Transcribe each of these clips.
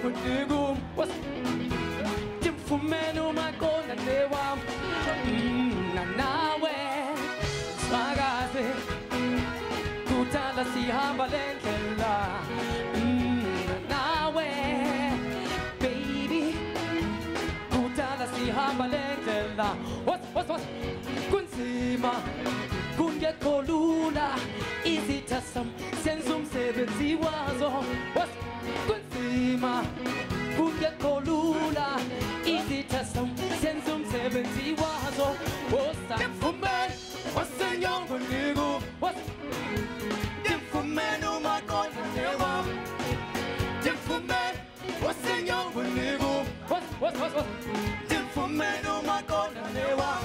kunigum was Jimfumenu makona newam Nanawe Swagaze Kutala sihamba lentela Nanawe Baby Kutala sihamba lentela What Kunsima Kungekho lula Izithasam senzumsebenzi wazo What Kunsima Kungekho lula Izithasam senzumsebenzi wazo Osamfumen Wasenyongo nigu What Jimfumen umakona newam Jimfumen Wasenyongo nigu What Jimfumen umakona newam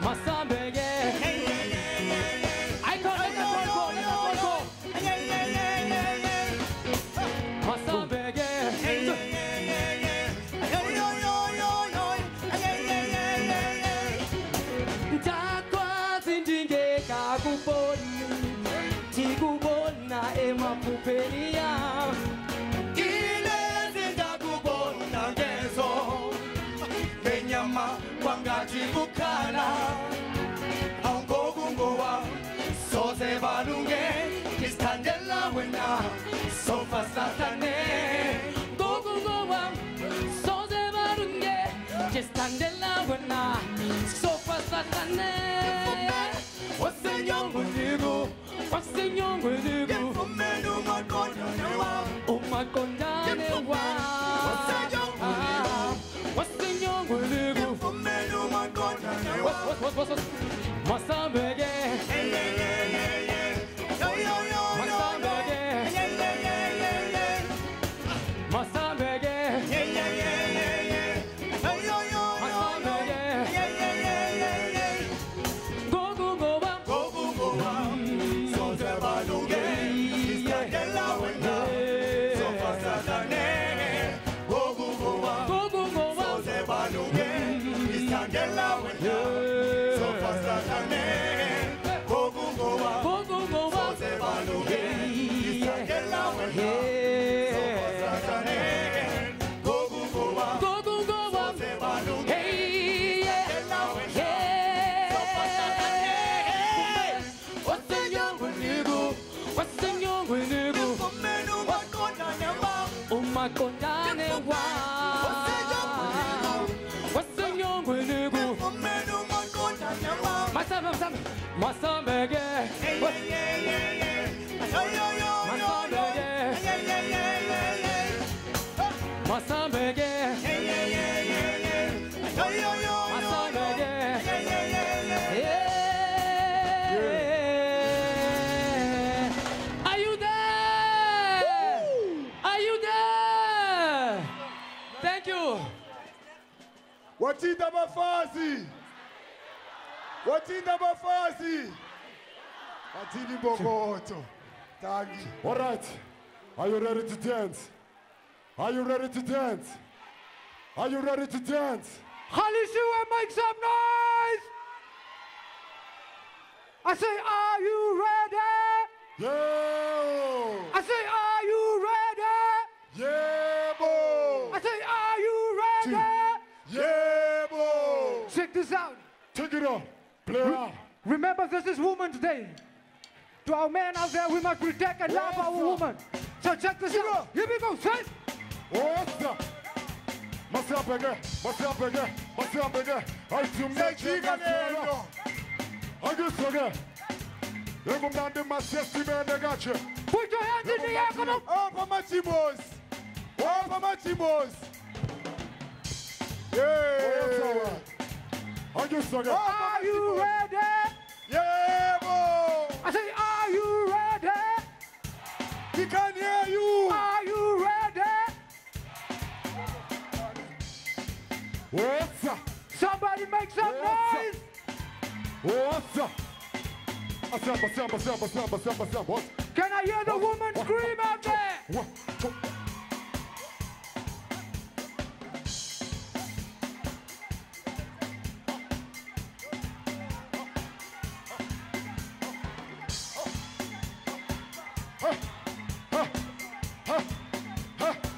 Masambege I call it a go Masambege Takwa zindinge kakuponi Tikubona emapupenia Ile zindakubona ngezo Kenyama wangati bukana Aungogungowa Soze balunge Kistandela wena Sofa satane Gogungowa Soze balunge Kistandela wena Sofa satane Wasenyongo nigu Wasenyongo nigu Jimfumenu makonda newa Umakonda newa Wasenyongo nigu Jimfumenu makonda newa Masambege Masambege Masambege Go go go bam go go go bam Soze balunge Iskandela wena Sofa satane Go go go bam go go go bam Soze balunge Iskandela wena Sofa satane Go go go bam Soze balunge Iskandela wena Sofa satane Go go go bam Soze balunge Iskandela wena Sofa satane What's the young with you? What's the young with you? Jimfumenu makonda newa Umakonda newa What's the young with you? Jimfumenu makonda newa Masambege Masambege Are you there? Are you there? Thank you. Watinda mafazi. Watinda mafazi. Watini bogoto. Tangi. All right. Are you ready to dance? Are you ready to dance? Are you ready to dance? Galeshwe, make some noise! I say, are you ready? Yeah! I say, are you ready? Yeah, boy! I say, are you ready? Yeah, boy! Check this out. Take it on. Play out. Remember, this is Women's Day. To our men out there, we must protect and love our women. So check this out. Here we go. Say. What's up? Masambege, Masambege, Masambege. I to make it. I just forget. You're going to my sister, man. I got you. Put your hands in the air. Come on. Opa machimos. Opa machimos. Yeah. I just forget. Are you ready? Yeah, boy. I say, are you ready? We can hear you. Are you ready? What's up? Somebody make some noise. What's up? What? Can I hear the woman scream out there? What?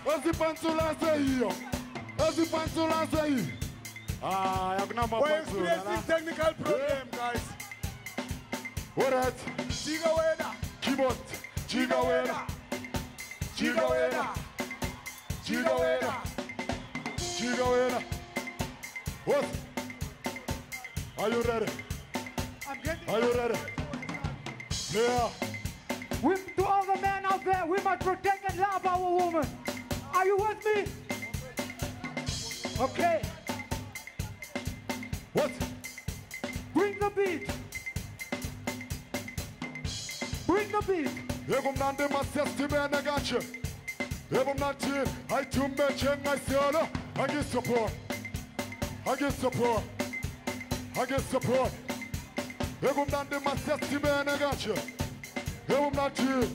What's Ezi pantula zeyo. Ezi pantula zeyo. Ah, I'm not We're experiencing technical problem, guys. Alright. Chiga wena. Keyboard. Chiga wena. Chiga wena. Chiga wena. Chiga wena. What? Are you ready? I'm getting. Are you ready? Yeah. To all the men out there, we must protect and love our women. Are you with me? Okay. What? Bring the beat. Bring the beat. Yegum nande masesti bene gache. Yegum nante I tumbe chenga siolo. I get support. I get support. I get support. Yegum nande masesti bene gache. Yegum nante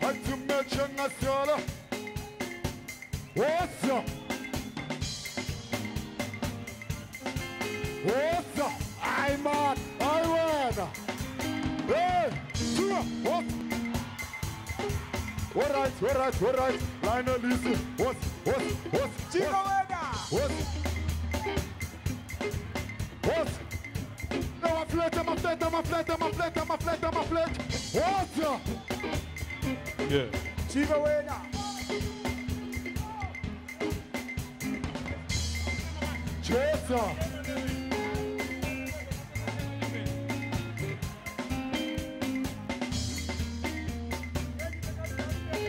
I tumbe chenga siolo. What's up? What's up? I'm on. I win. Hey, Zuma, what? All right. Lionel, listen. What? Chiga wena. What? No, my flat. What? Yeah. Chiga wena. Jason.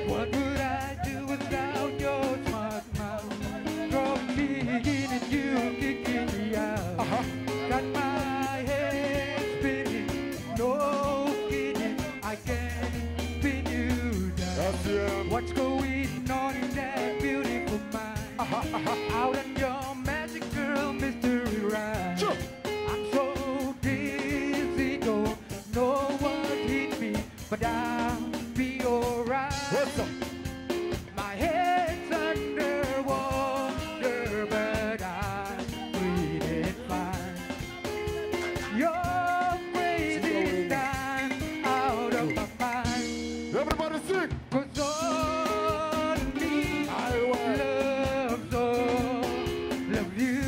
What would I do without your smart mouth? Dropping in and you kicking me out. Got my head spinning, no kidding. I can't pin you down. That's him. What's going on in that beautiful mind? Out on your magic girl mystery ride. Sure. I'm so dizzy, don't know what hit me, but I'll be alright. What's up? My head's underwater, but I'm breathing fine. You're crazy, I'm out of my mind. Everybody sing. 'Cause only I win. love you,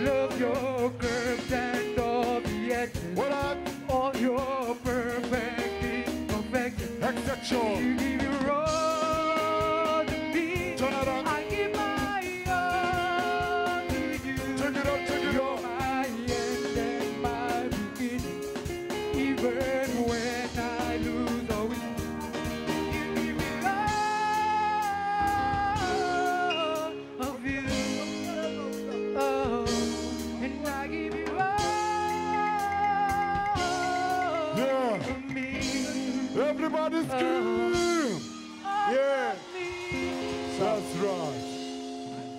love your curves and all the edges, What up? all your perfect imperfections. Exception. You give your all to me. Turn it on. I give my all to you. Check it out. You're my end and my beginning. Even when I lose or win, you give me all of you. Oh, and I give you all Yeah. of me. Everybody scream. Yeah.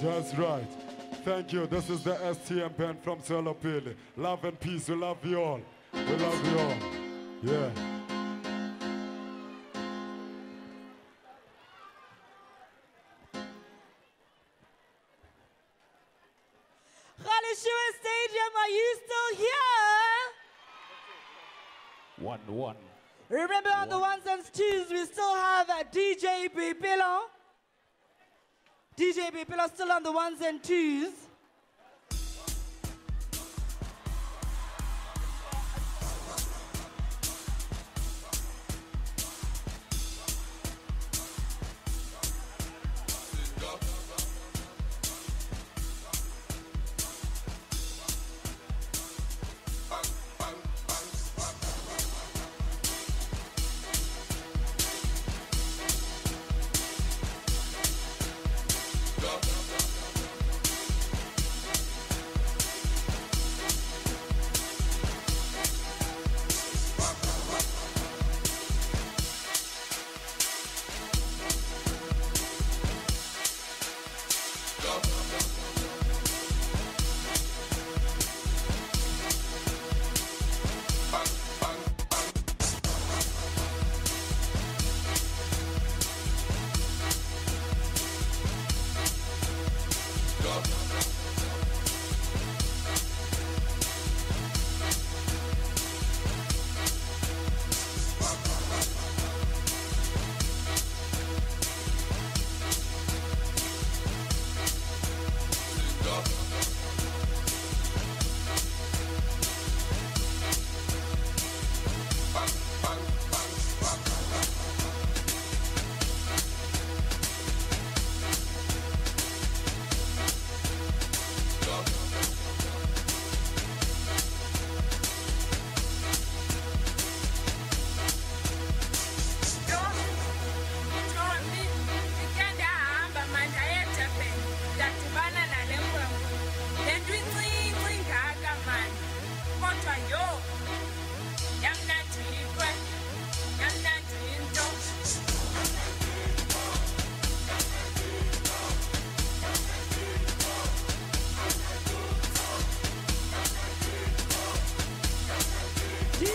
That's right. Thank you. This is the STM band from Solopili. Love and peace. We love you all. We love you all. Yeah. Galeshwe Stadium, are you still here? 1-1. Remember on the ones and twos, we still have DJ Bipilo. DJ Bipilo still on the ones and twos.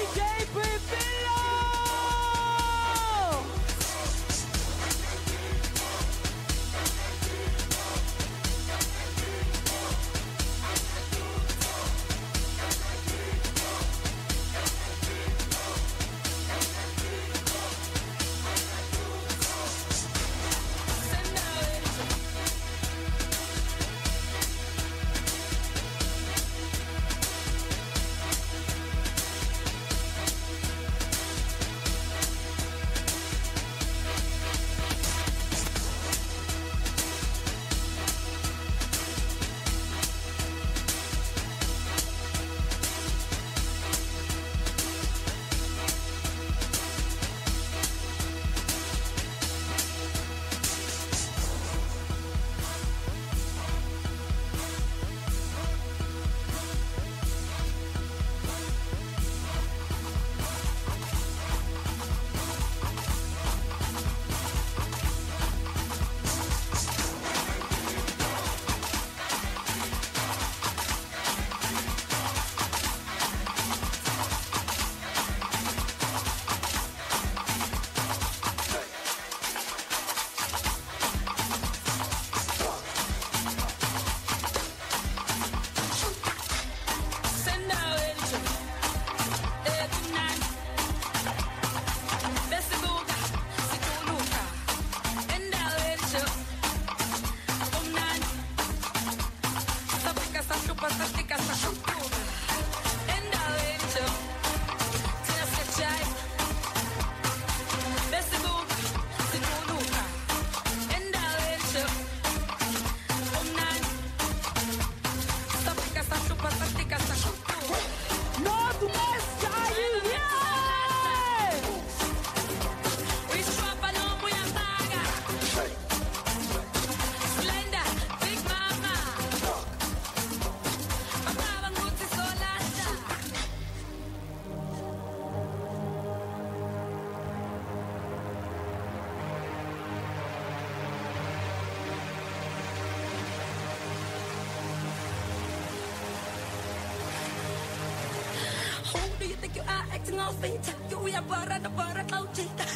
DJ Pipilo!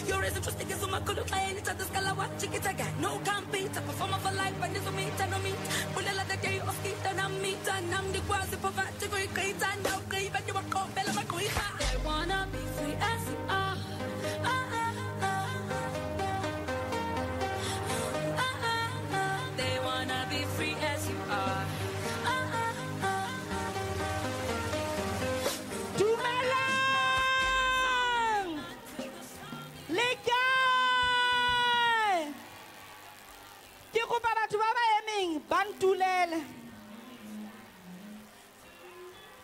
You're as interesting as Zuma could play each other's color. What chicken got no compete. Performer for life, and this will meet and no meet. Pull a the day of feet and I'm meet and I'm the quasi poverty great and now great, but you were called Bella Macuita. They wanna be free as you are. They wanna be free as you are. Bantulele.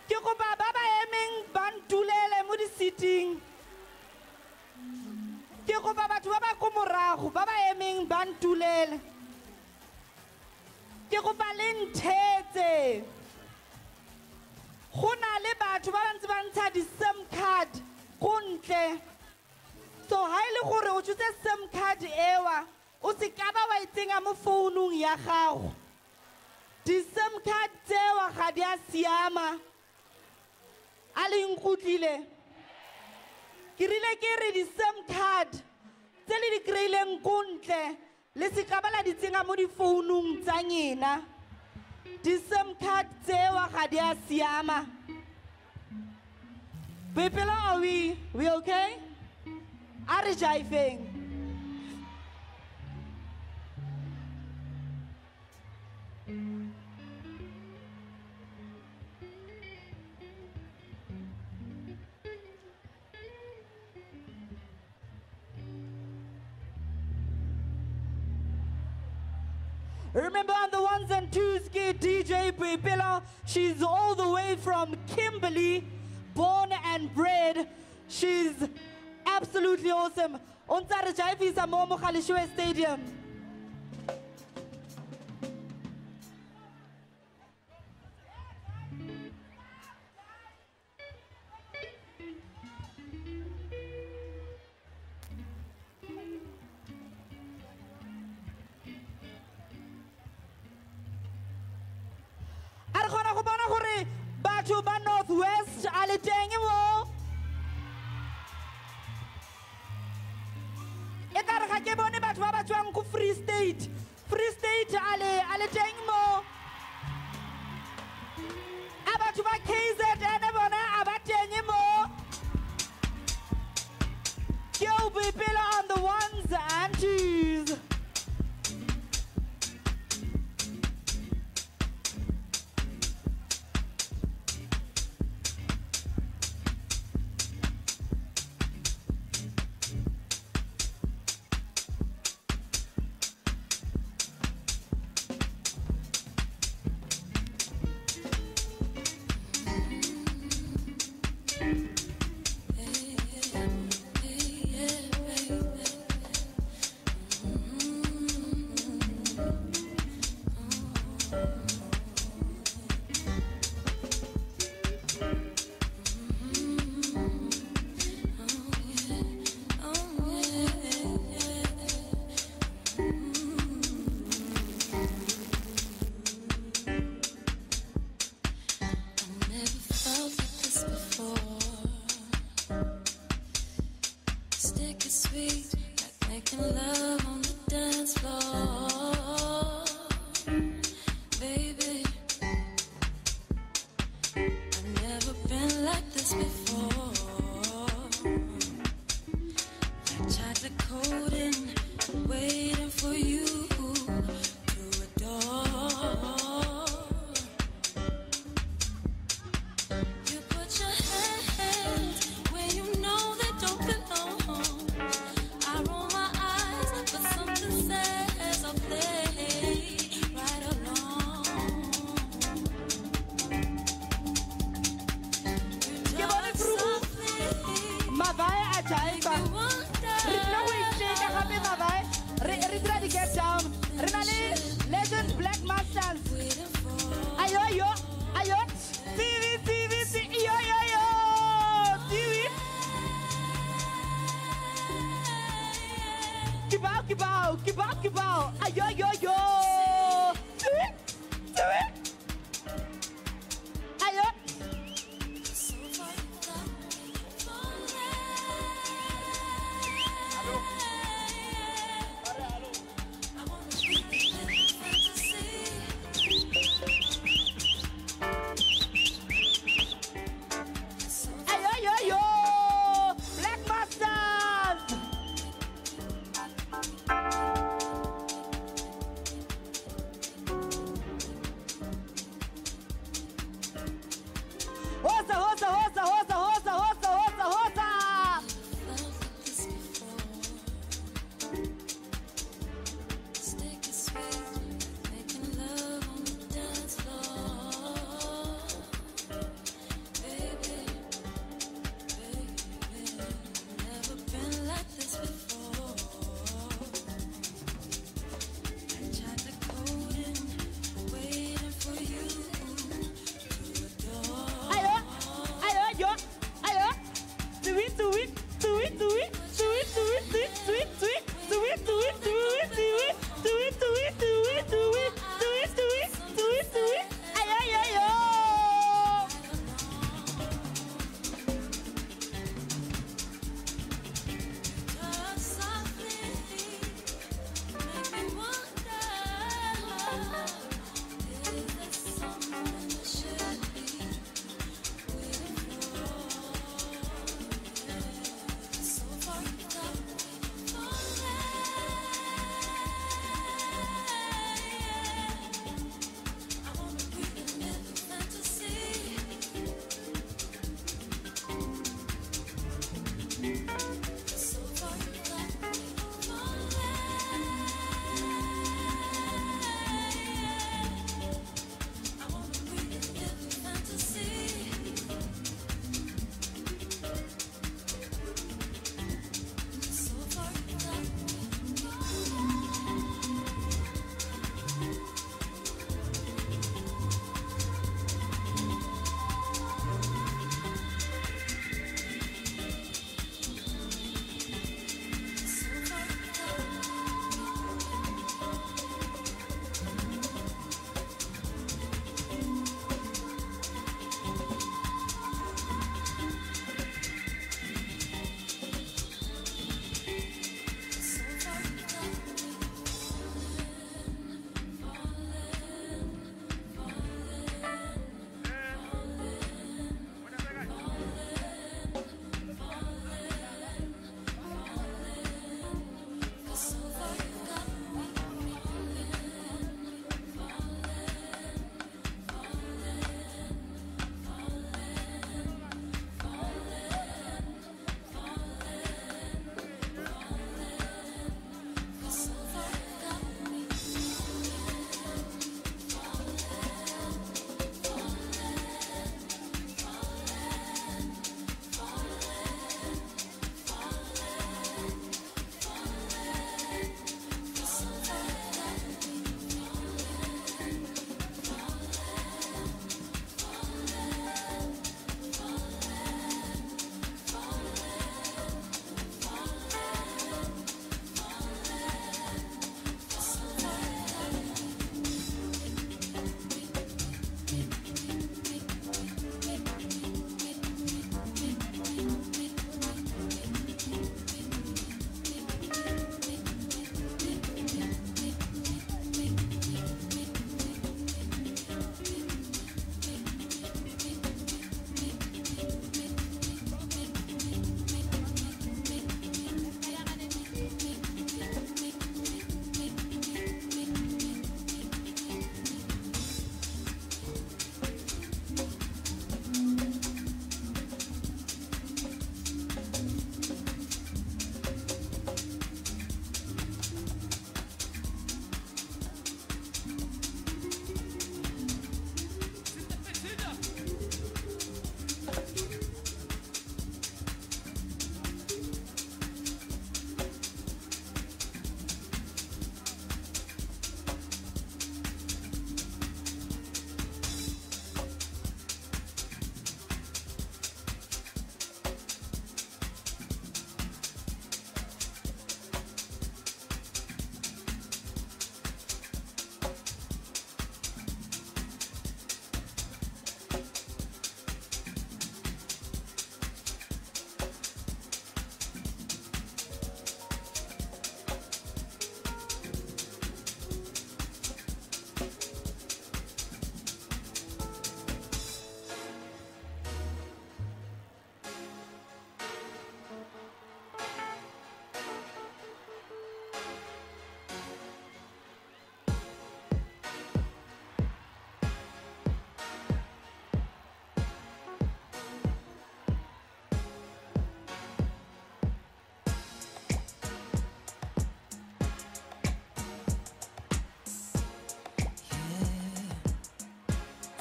Ke kopa ba ba emeng bantulele mo di sitting. Ke kopa batho ba ba ko morago ba ba emeng bantulele. Ke kopa le nthetse. Go na le batho ba bantse ba ntsha di SIM card go ntle. So ha ile gore o tsutse SIM card ewa o se ka ba wa itsenga mo founung ya gago. Di SIM card tsewa ga di a siama. A le nkutlile. Ke rile ke re di SIM card tse le di kreileng kontle le se ka ba la di tsenga mo di founung tsa nyena. Di SIM card tsewa ga di a siama. People, are we okay? Are re jaifeng? Remember on the ones and twos, DJ Pipilo. She's all the way from Kimberley, born and bred. She's absolutely awesome. Unsara Jaifi sa mo Galeshwe Stadium. Batho ba Northwest a le teng mo ke bone batho ba ba tswang ko Free State. Free State ale teng mo. A batho ba KZN bona a ba teng mo. Yo, people on the ones and twos.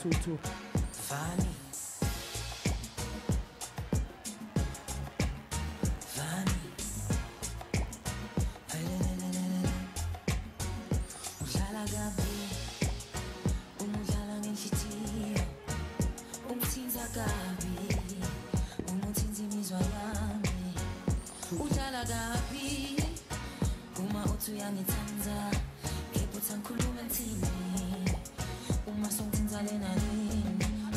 two. Funny. Udlala kabi, udlala ngenhliziyo, ungithinta kabi, ungithinta imizwa yami. Udlala kabi, uma uthi uyangithanda, kepha uthi angikhuluma ngithini. Uma songithinta lena lini,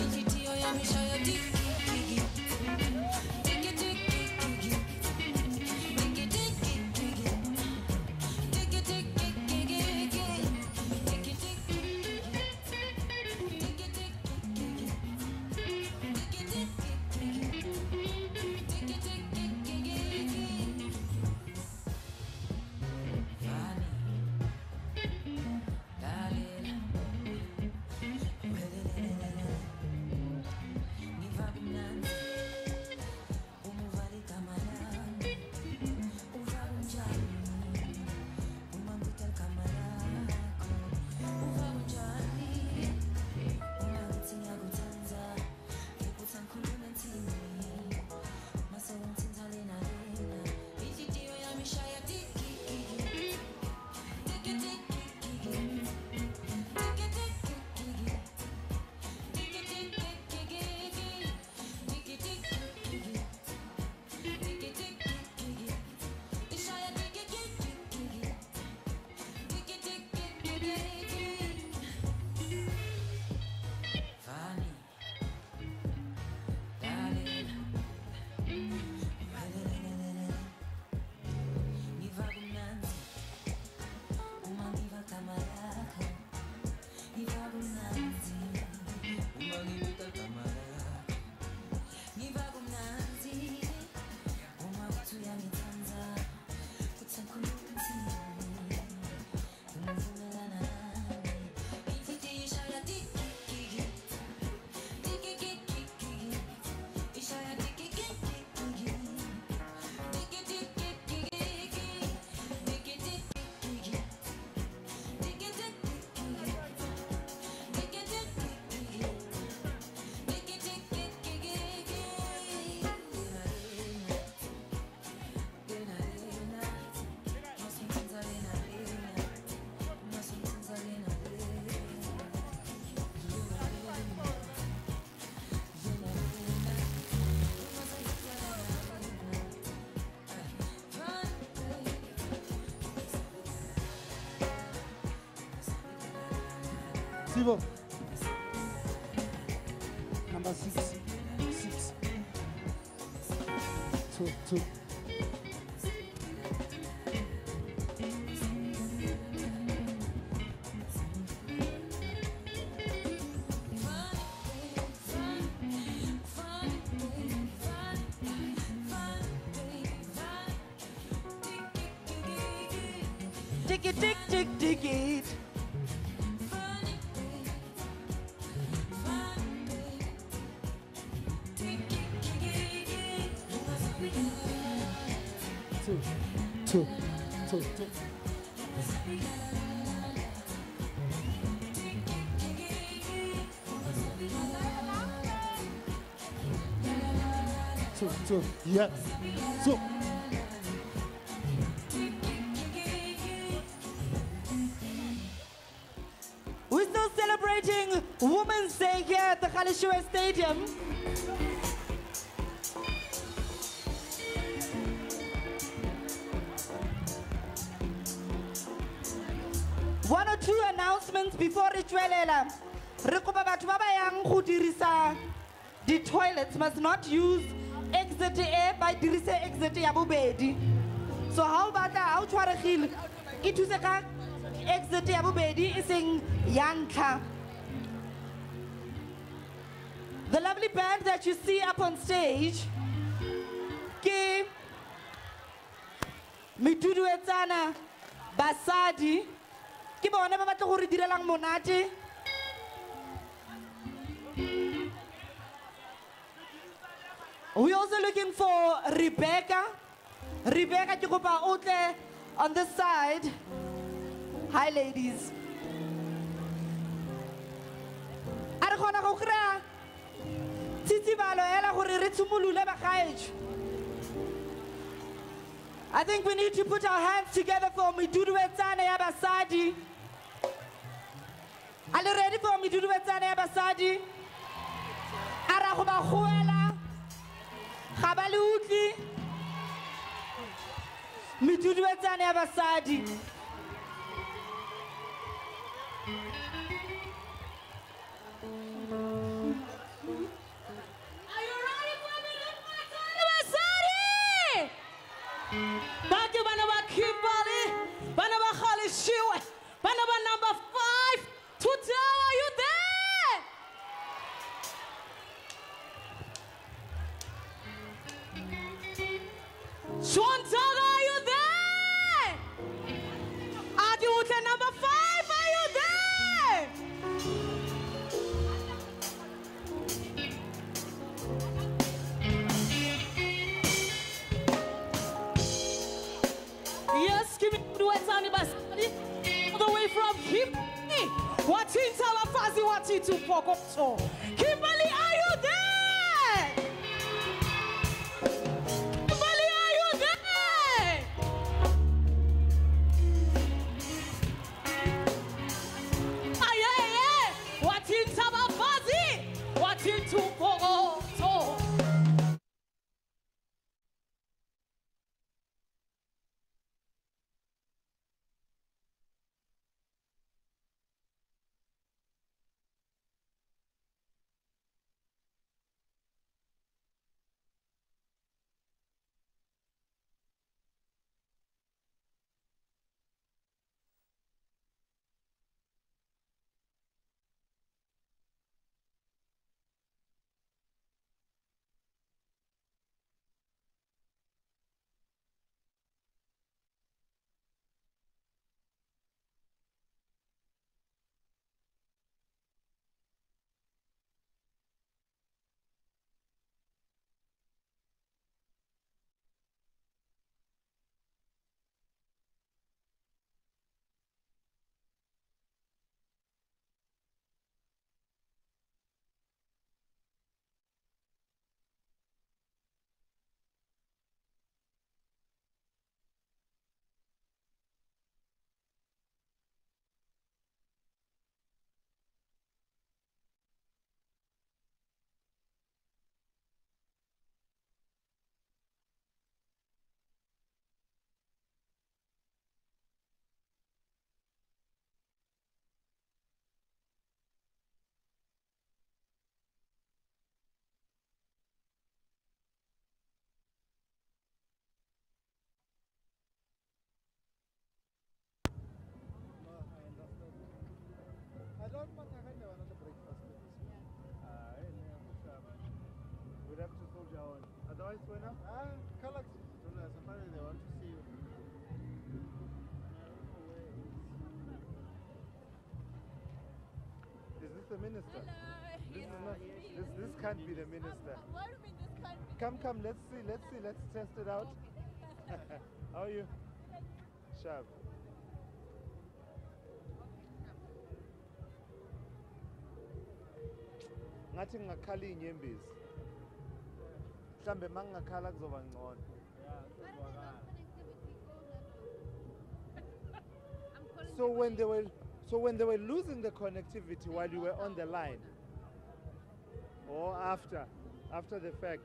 inhliziyo yami ishaya tiki tiki. Tiki tiki tiki. Tiki tiki tiki. Tiki tiki tiki. Tiki tiki. Tiki tiki. Tiki tiki. Tiki tiki. Funny. Darling. Ngiva kumnandi. Umuvali igama lami. Uva kunjani. Uma ngitha igama lakho. Uva kunjani. Uma ngithi ngiyakuthanda. Kepha uthi angikhuluma ngithini. Mase ungithinta lena lena. Inhliziyo yami ishaya tiki tiki. Tiki tiki tiki. Tiki tiki tiki. Tiki tiki tiki. Tiki tiki tiki. Tiki tiki tiki. Ishaya tiki tiki tiki. Tiki tiki tiki. Funny. Darling. Ngiva kumnandi. Uma ngiva igama lakho. Ngiva kumnandi. Uma ngiva igama lakho. Ngiva kumnandi. Uma uthi uyangithanda, uthi angikhuluma ngithini. Ungivumelana nami. Inhliziyo ishaya tiki tiki. Tiki tiki tiki. Ishaya tiki tiki tiki. Tiki tiki tiki. Tiki tiki tiki. Tiki tiki tiki. Tiki Sibo. Number 6. 6. 2. Tick it, tick, tick, tick it. Two. Yeah. So. We're still celebrating Women's Day here at the Galeshwe Stadium. One or two announcements before Rituelela. Rekopa batho ba ba yang go dirisa the toilets must not use exit A by dirise exit ya bobedi. So how batla ha o tshwaregile e thuse ka exit ya bobedi e seng ya ntlha. The lovely band that you see up on stage ke Mitudu etsana basadi ke bona ba batla go re direlang monate. We're also looking for Rebecca. Rebecca, ke kopa o tle on this side. Hi, ladies. A re kgona ukra tsitsibalo ela gore re tshimolole bagaetsho. I think we need to put our hands together for Miduduetsane ya basadi. Are you ready for Miduduetsane ya basadi? Ara go ba goela. Ga ba le utli. Miduduetsane ya basadi. Thank you, Banaba Kimberley, Banaba Galeshwe, Banaba number 5. Tuta, are you there? Shontaga, are you there? Adiute number 5, are you there? Yes, give me the wet on the basadi. All the way from Kimberley. What in Talafazi, what in to Pokoto? Kimberley, are you there? Kimberley, are you there? Ah, yeah. What in Talafazi? What in to Pokoto? We'd have to soldier on. Otherwise, when they want to see you. Is this the minister? This is not. This can't be the minister. What do you mean this can't be? Come, let's see, let's test it out. How are you? Sharp. Ngathi ngakhala inyembezi. Mhlambe mangakhala kuzoba ngcono. So when they were losing the connectivity while you were on the line, or after the fact.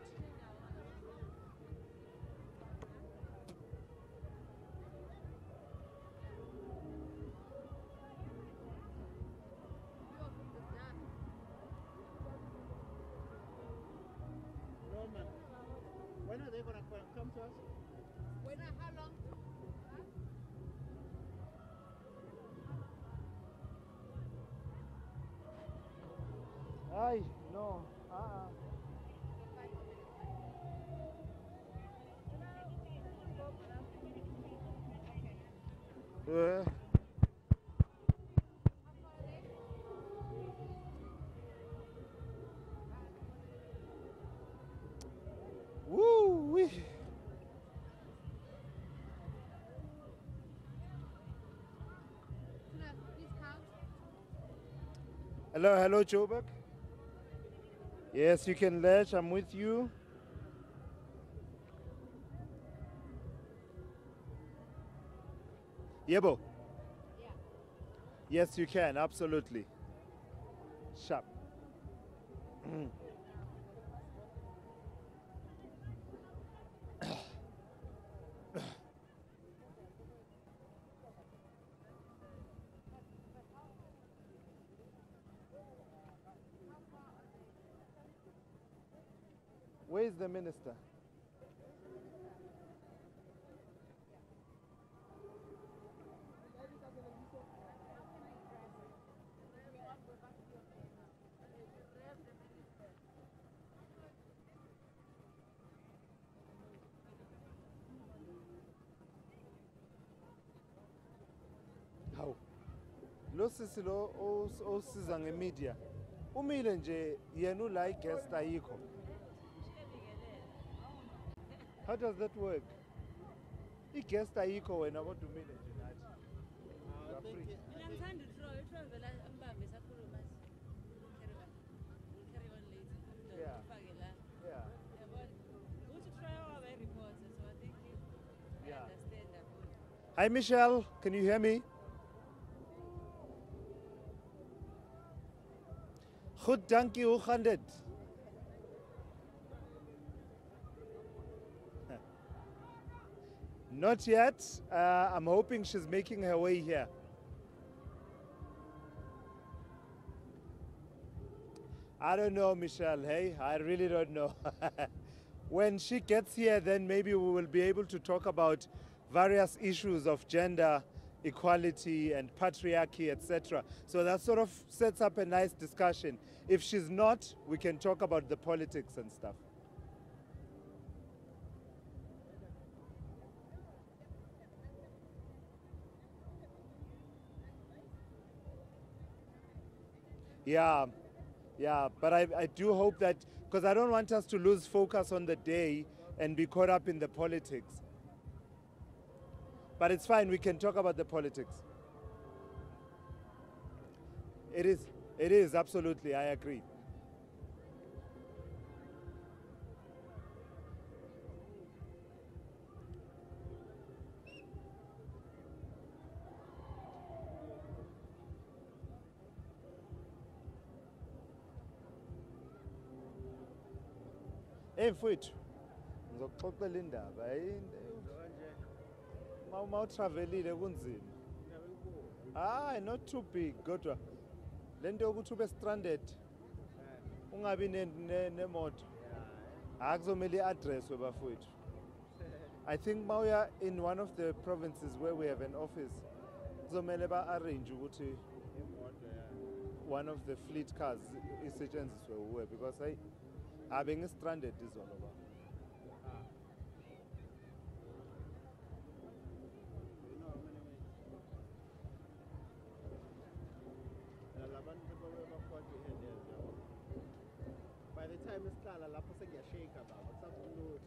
Roman, when are they going to come to us? How long? Ay, no. Woo-wee. Hello, Joburg. Yes, you can latch. I'm with you. Yebo. Yes, you can. Absolutely. Sharp. Where is the minister? How? Lo sisi lo osiza ngemedia. Umile nje yena ula guest ayikho. How does that work? I-guest ayikho wena kodwa umile nje nathi. You are free. Mina ngithanda i-throw vela ambambe sakhuluma. Carry on later. Yeah. Ufake la. Yeah. Yabona. Uthi try our reports, so I think I Yeah. understand that. Hi Michelle, can you hear me? Goed, dankie, hoe gaan dit? Not yet. I'm hoping she's making her way here. I don't know, Michelle. Hey, I really don't know. When she gets here, then maybe we will be able to talk about various issues of gender equality and patriarchy, etc. So that sort of sets up a nice discussion. If she's not, we can talk about the politics and stuff. Yeah, but I do hope that, because I don't want us to lose focus on the day and be caught up in the politics. But it's fine, we can talk about the politics. It is, absolutely, I agree. Hey mfowethu, ngizokuxoxela indaba. Uma utravelile kunzima. Hayi, not too big, kodwa lento yokuthi ube stranded ungabi nemoto. Akuzomela i-address webafowethu. I think mawuya in one of the provinces where we have an office, kuzomela ba-arrange ukuthi one of the fleet cars isetshenziswe uwe, because abe ngi-stranded izolo ba. By the time isihlala lapho sengiyashake baba kusakulula.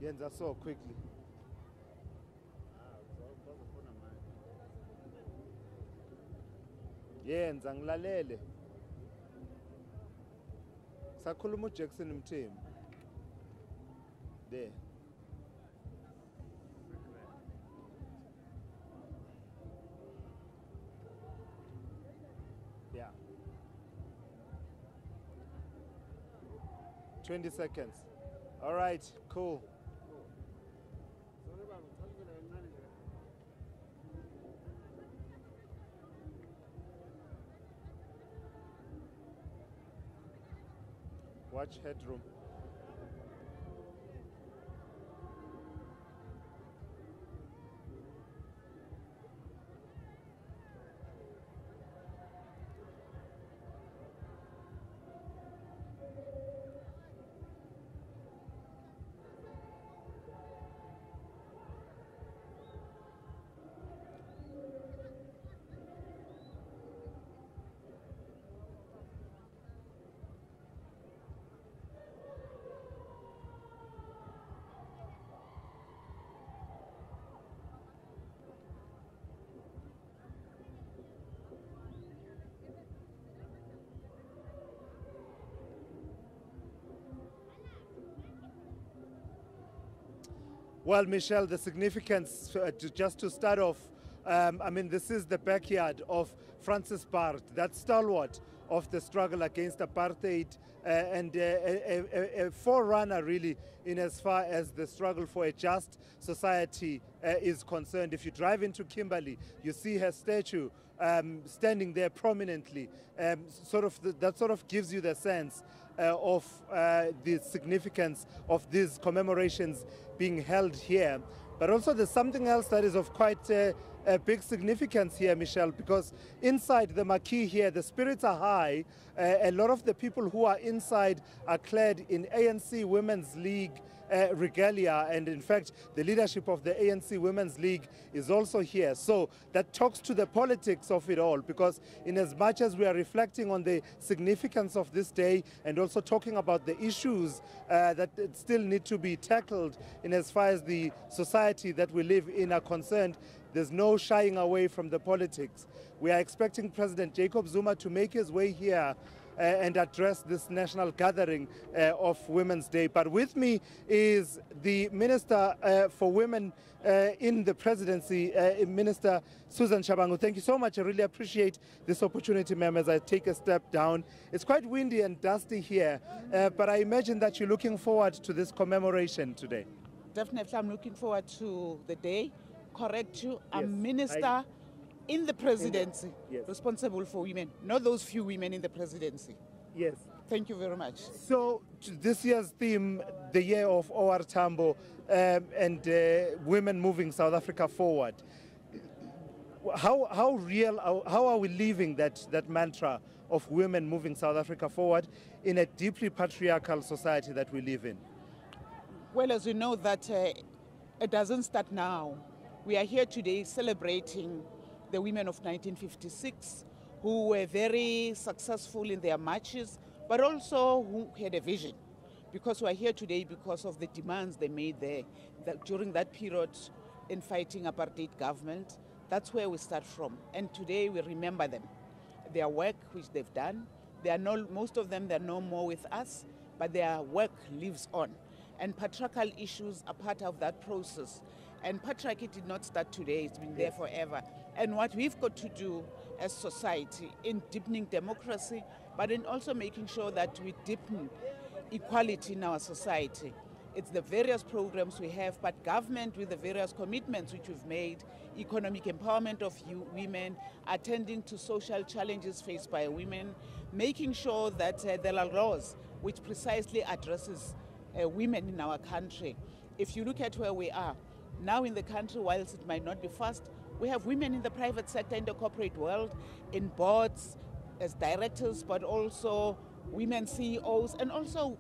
Yenza so quickly. Uzofuna manje. Yenza ngilalele. Sakhuluma uJackson Mthembu. There. Yeah. 20 seconds. All right, cool. Sorry baba uchaphela encane nje. Watch headroom. Well, Michelle, the significance, just to start off, I mean, this is the backyard of Francis Bart, that stalwart of the struggle against apartheid, and a forerunner really in as far as the struggle for a just society is concerned. If you drive into Kimberley, you see her statue standing there prominently. That sort of gives you the sense of the significance of these commemorations being held here. But also there's something else that is of quite a big significance here, Michelle, because inside the marquee here, the spirits are high. A lot of the people who are inside are clad in ANC Women's League regalia, and in fact the leadership of the ANC Women's League is also here. So that talks to the politics of it all, because in as much as we are reflecting on the significance of this day and also talking about the issues that still need to be tackled in as far as the society that we live in are concerned, there's no shying away from the politics. We are expecting President Jacob Zuma to make his way here and address this national gathering of Women's Day. But with me is the Minister for Women in the presidency, Minister Susan Shabangu. Thank you so much. I really appreciate this opportunity, ma'am, as I take a step down. It's quite windy and dusty here, but I imagine that you're looking forward to this commemoration today. Definitely, I'm looking forward to the day. Correct you, I'm Minister in the presidency, responsible for women, not those few women in the presidency. Yes. Thank you very much. So this year's theme, the Year of OR Tambo, and women moving South Africa forward. How real, how are we living that mantra of women moving South Africa forward in a deeply patriarchal society that we live in? Well, as you know, that it doesn't start now. We are here today celebrating the women of 1956 who were very successful in their marches, but also who had a vision. Because we are here today because of the demands they made there during that period in fighting apartheid government. That's where we start from. And today we remember them, their work which they've done. They are most of them, they're no more with us, but their work lives on. And patriarchal issues are part of that process. And patriarchy did not start today, it's been there forever. And what we've got to do as society in deepening democracy, but in also making sure that we deepen equality in our society. It's the various programs we have, but government with the various commitments which we've made, economic empowerment of women, attending to social challenges faced by women, making sure that there are laws which precisely addresses women in our country. If you look at where we are, now in the country, whilst it might not be fast, we have women in the private sector, in the corporate world, in boards, as directors, but also women CEOs, and also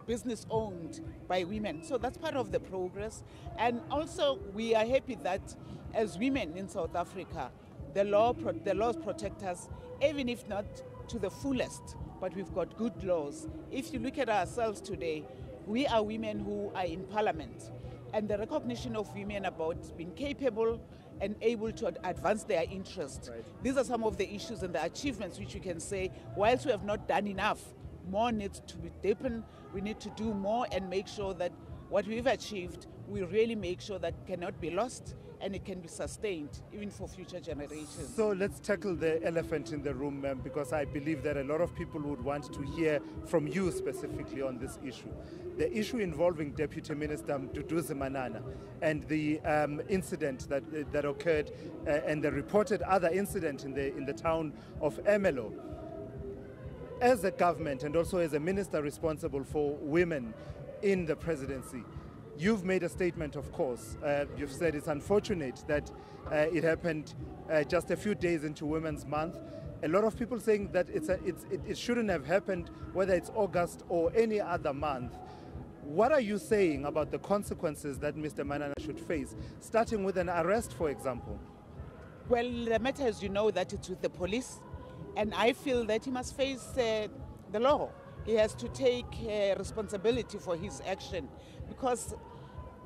business owned by women. So that's part of the progress. And also we are happy that as women in South Africa, the laws protect us, even if not to the fullest, but we've got good laws. If you look at ourselves today, we are women who are in parliament. And the recognition of women about being capable and able to advance their interests. Right. These are some of the issues and the achievements which we can say, whilst we have not done enough, more needs to be deepened. We need to do more and make sure that what we've achieved, we really make sure that cannot be lost and it can be sustained even for future generations. So let's tackle the elephant in the room, ma'am, because I believe that a lot of people would want to hear from you specifically on this issue. The issue involving Deputy Minister Mduduzi Manana and the incident that occurred and the reported other incident in the town of Ermelo. As a government and also as a minister responsible for women in the presidency, you've made a statement, of course. You've said it's unfortunate that it happened just a few days into Women's Month. A lot of people saying that it shouldn't have happened, whether it's August or any other month. What are you saying about the consequences that Mr. Manana should face, starting with an arrest, for example? Well, the matter is, you know, that it's with the police, and I feel that he must face the law. He has to take responsibility for his action, because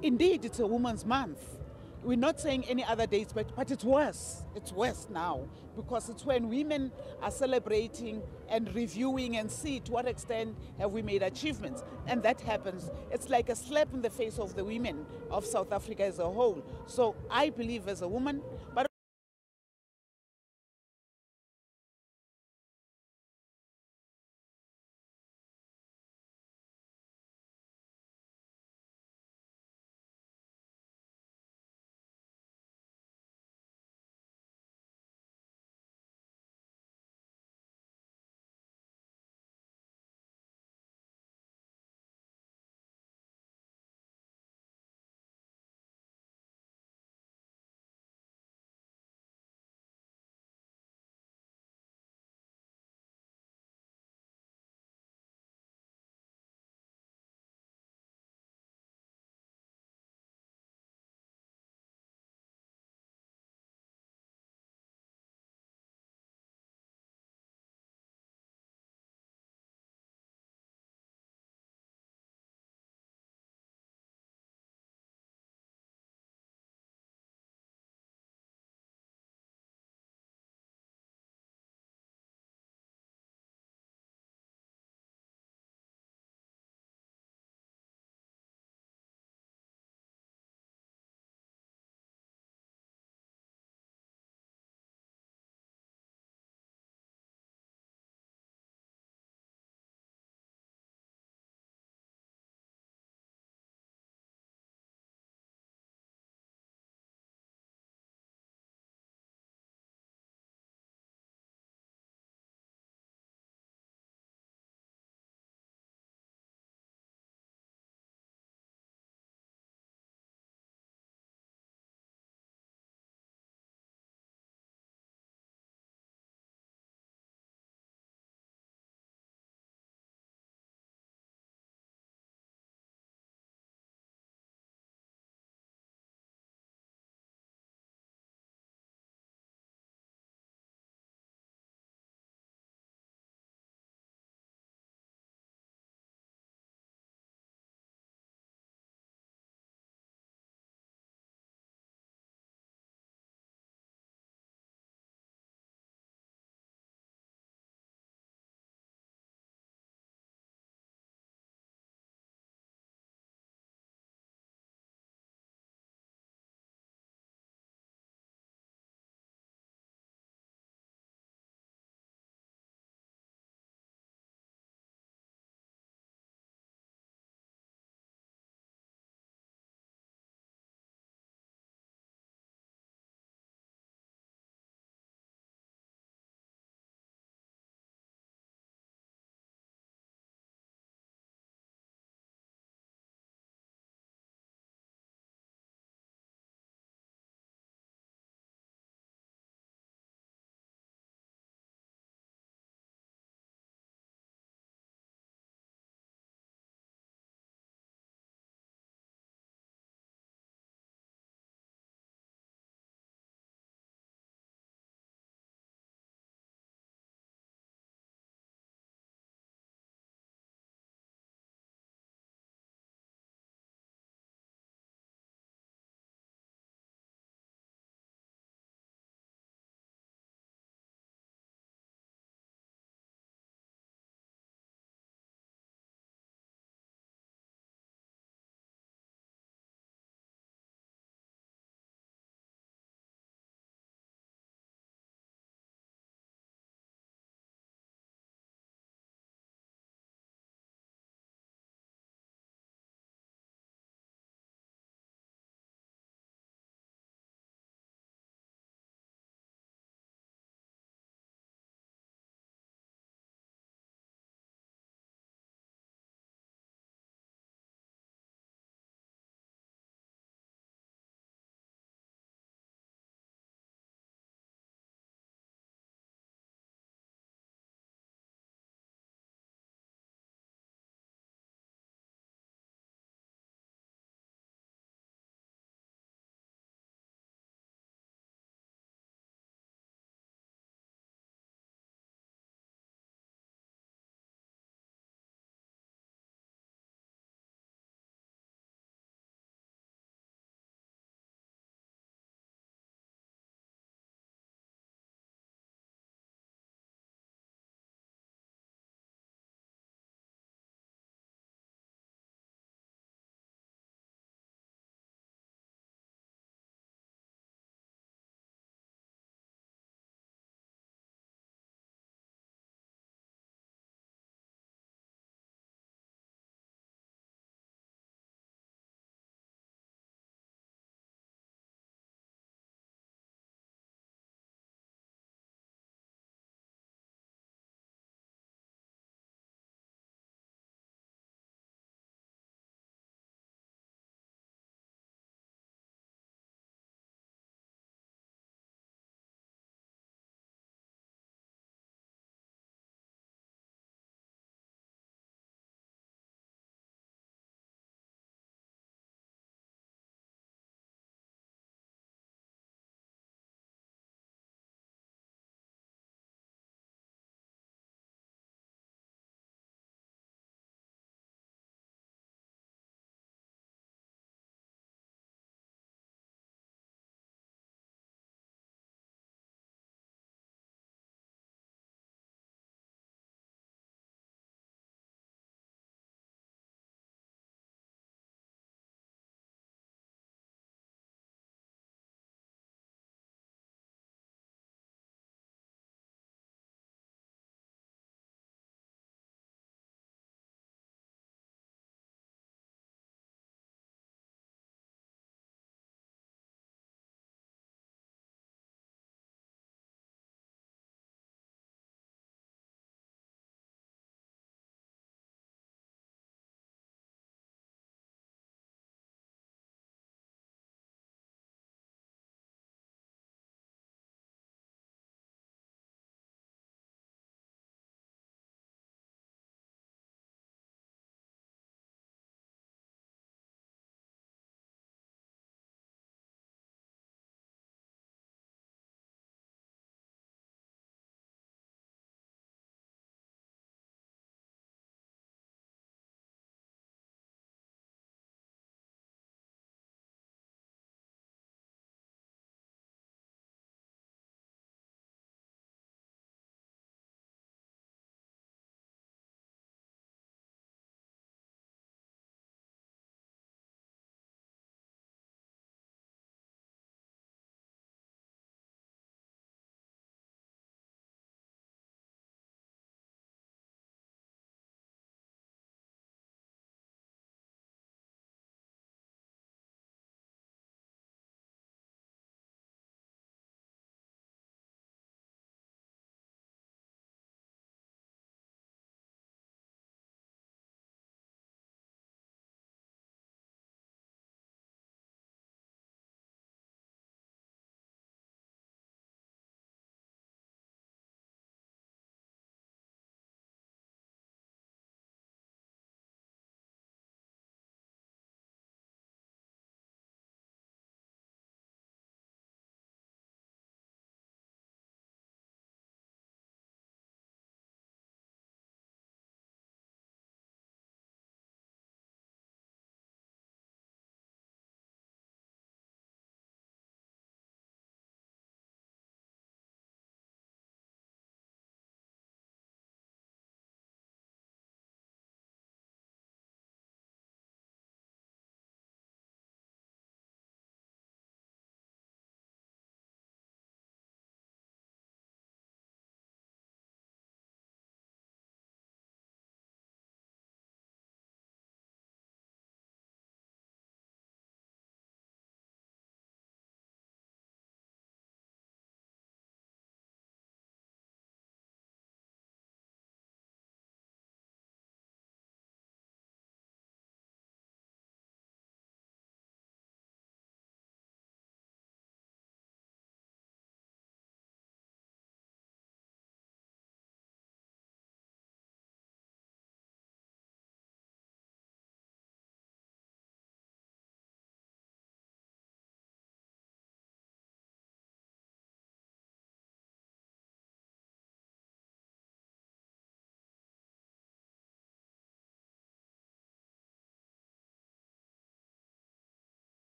indeed it's a Women's Month. we're not saying any other dates, but it's worse. It's worse now because it's when women are celebrating and reviewing and see to what extent have we made achievements. And that happens. It's like a slap in the face of the women of South Africa as a whole. So I believe as a woman, but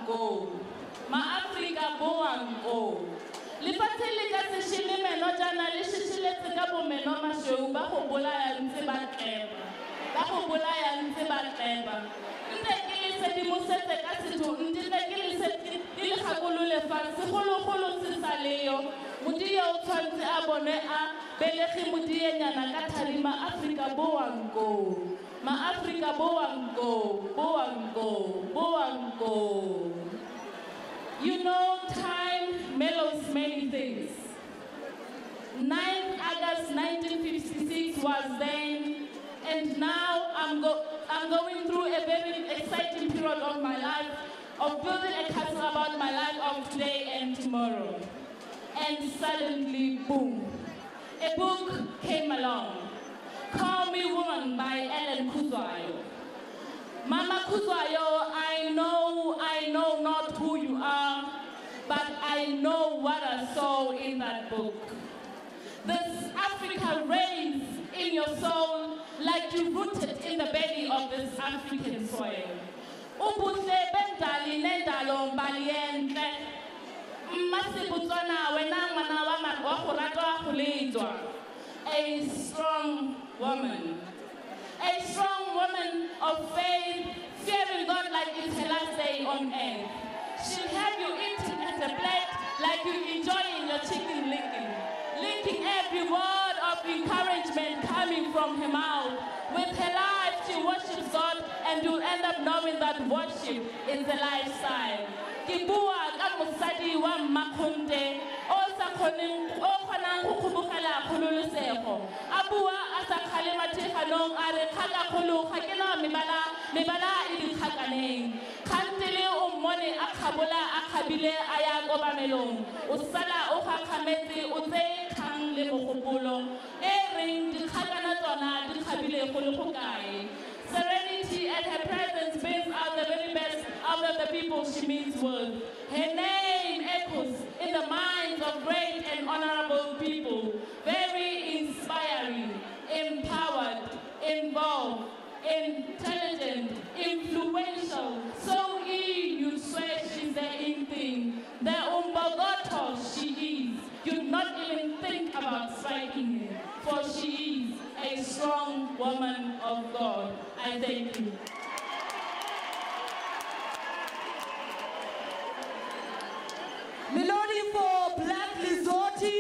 nko. Ma-Afrika Borwa nko. Lefatshe le ka se shile meno jana le shishiletse ka bomeno mashweu ba go bolaya ntse ba tleba. Ba go bolaya ntse ba tleba. Nte ke le sedimosetse ka setho ntile ke le gakolole fatshe gologolo se sa leyo. Modie o tshwantse a bone a belegi modienyana ka thari ma-Afrika Borwa nko. Ma-Afrika Borwa nko, Borwa nko, Borwa nko. You know, time mellows many things. 9th August 1956 was then, and now I'm going through a very exciting period of my life, of building a castle about my life of today and tomorrow. And suddenly, boom, a book came along. Call Me Woman by Ellen Kuzwayo. Mama Kuzwayo, I know not who you are, but I know what I saw in that book. This Africa reigns in your soul like you rooted in the belly of this African soil. Ubuhle bendali nendalo mbalientle. Masibutswana wena mwana wa go ratwa go letswa. A strong woman. A strong woman of faith, fearing God like it's her last day on earth. She'll have you eating at the plate like you're enjoying your chicken linking every word of encouragement coming from her mouth. With her life, she worships God, and you'll end up knowing that worship is a lifestyle. Kibua ka mosadi wa Makonde, o sa kgonang go kgobogela kgololosego. Abua a sa kgale matheganong a re kgaka kgolo ga ke na mebala e dikgakaneng. Kgantele o mmone a kgabola a kgabile a ya kobamelong. O sala o gakgametse o tseye kgang le mogopolo e reng dikgakana tsona di kgabile go le go kae. Serenity and her presence brings out the very best out of the people she meets with. Her name echoes in the minds of great and honorable people. Very inspiring, empowered, involved, intelligent, influential. So you swear she's the in thing. The umbogoto she is. You'd not even think about striking her, for she is a strong woman of God. I thank you. Melody for Black Lizotti.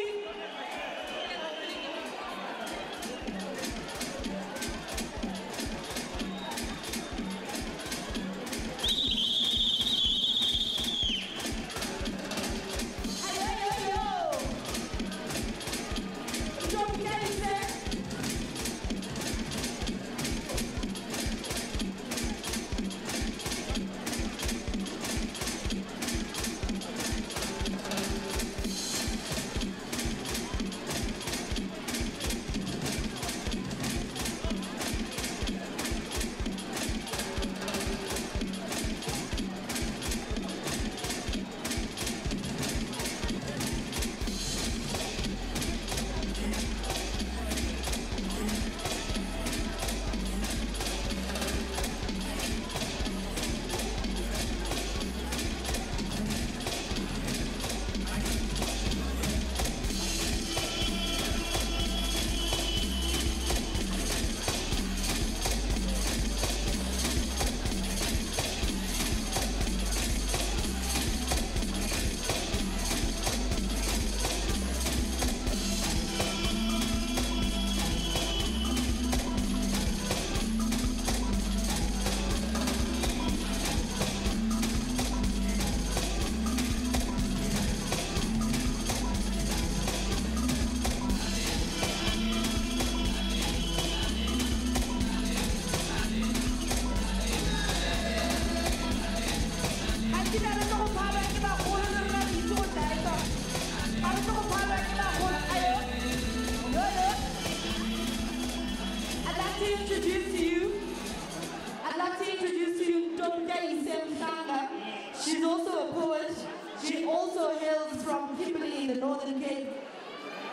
She's also a poet. She also hails from Kimberley in the Northern Cape.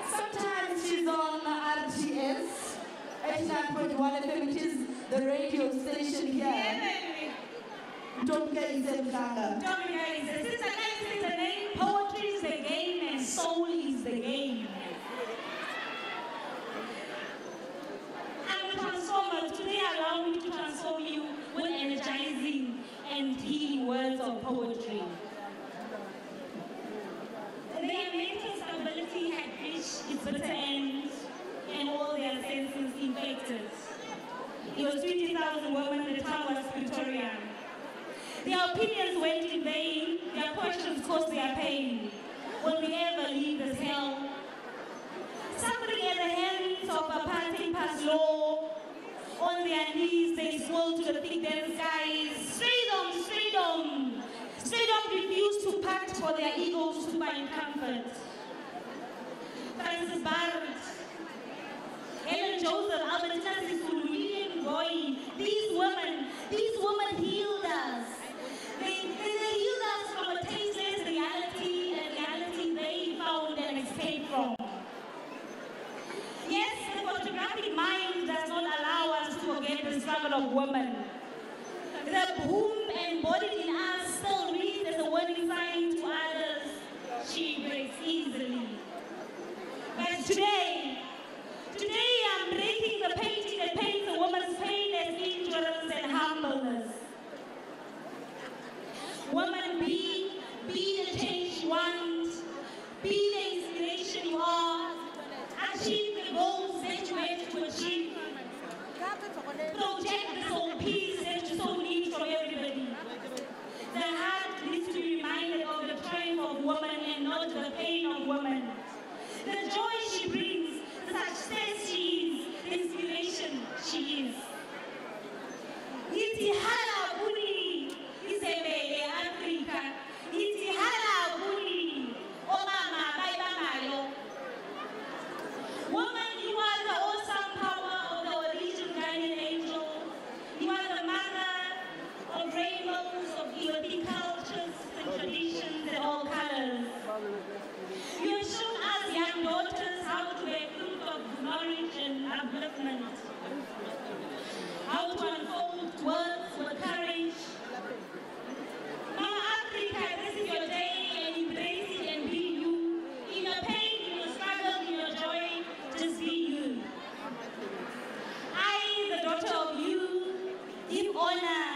Sometimes she's on RTS, 89.1 FM, which is the radio station here. Sister Guys is the name, poetry is the game, and soul is the game. I'm a transformer. Today allow me to transform you with energizing and healing words of poetry. Their mental stability had reached its bitter end and all their senses infected. It was 20,000 women, the town was Victorian. Their opinions went in vain, their questions caused their pain. Will we ever leave this hell? Suffering at the hands of a passing past law, on their knees they swore to the thick dense skies. Freedom, freedom! Freedom refused to part for their egos to find comfort. Francis Barrett, Ellen Joseph, Albertina Sisulu, Lillian Goy, these women healed us. They healed us from a tasteless reality, a reality they found an escape from. Yes, the photographic mind does not allow us to forget the struggle of women. The womb embodied in us still reads as a warning sign to others. She breaks easily. But today I'm breaking the painting that paints a woman's pain as endurance and humbleness. Woman, be the change you want, be the inspiration you are, achieve the goals that you have to achieve, project the soul peace that you so need from everybody. The heart needs to be reminded of the triumph of woman and not the pain of woman. The joy she brings, the success she is, the inspiration she is. Iti hala buni, izebele Africa. Iti hala buni, omama baibamayo. Woman, you are the awesome power of the origin guardian angel. You are the mother of rainbows, of European cultures and traditions and all colors. You have shown us young daughters how to bear fruit of knowledge and upliftment, how to unfold words with courage. Mama Africa, this is your day, and embrace it and be you. In your pain, in your struggle, in your joy, just be you. I, the daughter of you, give honor,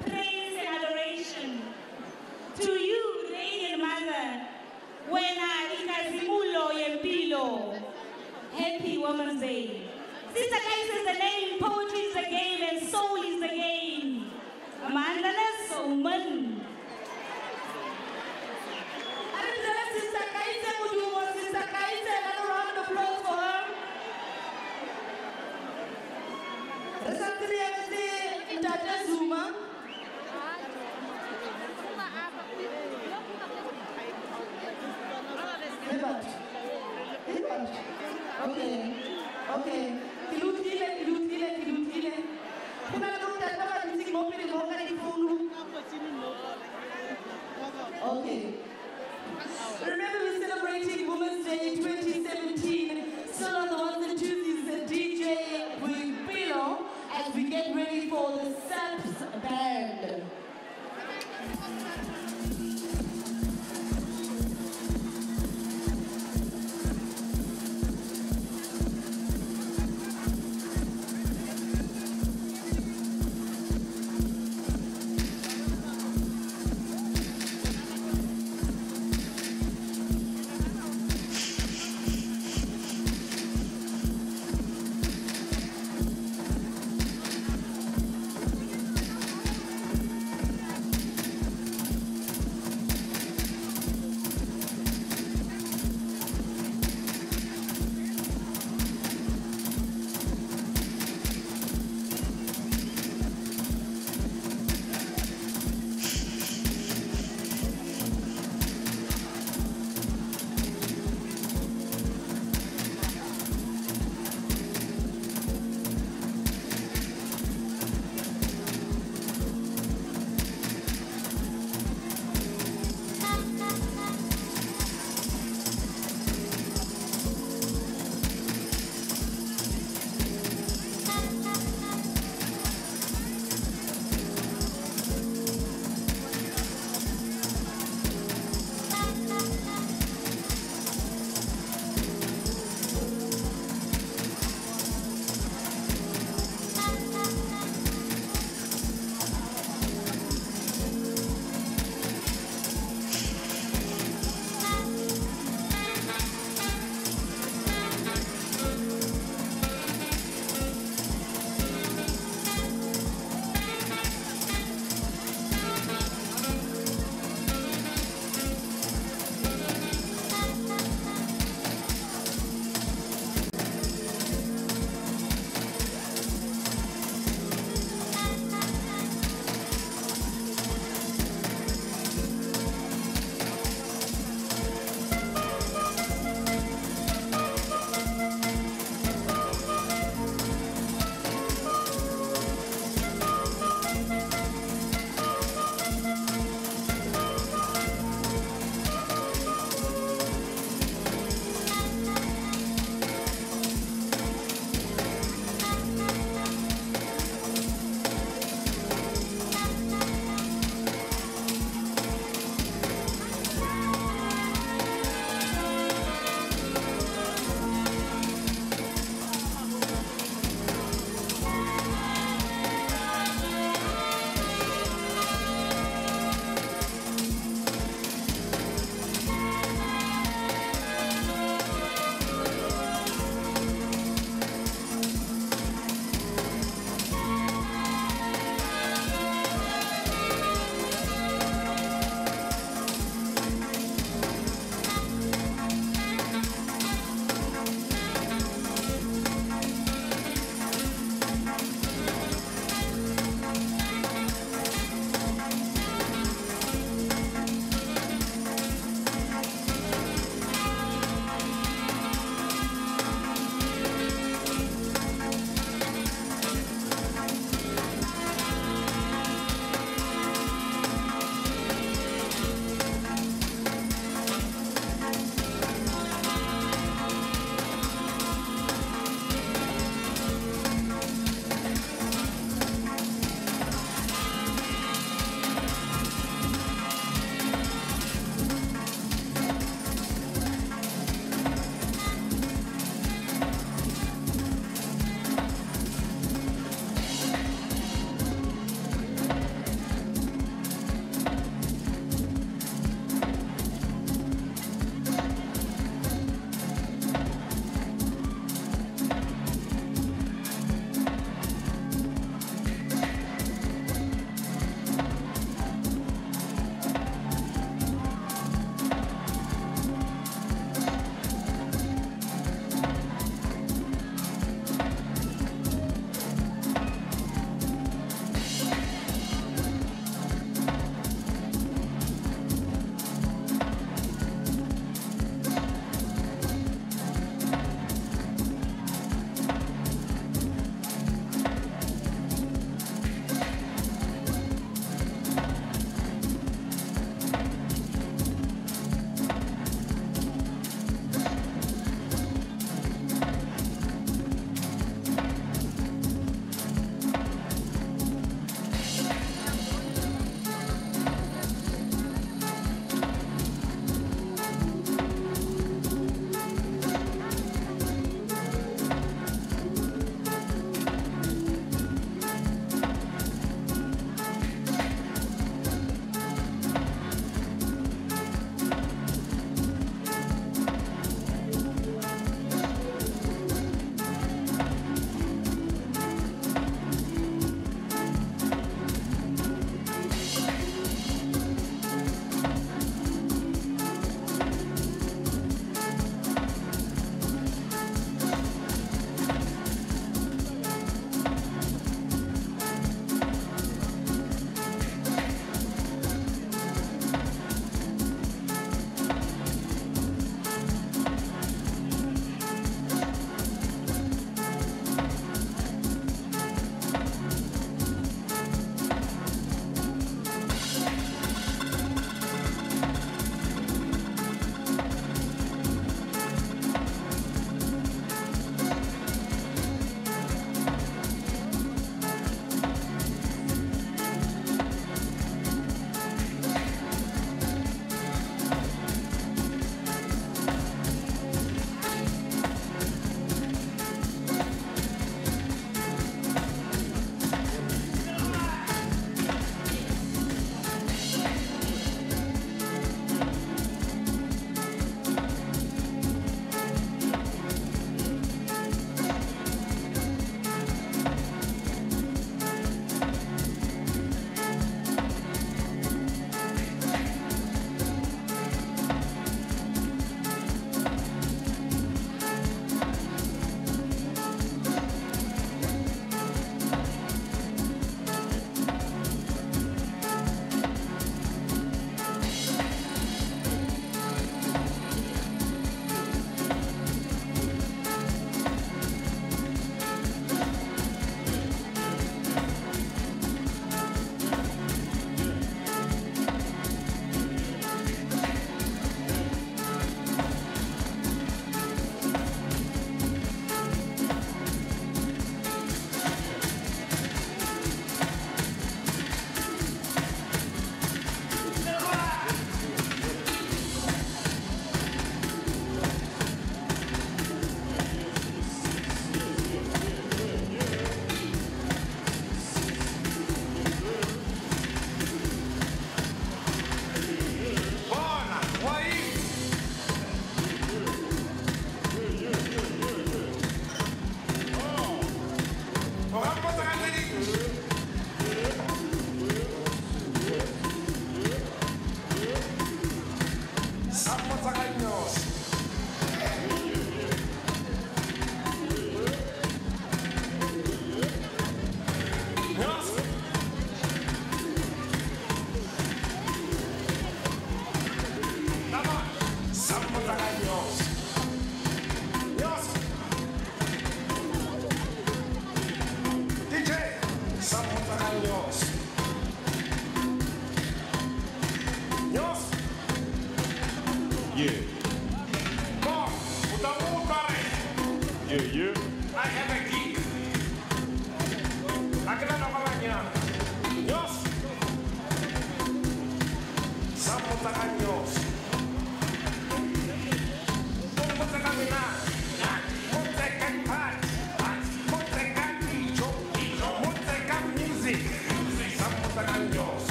praise, and adoration to you, radiant mother. Wena ikazimulo yempilo. Happy Women's Day. Sister Guys is the name, poetry is the game, and soul is the game. Amanda Soman. Sister Guys, would you want Sister Guys? Another round of applause for her. Recently, Jacob Zuma. Okay. Okay. Remember, we're celebrating Women's Day 2017. Still on the ones and twos is DJ Buildup as we get ready for the Saps Band.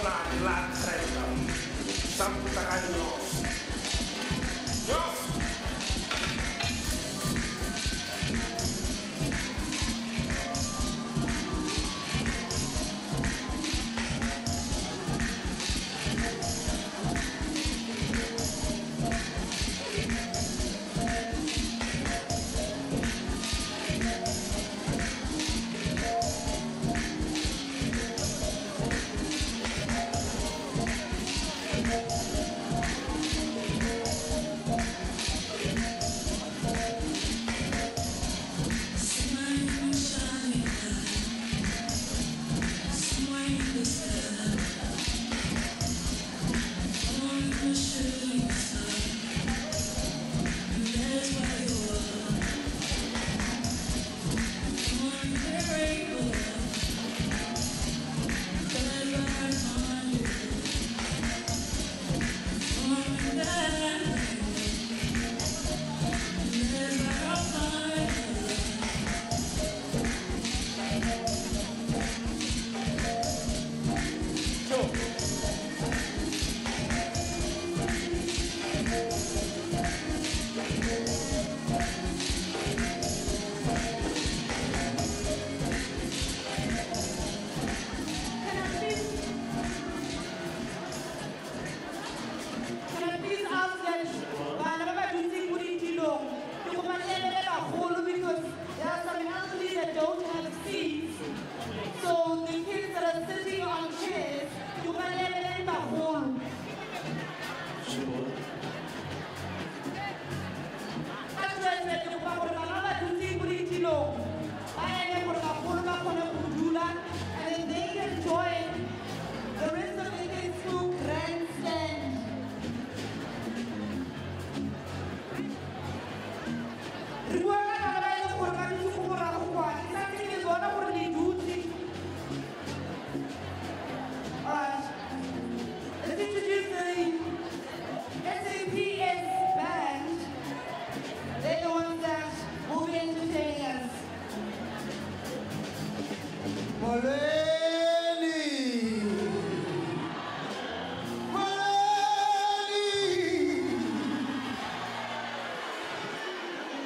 Sona blood pressure. Some Takano.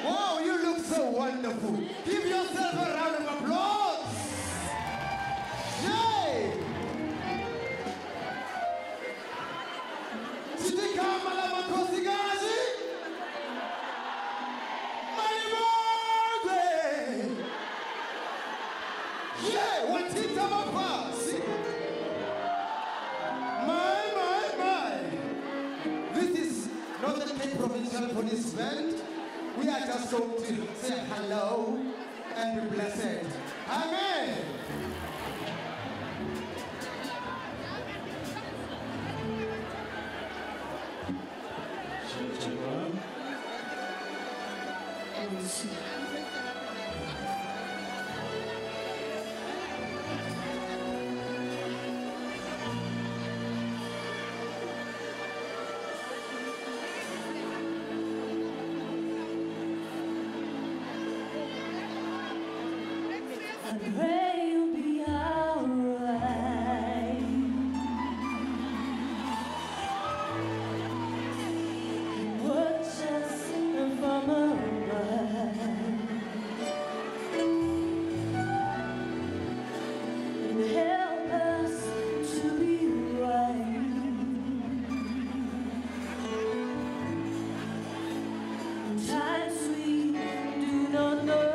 Wow, you look so wonderful. Give yourself a round of applause. Yay! Sitikama la makosi gazi. Malibogwe. Yeah, watita mapasi. My. This is not the Cape Provincial Police Band. We are just going to say hello and be blessed. Amen. Pray you'll be alright. Watch us from above and help us to be right. Times we do not know.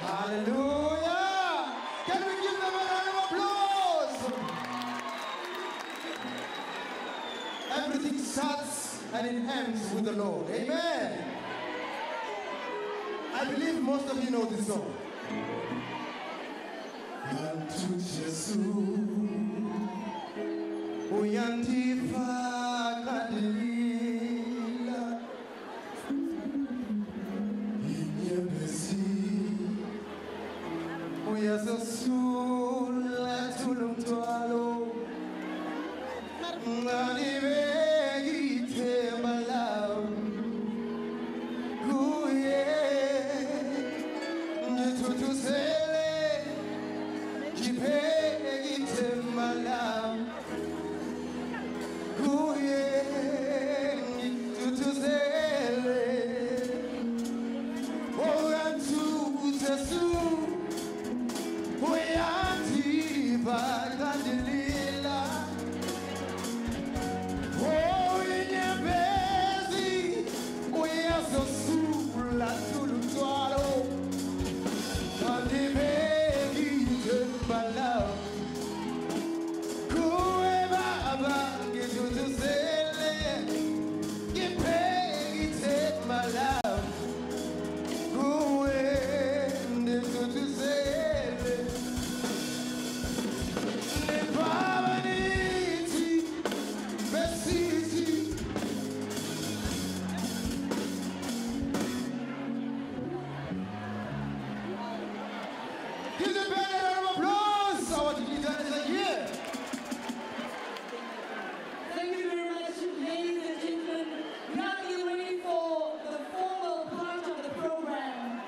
Hallelujah. Can we give them a round of applause? Everything starts and it ends with the Lord. Amen. I believe most of you know this song. Unto Jesus, uyandifa kadilila, inyembezi, uyasasula tulumtwalo, nganibegite malaw, kuye, nitutusele, jibegite malaw, kuye, nitutusele, oyantuzesu, uyandifa kadilila, oh, inyembezi, uyasasula tulutwalo, nganibegite malaw, kuwe baba, ngithuthuzele, ngibhekithe malaw, kuwe ngithuthuzele, nebaba nithi, besithi, give the band a round of applause. I want to give that as a year. Thank you very much, ladies and gentlemen. We are getting ready for the formal part of the program.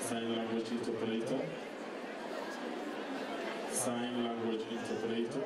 Sign language interpreter. Sign language interpreter.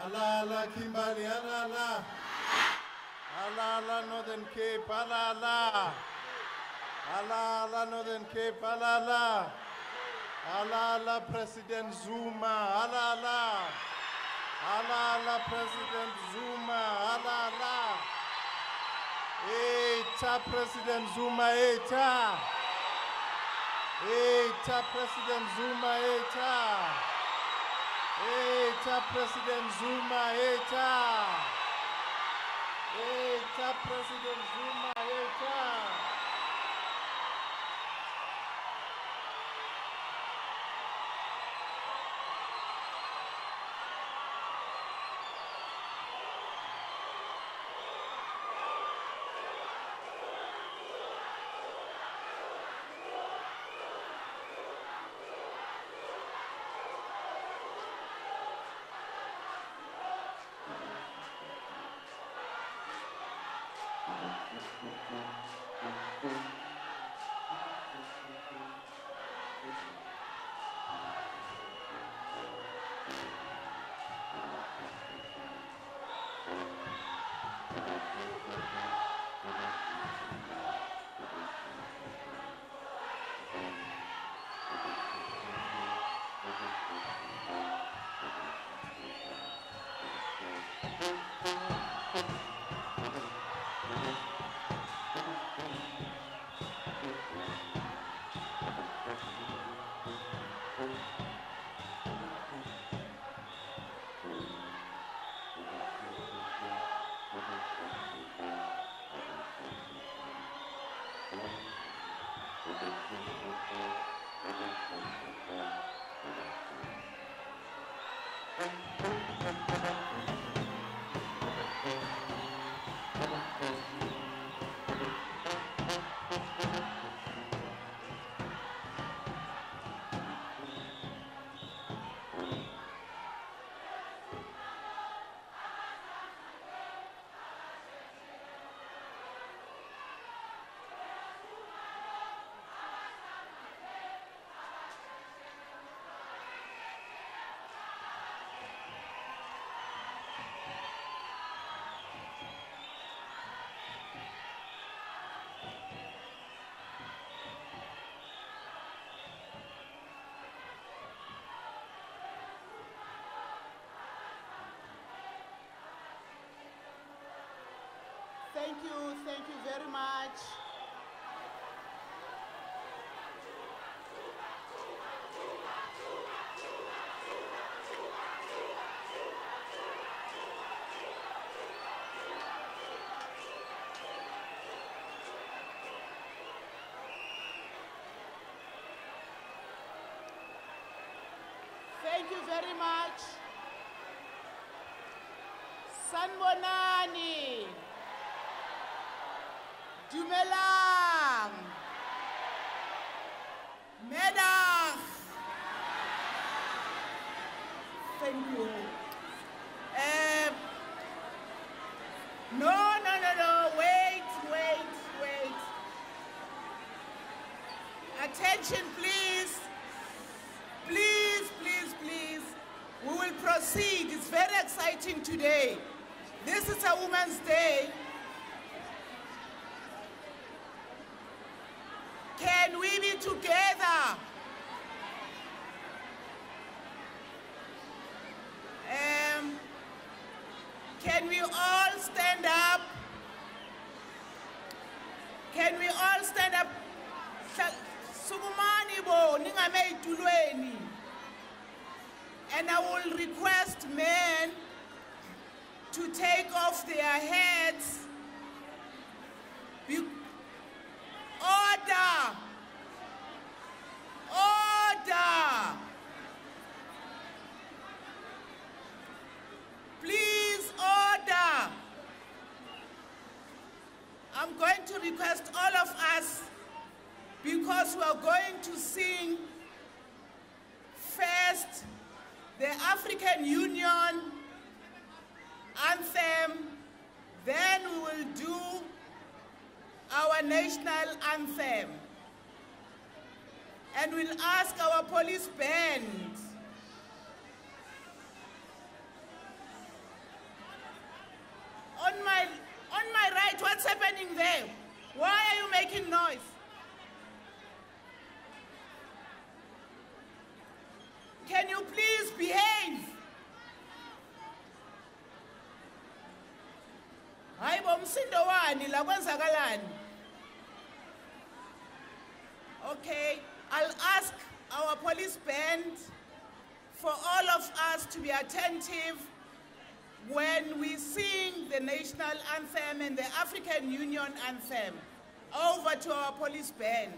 Alala Kimberley, alala. Alala Northern Cape, alala. Alala Northern Cape, alala. Alala President Zuma, alala. Alala President Zuma, alala. Eta President Zuma, eta. Eta President Zuma, eta. Eta President Zuma, eta. Eta President Zuma, eta. Thank you very much. Thank you very much. Sanbonani. Dumelang. Medag. Thank you. No. Wait. Attention, please. Please. We will proceed. It's very exciting today. This is a Women's Day. Can we be together? Can we all stand up? Can we all stand up? Sugumani bo ningame itulweni. And I will request men to take off their hats. Order! Please, order! I'm going to request all of us, because we are going to sing first the African Union anthem, then we will do our national anthem. And we'll ask our police band on my right. umsindo wani la kwenzakalani? Okay, I'll ask our police band for all of us to be attentive when we sing the national anthem and the African Union anthem. Over to our police band.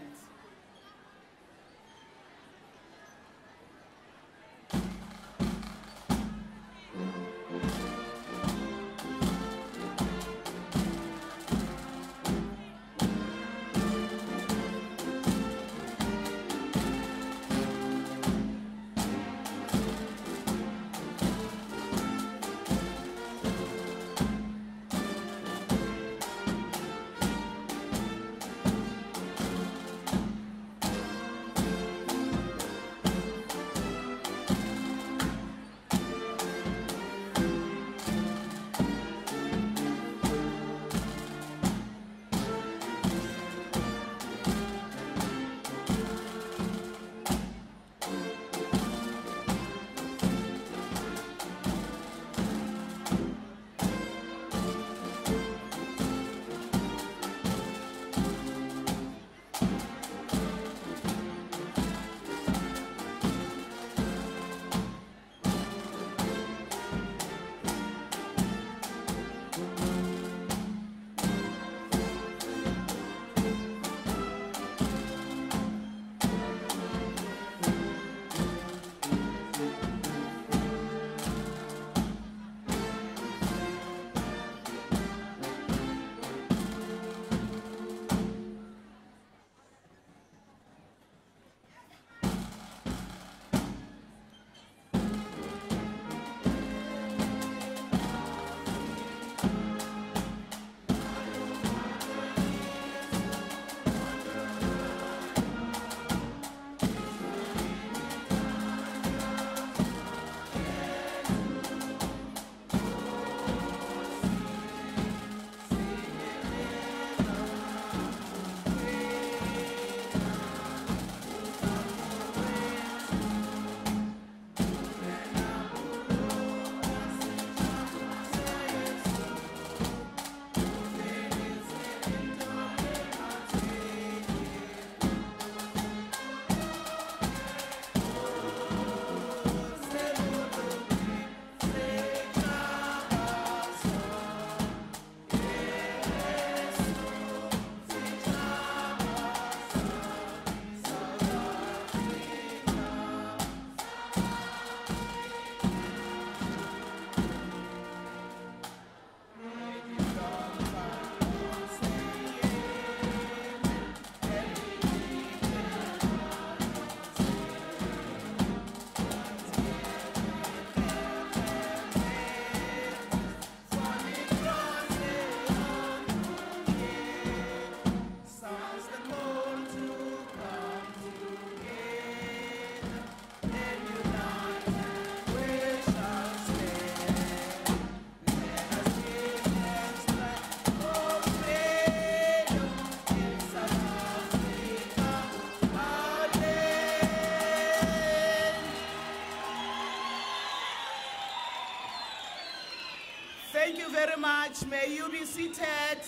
Thank you very much. May you be seated.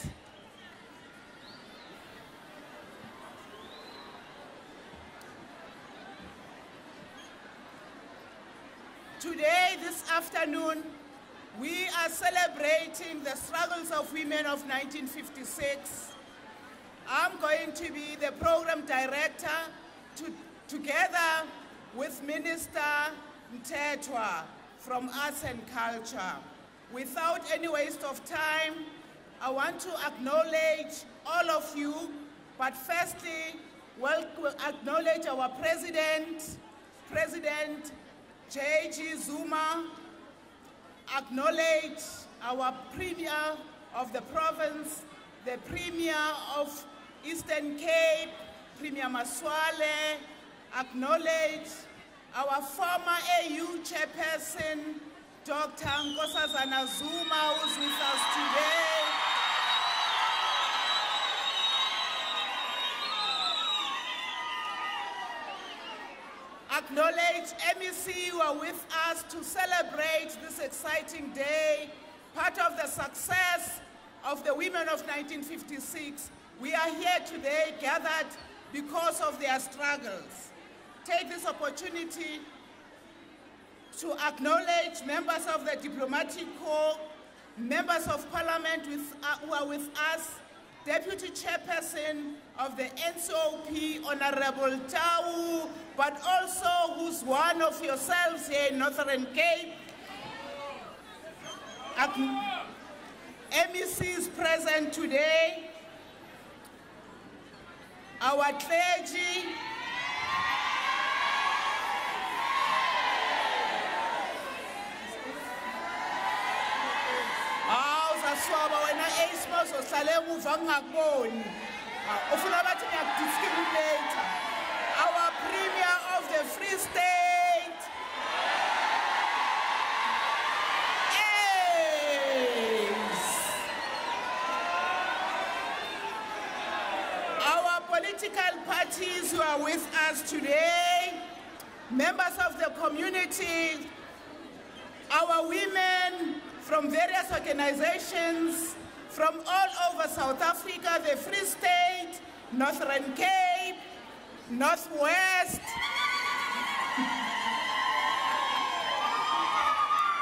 Today, this afternoon, we are celebrating the struggles of women of 1956. I'm going to be the program director together with Minister Mtetwa from Arts and Culture. Without any waste of time, I want to acknowledge all of you, but firstly, we'll acknowledge our President Jacob Zuma, acknowledge our Premier of the province, the Premier of Eastern Cape, Premier Maswale, acknowledge our former AU chairperson, Dr. Nkosazana Zuma, who's with us today. Acknowledge MEC who are with us to celebrate this exciting day, part of the success of the women of 1956, we are here today gathered because of their struggles. Take this opportunity to acknowledge members of the diplomatic corps, members of parliament who are with us, Deputy Chairperson of the NCOP, Honorable Tau, but also who's one of yourselves here in Northern Cape. MECs present today, our clergy, swaba wena eSmos ohlale emuva ngakuboni ufuna bathi ngiyakudiscriminate our premier of the Free State our political parties who are with us today, members of the community, our women from various organizations from all over South Africa, the Free State, Northern Cape, Northwest.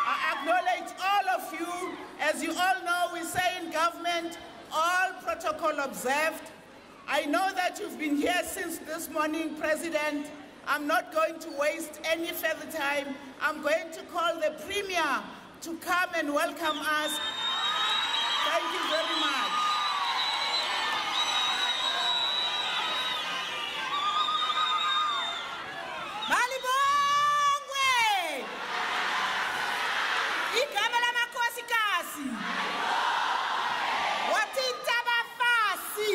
I acknowledge all of you. As you all know, we say in government, all protocol observed. I know that you've been here since this morning, President. I'm not going to waste any further time. I'm going to call the Premier to come and welcome us. Thank you very much. Malibongwe! Igama lamakhosikazi. Wathinta abafasi.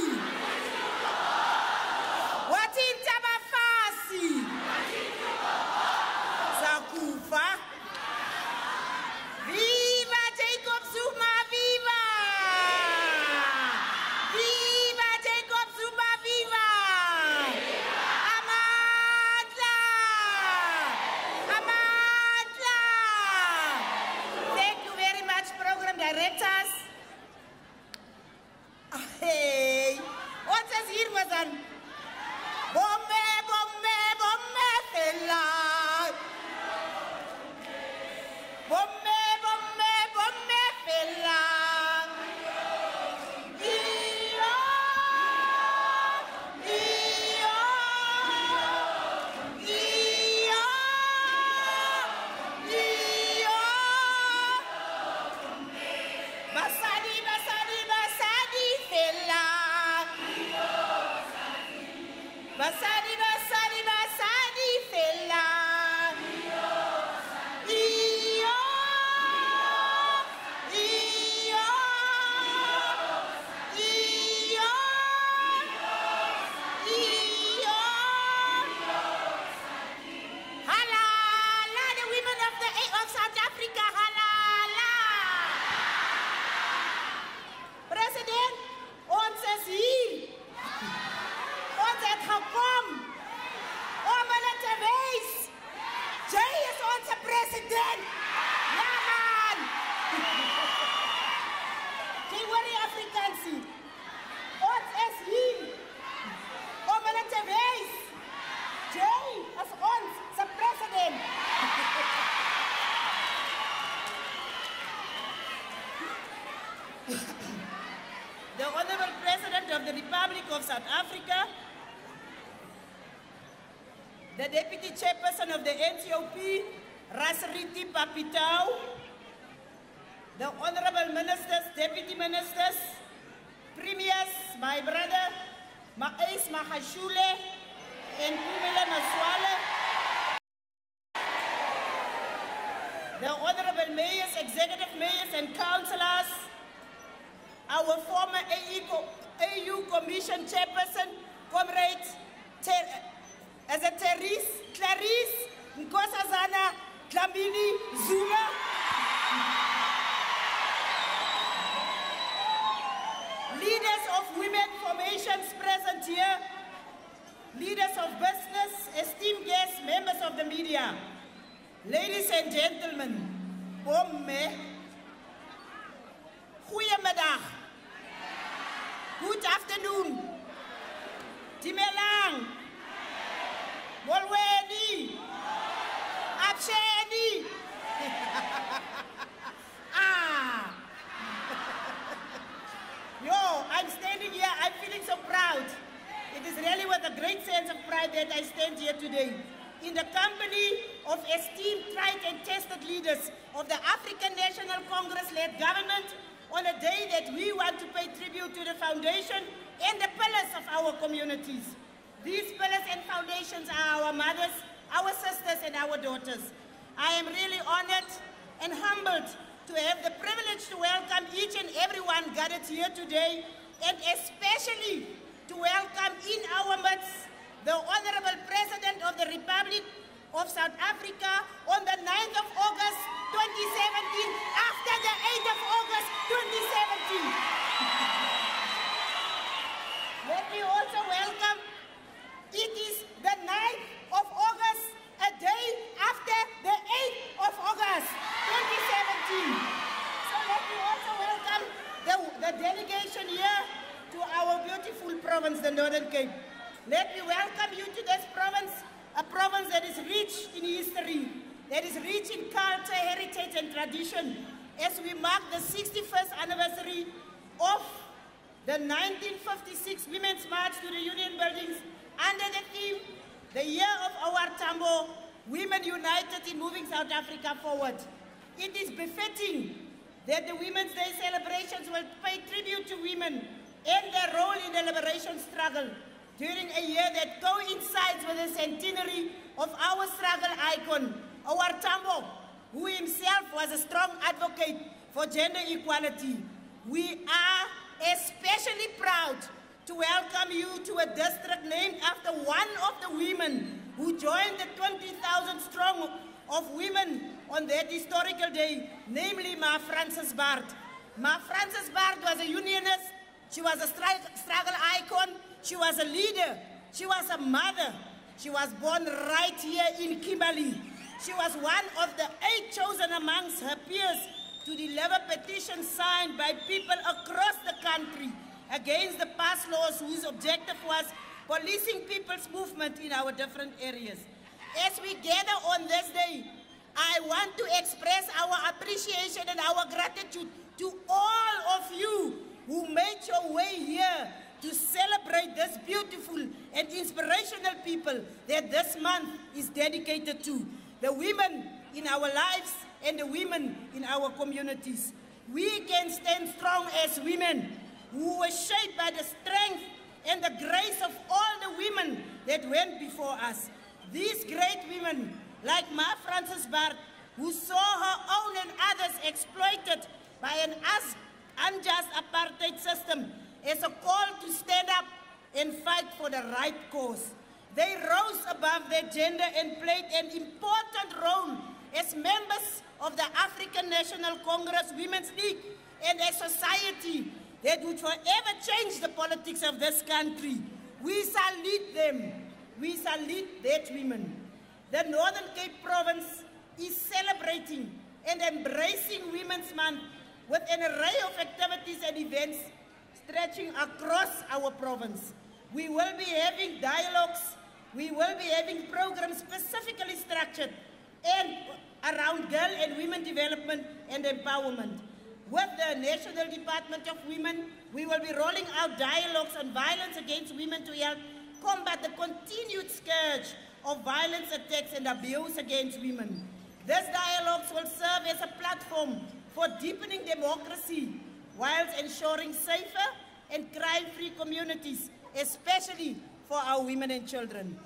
Wathinta abafasi. Zakufa. Viva Jacob Zuma, viva! Viva Jacob Zuma, viva! Amandla! Amandla! Thank you very much, program directors. Hey, what is here, Mazan? Bombe, bombe, bombe, fella! Bombe! Basadi, basadi, basadi, fella. Iyo, iyo, iyo, iyo. Halala, the women of South Africa, halala. President, ons is hier. Ons het gekom om hulle te wees. Jy is onze president. Ja, man. Jy hoor die Afrikaansie. Ons is hier om hulle te wees. Jy is onze president. The Honorable President of the Republic of South Africa, the Deputy Chairperson of the NCOP, Rasriti Papitau, the Honorable Ministers, Deputy Ministers, Premiers, my brother, Maes Mahashule, and Pumela Maswale, the Honorable Mayors, Executive Mayors, and Councillors, our former AU Commission Chairperson, Comrade Clarice Nkosazana Dlamini Zuma, leaders of women formations present here, leaders of business, esteemed guests, members of the media, ladies and gentlemen, bomme, goeiemiddag. Good afternoon. Timelang. Molweni. Absheni. Yo, I'm standing here, I'm feeling so proud. It is really with a great sense of pride that I stand here today in the company of esteemed, tried and tested leaders of the African National Congress-led government on a day that we want to pay tribute to the foundation and the pillars of our communities. These pillars and foundations are our mothers, our sisters and our daughters. I am really honored and humbled to have the privilege to welcome each and everyone gathered here today, and especially to welcome in our midst the Honorable President of the Republic of South Africa on the 9th of August 2017, after the 8th of August 2017. Let me also welcome, it is the 9th of August, a day after the 8th of August 2017. So let me also welcome the delegation here to our beautiful province, the Northern Cape. Let me welcome you to this province, a province that is rich in history, that is rich in culture, heritage and tradition, as we mark the 61st anniversary of the 1956 Women's March to the Union Buildings under the theme, the Year of OR Tambo, Women United in Moving South Africa Forward. It is befitting that the Women's Day celebrations will pay tribute to women and their role in the liberation struggle during a year that coincides with the centenary of our struggle icon, OR Tambo, who himself was a strong advocate for gender equality. We are especially proud to welcome you to a district named after one of the women who joined the 20,000 strong of women on that historical day, namely Ma Frances Baard. Ma Frances Baard was a unionist, she was a struggle icon, she was a leader, she was a mother. She was born right here in Kimberley. She was one of the 8 chosen amongst her peers to deliver petitions signed by people across the country against the past laws whose objective was policing people's movement in our different areas. As we gather on this day, I want to express our appreciation and our gratitude to all of you who made your way here to celebrate this beautiful and inspirational people that this month is dedicated to, the women in our lives and the women in our communities. We can stand strong as women who were shaped by the strength and the grace of all the women that went before us. These great women, like Ma Frances Baard, who saw her own and others exploited by an unjust apartheid system, as a call to stand up and fight for the right cause. They rose above their gender and played an important role as members of the African National Congress Women's League and a society that would forever change the politics of this country. We salute them. We salute that women. The Northern Cape Province is celebrating and embracing Women's Month with an array of activities and events stretching across our province. We will be having dialogues, we will be having programs specifically structured and around girl and women development and empowerment. With the National Department of Women, we will be rolling out dialogues on violence against women to help combat the continued scourge of violence, attacks and abuse against women. These dialogues will serve as a platform for deepening democracy whilst ensuring safer and crime-free communities, especially for our women and children.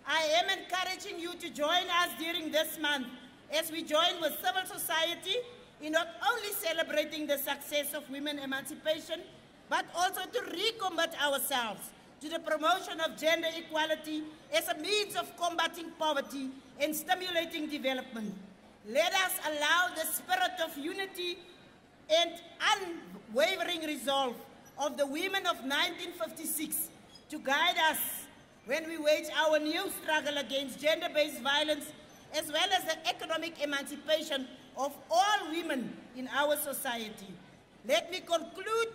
I am encouraging you to join us during this month as we join with civil society in not only celebrating the success of women emancipation, but also to recommit ourselves to the promotion of gender equality as a means of combating poverty and stimulating development. Let us allow the spirit of unity and unwavering resolve of the women of 1956 to guide us when we wage our new struggle against gender-based violence, as well as the economic emancipation of all women in our society. Let me conclude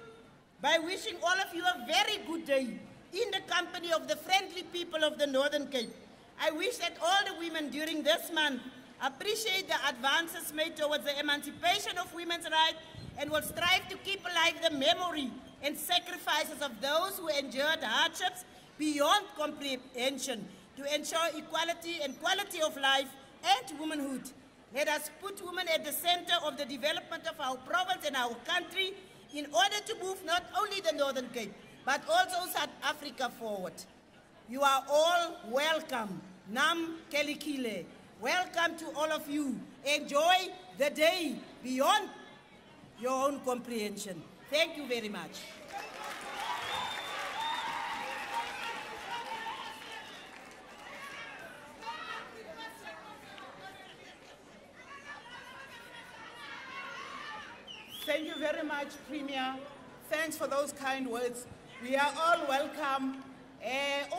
by wishing all of you a very good day in the company of the friendly people of the Northern Cape. I wish that all the women during this month appreciate the advances made towards the emancipation of women's rights and will strive to keep alive the memory and sacrifices of those who endured hardships beyond comprehension to ensure equality and quality of life and womanhood. Let us put women at the center of the development of our province and our country in order to move not only the Northern Cape, but also South Africa forward. You are all welcome. Nam Kelikile. Welcome to all of you. Enjoy the day beyond your own comprehension. Thank you very much. Thank you very much, Premier. Thanks for those kind words. We are all welcome.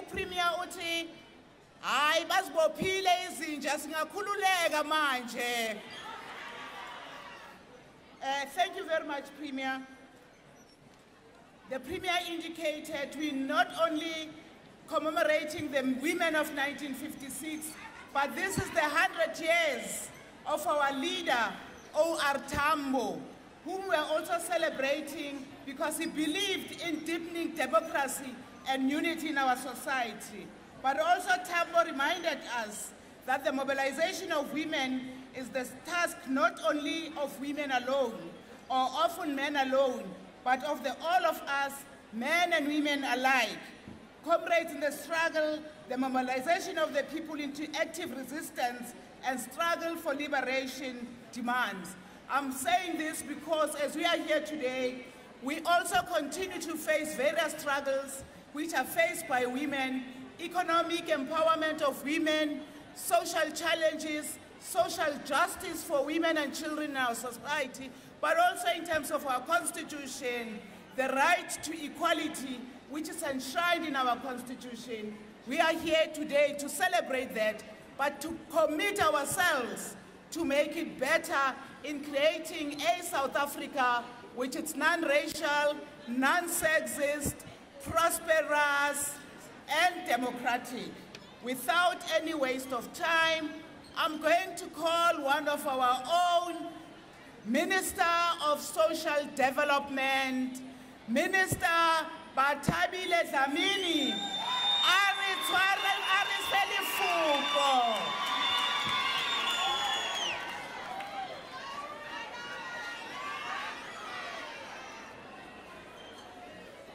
Premier uthi hayi bazibophile izinja singakhululeka manje. Thank you very much, Premier. The Premier indicated we not only commemorating the women of 1956, but this is the 100 years of our leader, OR Tambo, whom we are also celebrating because he believed in deepening democracy and unity in our society. But also Tambo reminded us that the mobilization of women is the task not only of women alone, or often men alone, but of all of us, men and women alike. Comrades in the struggle, the mobilization of the people into active resistance and struggle for liberation demands. I'm saying this because as we are here today, we also continue to face various struggles which are faced by women, economic empowerment of women, social challenges, social justice for women and children in our society, but also in terms of our constitution, the right to equality, which is enshrined in our constitution. We are here today to celebrate that, but to commit ourselves to make it better in creating a South Africa which is non-racial, non-sexist, prosperous, and democratic. Without any waste of time, I'm going to call one of our own Minister of Social Development, Minister Bathabile Dlamini,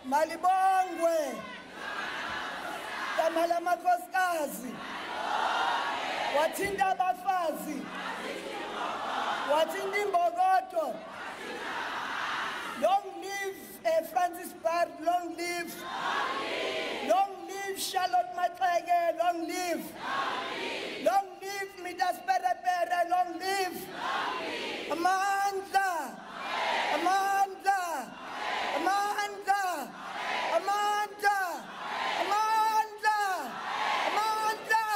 Malibongwe, Tamala Makoskazi, Watinda Bafazi, Watindi Mbogoto, long live Francis Bard, long live, Charlotte Matrege, long live, Midas Perepere, long live, Amanda, Amanda, Amanda, Amanda, Amanda, Amanda, Amanda,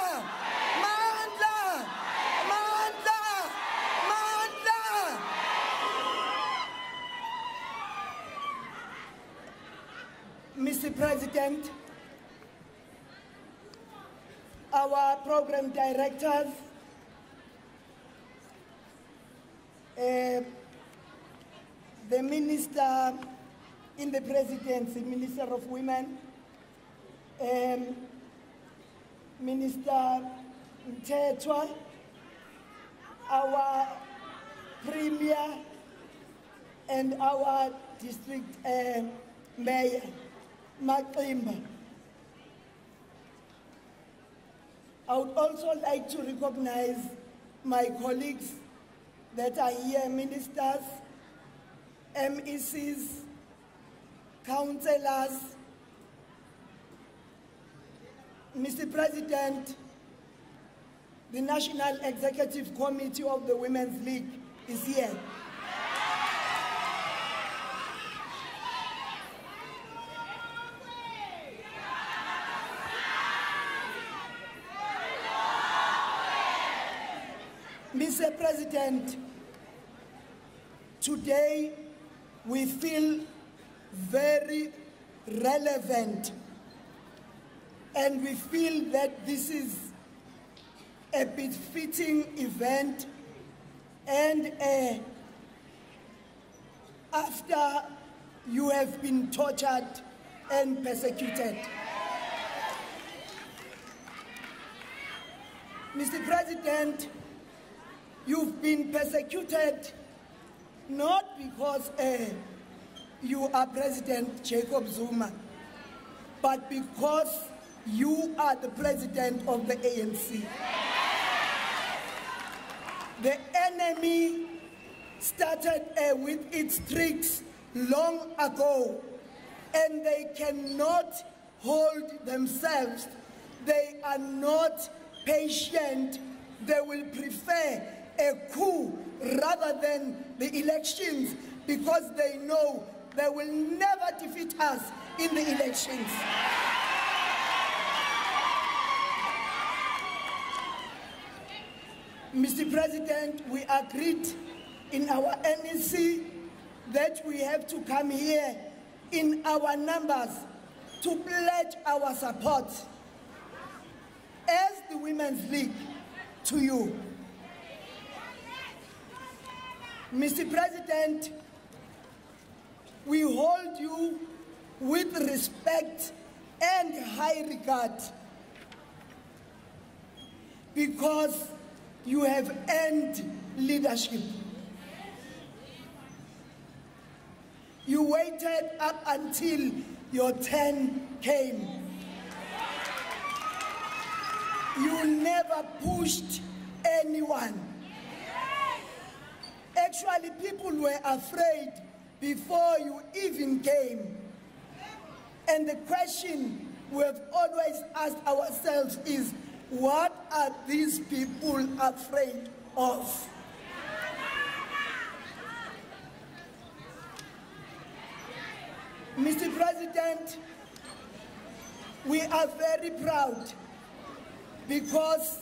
Amanda, Amanda. Mr. President, our program directors, the minister in the presidency, Minister of Women, Minister Mtetwa, our Premier, and our district mayor, Makimba. I would also like to recognize my colleagues that are here, ministers, MECs, councillors. Mr. President, the National Executive Committee of the Women's League is here. Mr. President, today we feel very relevant, and we feel that this is a befitting event, and after you have been tortured and persecuted. Mr. President, you've been persecuted not because you are President Jacob Zuma, but because you are the president of the ANC. The enemy started with its tricks long ago, and they cannot hold themselves. They are not patient. They will prefer a coup rather than the elections, because they know they will never defeat us in the elections. Mr. President, we agreed in our NEC that we have to come here in our numbers to pledge our support as the Women's League to you. Mr. President, we hold you with respect and high regard because you have earned leadership. You waited up until your turn came. You never pushed anyone. Actually, people were afraid before you even came. And the question we have always asked ourselves is, what are these people afraid of? Mr. President, we are very proud because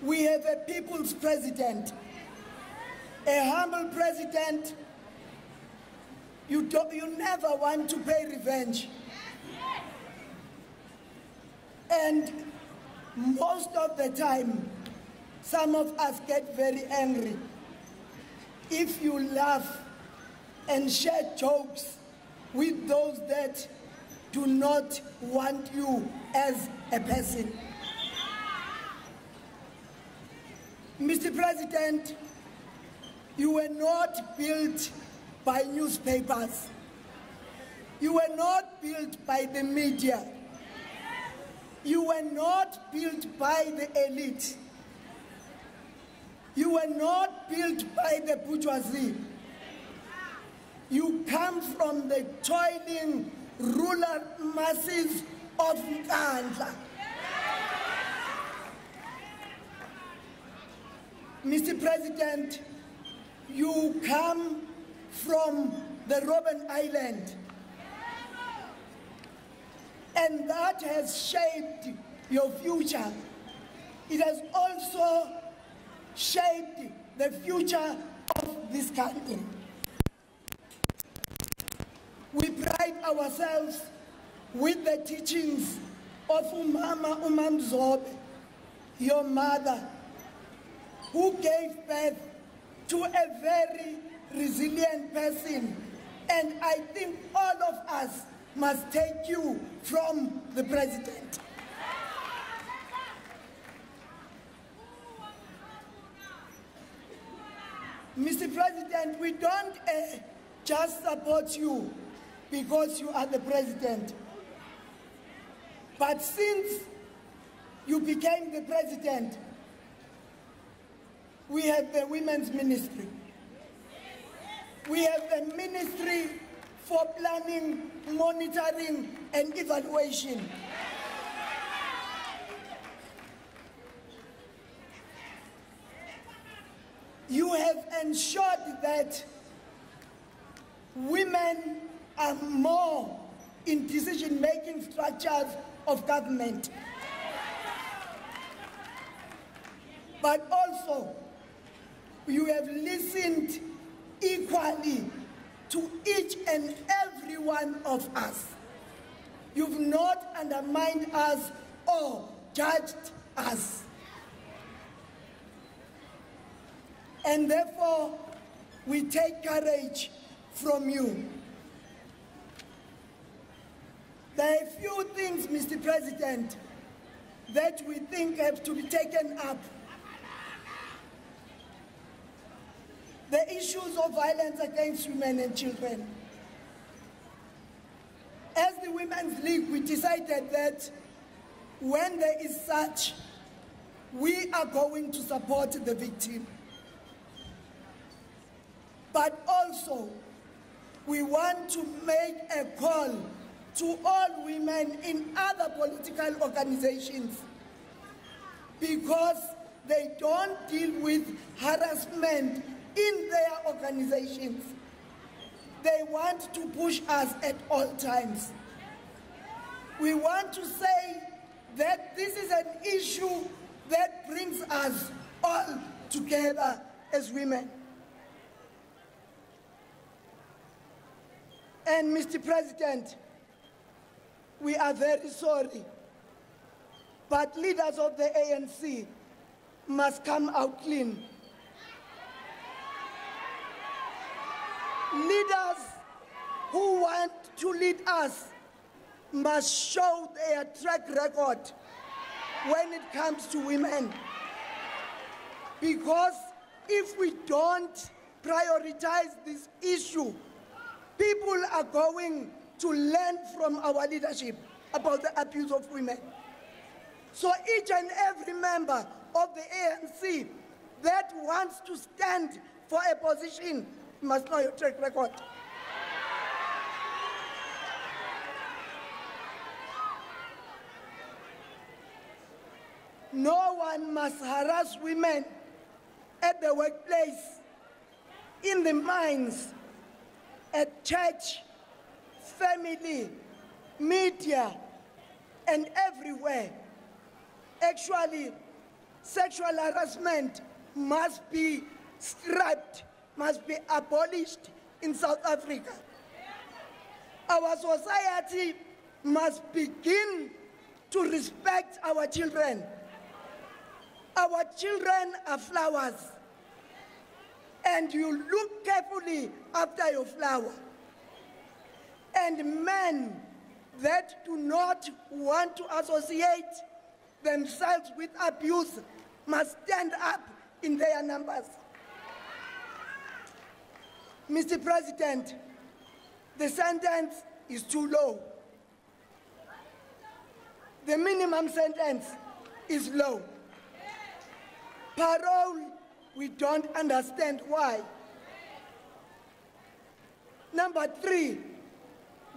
we have a people's president, a humble president. You never want to pay revenge. And most of the time, some of us get very angry. If you laugh and share jokes with those that do not want you as a person. Mr. President, you were not built by newspapers. You were not built by the media. You were not built by the elite. You were not built by the bourgeoisie. You come from the toiling rural masses of Nkandla. Mr. President, you come from the Robben Island. And that has shaped your future. It has also shaped the future of this country. We pride ourselves with the teachings of Umama Umamzobe, your mother, who gave birth to a very resilient person. And I think all of us must take you from the president. Mr. President, we don't just support you because you are the president. But since you became the president, we have the women's ministry. We have the ministry for planning, monitoring, and evaluation. You have ensured that women are more in decision-making structures of government. But also, you have listened equally to each and every one of us. You've not undermined us or judged us. And therefore, we take courage from you. There are a few things, Mr. President, that we think have to be taken up. The issues of violence against women and children. As the Women's League, we decided that when there is such, we are going to support the victim. But also, we want to make a call to all women in other political organizations, because they don't deal with harassment in their organizations. They want to push us at all times. We want to say that this is an issue that brings us all together as women. And Mr. President, we are very sorry, but leaders of the ANC must come out clean. Leaders who want to lead us must show their track record when it comes to women. Because if we don't prioritize this issue, people are going to learn from our leadership about the abuse of women. So each and every member of the ANC that wants to stand for a position must know your track record. No one must harass women at the workplace, in the mines, at church, family, media, and everywhere. Actually, sexual harassment must be scrapped, must be abolished in South Africa. Our society must begin to respect our children. Our children are flowers, and you look carefully after your flower. And men that do not want to associate themselves with abuse must stand up in their numbers. Mr. President, the sentence is too low. The minimum sentence is low. Parole, we don't understand why. Number 3,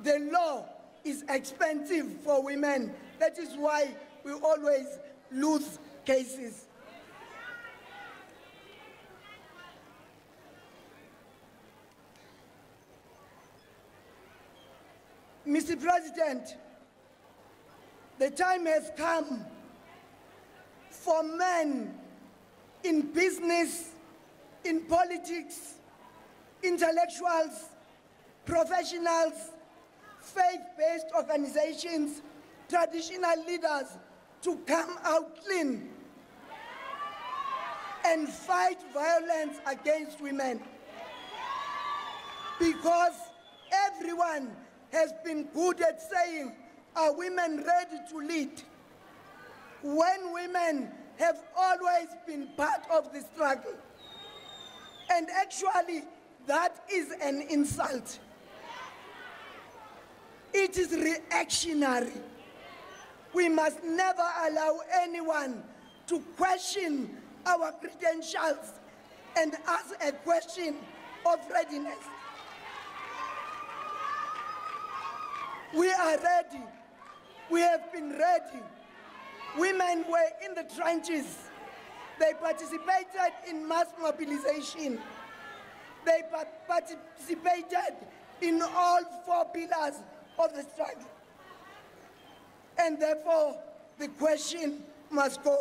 the law is expensive for women. That is why we always lose cases. Mr. President, the time has come for men in business, in politics, intellectuals, professionals, faith-based organizations, traditional leaders to come out clean and fight violence against women. Because everyone has been good at saying, are women ready to lead? When women have always been part of the struggle. And actually, that is an insult. It is reactionary. We must never allow anyone to question our credentials and ask a question of readiness. We are ready. We have been ready. Women were in the trenches. They participated in mass mobilization. They participated in all 4 pillars of the struggle. And therefore, the question must go.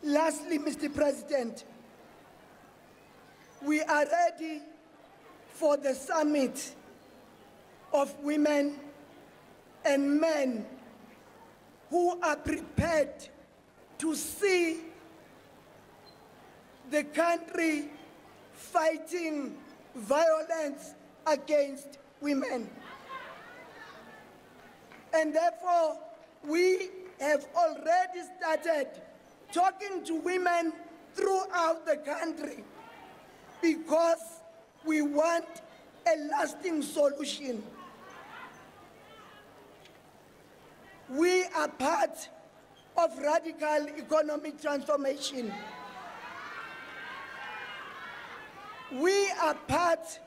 Lastly, Mr. President, we are ready for the summit of women and men who are prepared to see the country fighting violence against women. And therefore, we have already started talking to women throughout the country because we want a lasting solution. We are part of radical economic transformation. We are part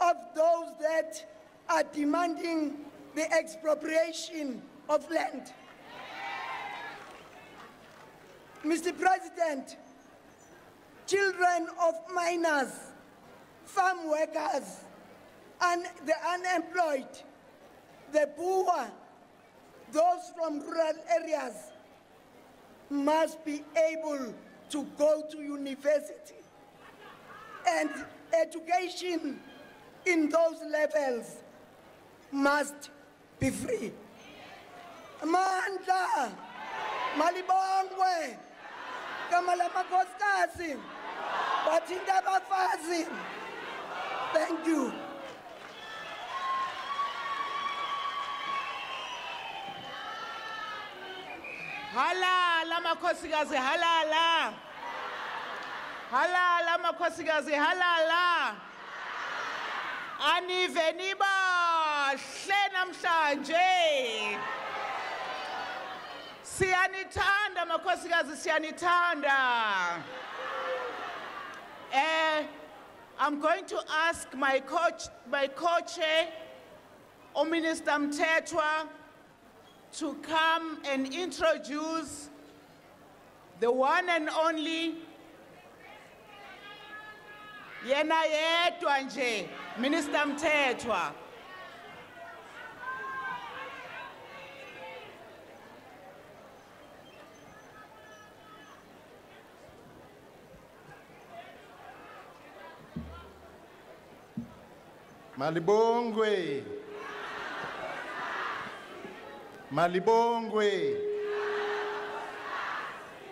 of those that are demanding the expropriation of land. Mr. President, children of miners, farm workers, and the unemployed, the poor, those from rural areas must be able to go to university. And education in those levels must be free. Mandla, Malibongwe, Kamala Makoskasi, Batinda Bafazi. Thank you. Halala makhosikazi halala. Halala makhosikazi halala. Aniveni bahle namhlanje. Siyanithanda makhosikazi siyanithanda. I'm going to ask my co-chair, Minister Mthethwa, to come and introduce the one and only yena yedwa nje, Minister Mthethwa. Malibongwe. Malibongwe.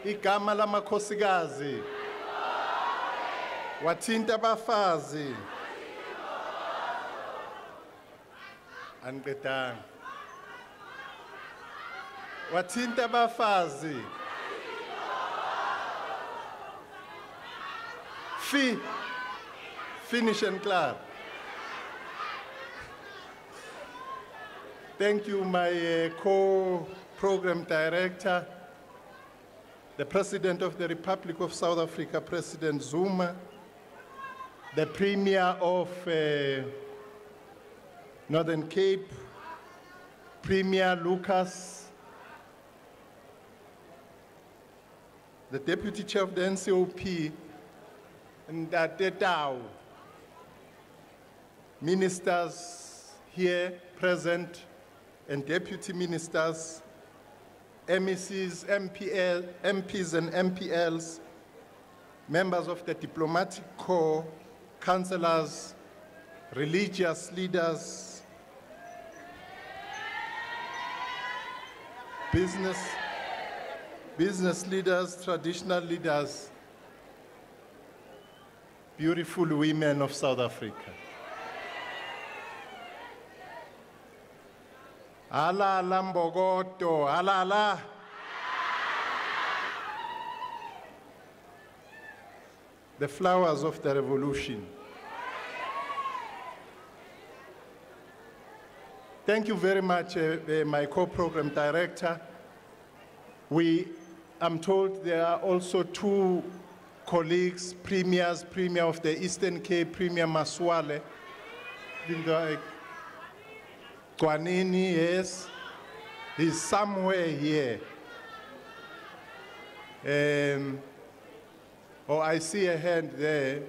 Igama lamakhosikazi. Wathinta abafazi. Anqedanga. Wathinta abafazi. Finish and clap. Thank you, my co-program director, the President of the Republic of South Africa, President Zuma, the Premier of Northern Cape, Premier Lucas, the Deputy Chair of the NCOP, and the DAO, ministers here present, and deputy ministers, MECs, MPs and MPLs, members of the diplomatic corps, councillors, religious leaders, business leaders, traditional leaders, beautiful women of South Africa. Alala Mbogoto, alala. The flowers of the revolution. Thank you very much, my co-program director. I'm told there are also two colleagues, premiers, Premier of the Eastern Cape, Premier Maswale. Kwanini, yes, he's somewhere here. Oh, I see a hand there,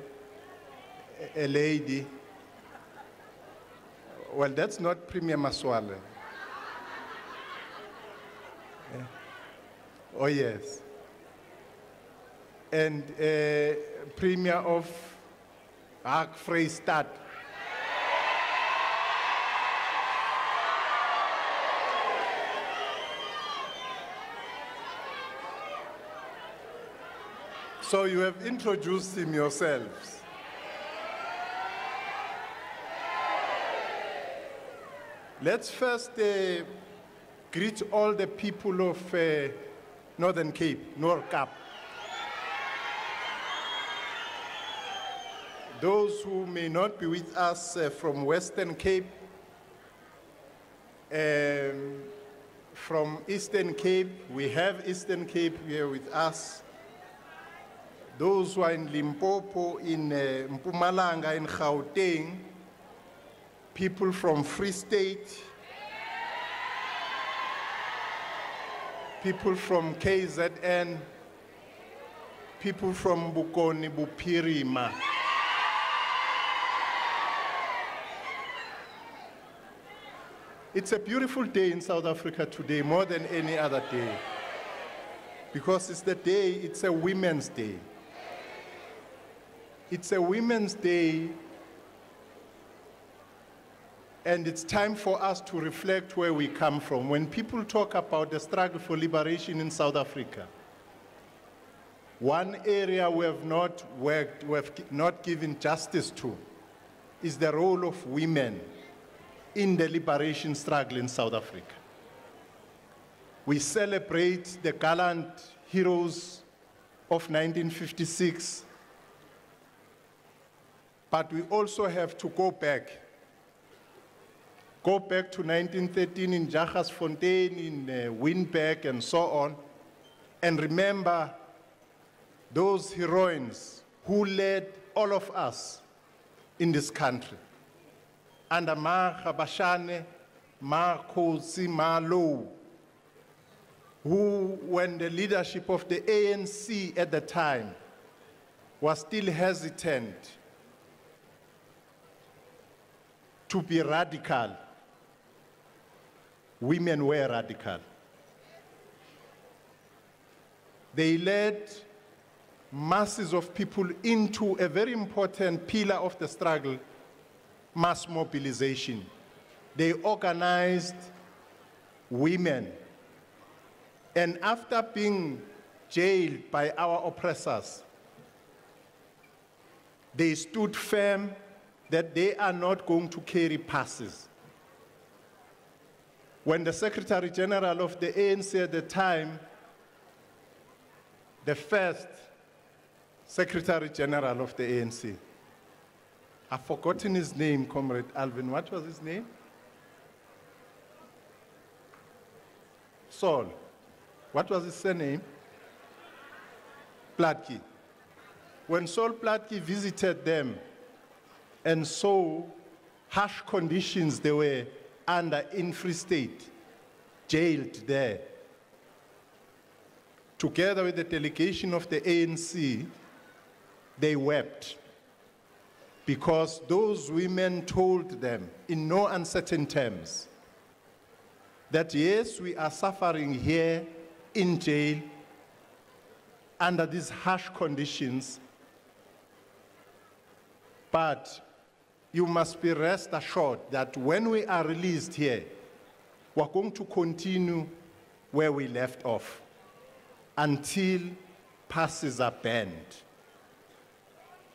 a lady. Well, that's not Premier Maswale. Oh, yes. and Premier of Vrystaat. So you have introduced him yourselves. Let's first greet all the people of Northern Cape, Norcap. Those who may not be with us from Western Cape, from Eastern Cape, we have Eastern Cape here with us. Those who are in Limpopo, in Mpumalanga, in Gauteng, people from Free State, people from KZN, people from Bukoni, Bupirima. It's a beautiful day in South Africa today, more than any other day, because it's the day, it's a Women's Day. It's a Women's Day, and it's time for us to reflect where we come from. When people talk about the struggle for liberation in South Africa, one area we have not worked, we have not given justice to, is the role of women in the liberation struggle in South Africa. We celebrate the gallant heroes of 1956, but we also have to go back to 1913 in Jagersfontein, in Wynberg, and so on, and remember those heroines who led all of us in this country. Under Ma Gabashane, Ma Khosi, Ma Lou, who, when the leadership of the ANC at the time was still hesitant to be radical, women were radical. They led masses of people into a very important pillar of the struggle, mass mobilization. They organized women. And after being jailed by our oppressors, they stood firm that they are not going to carry passes. When the Secretary General of the ANC at the time, the first Secretary General of the ANC, I've forgotten his name, Comrade Alvin, what was his name? Saul. What was his surname? Platke. When Saul Platke visited them and saw harsh conditions they were under in Free State, jailed there, together with the delegation of the ANC, they wept, because those women told them in no uncertain terms that yes, we are suffering here in jail under these harsh conditions, but you must be rest assured that when we are released here, we're going to continue where we left off until passes are banned.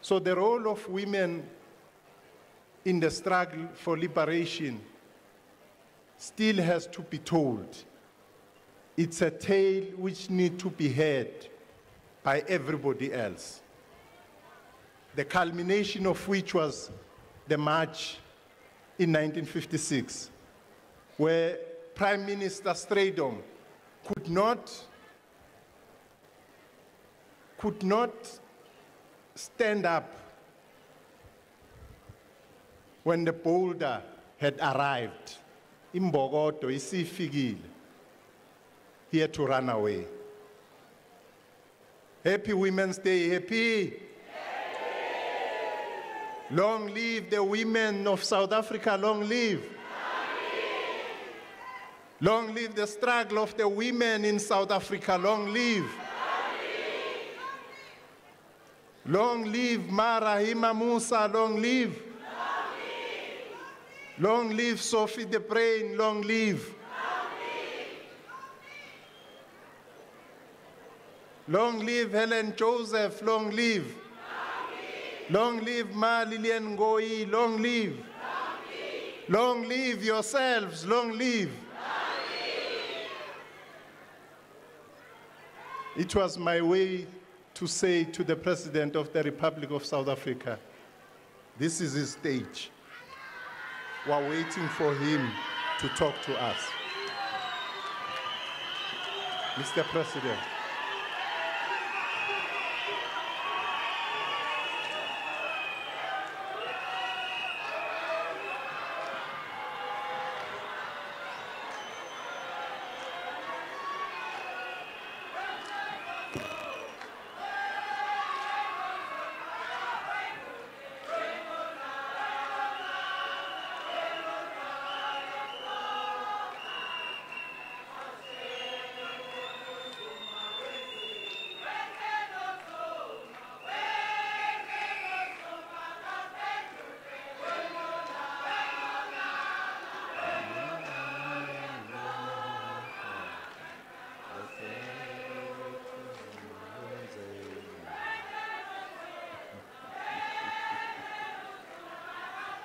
So the role of women in the struggle for liberation still has to be told. It's a tale which needs to be heard by everybody else. The culmination of which was the march in 1956, where Prime Minister Stradom could not stand up when the boulder had arrived. Imbogoto, isifikile. He had to run away. Happy Women's Day, happy. Long live the women of South Africa, long live. Long live the struggle of the women in South Africa, long live. Long live Marahima Musa, long live. Long live Sophie the Brain, long live. Long live Helen Joseph, long live. Long live Ma Lilian Ngoi, long live. Long live yourselves, long live. It was my way to say to the President of the Republic of South Africa, this is his stage. We're waiting for him to talk to us. Mr. President.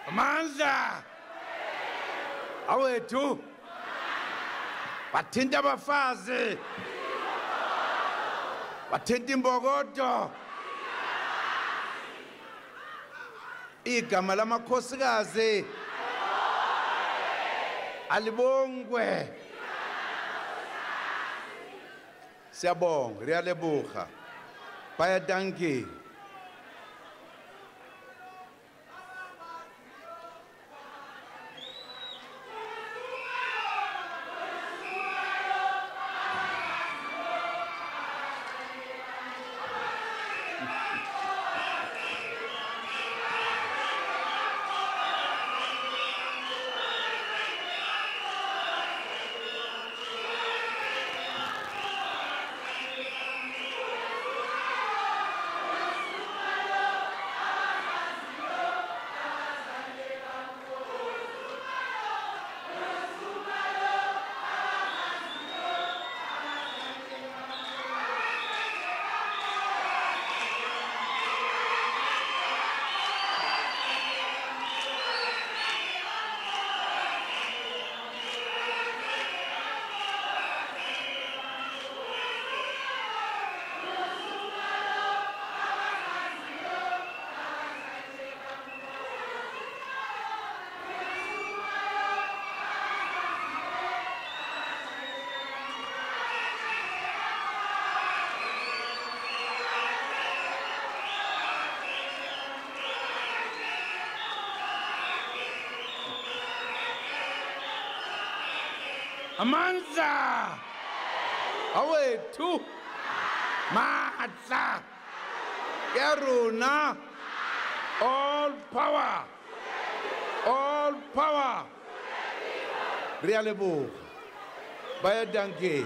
Amandla awethu bathinta abafazi bathinta imbokodo igama lamakhosikazi alibongwe siyabonga riyalebuga bayadanki. Amandla awethu matla keruna all power riyalebuga bayadanki.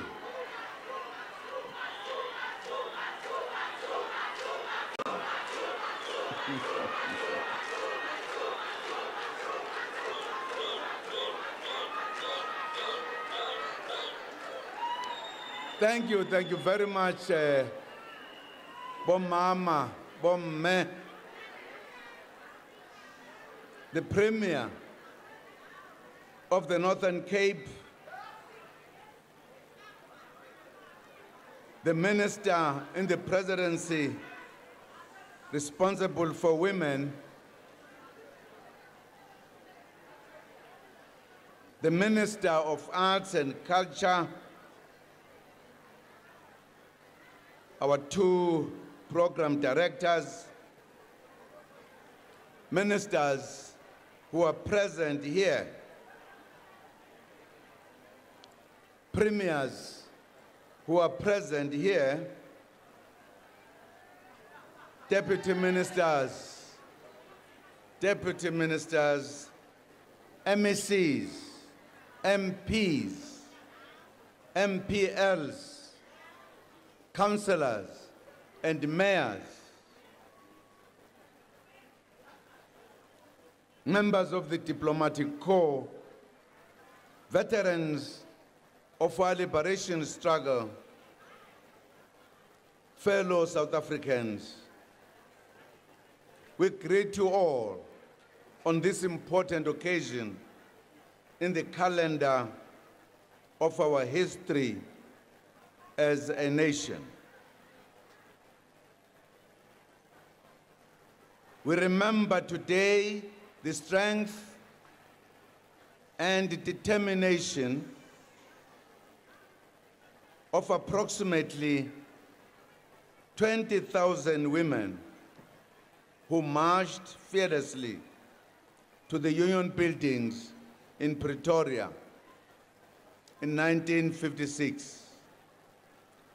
Thank you very much, Bomama, Bomme, the Premier of the Northern Cape, the Minister in the Presidency responsible for women, the Minister of Arts and Culture, our two program directors, ministers who are present here, premiers who are present here, deputy ministers, MECs, MPs, MPLs, councillors and mayors, members of the diplomatic corps, veterans of our liberation struggle, fellow South Africans, we greet you all on this important occasion in the calendar of our history as a nation. We remember today the strength and determination of approximately 20,000 women who marched fearlessly to the Union buildings in Pretoria in 1956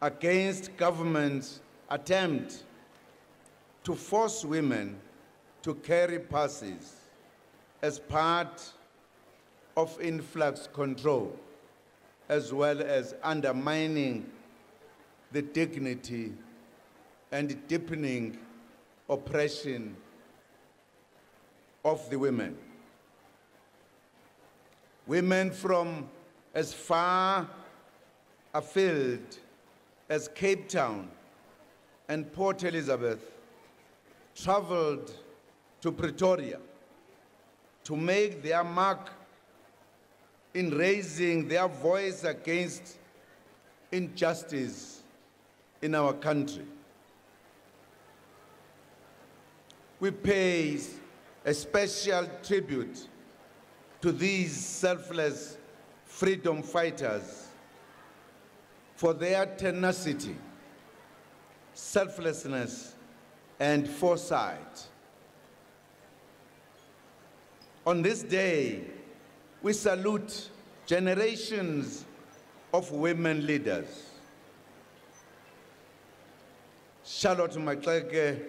against government's attempt to force women to carry passes as part of influx control, as well as undermining the dignity and deepening oppression of the women. Women from as far afield as Cape Town and Port Elizabeth traveled to Pretoria to make their mark in raising their voice against injustice in our country. We pay a special tribute to these selfless freedom fighters for their tenacity, selflessness, and foresight. On this day, we salute generations of women leaders. Charlotte Maxeke,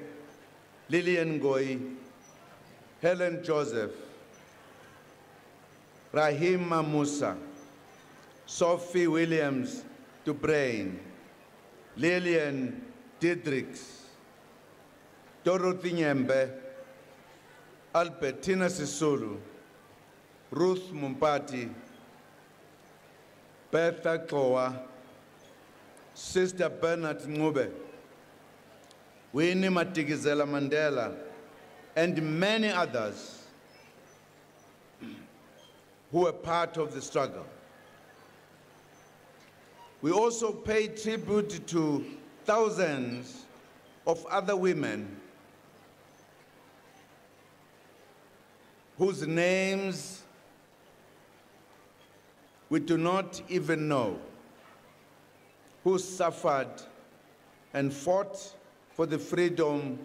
Lillian Ngoyi, Helen Joseph, Rahima Musa, Sophie Williams Dubrain, Lillian Diedrichs, Dorothy Nyembe, Albertina Sisulu, Ruth Mumpati, Bertha Kowa, Sister Bernard Ngube, Winnie Madikizela Mandela, and many others who were part of the struggle. We also pay tribute to thousands of other women whose names we do not even know, who suffered and fought for the freedom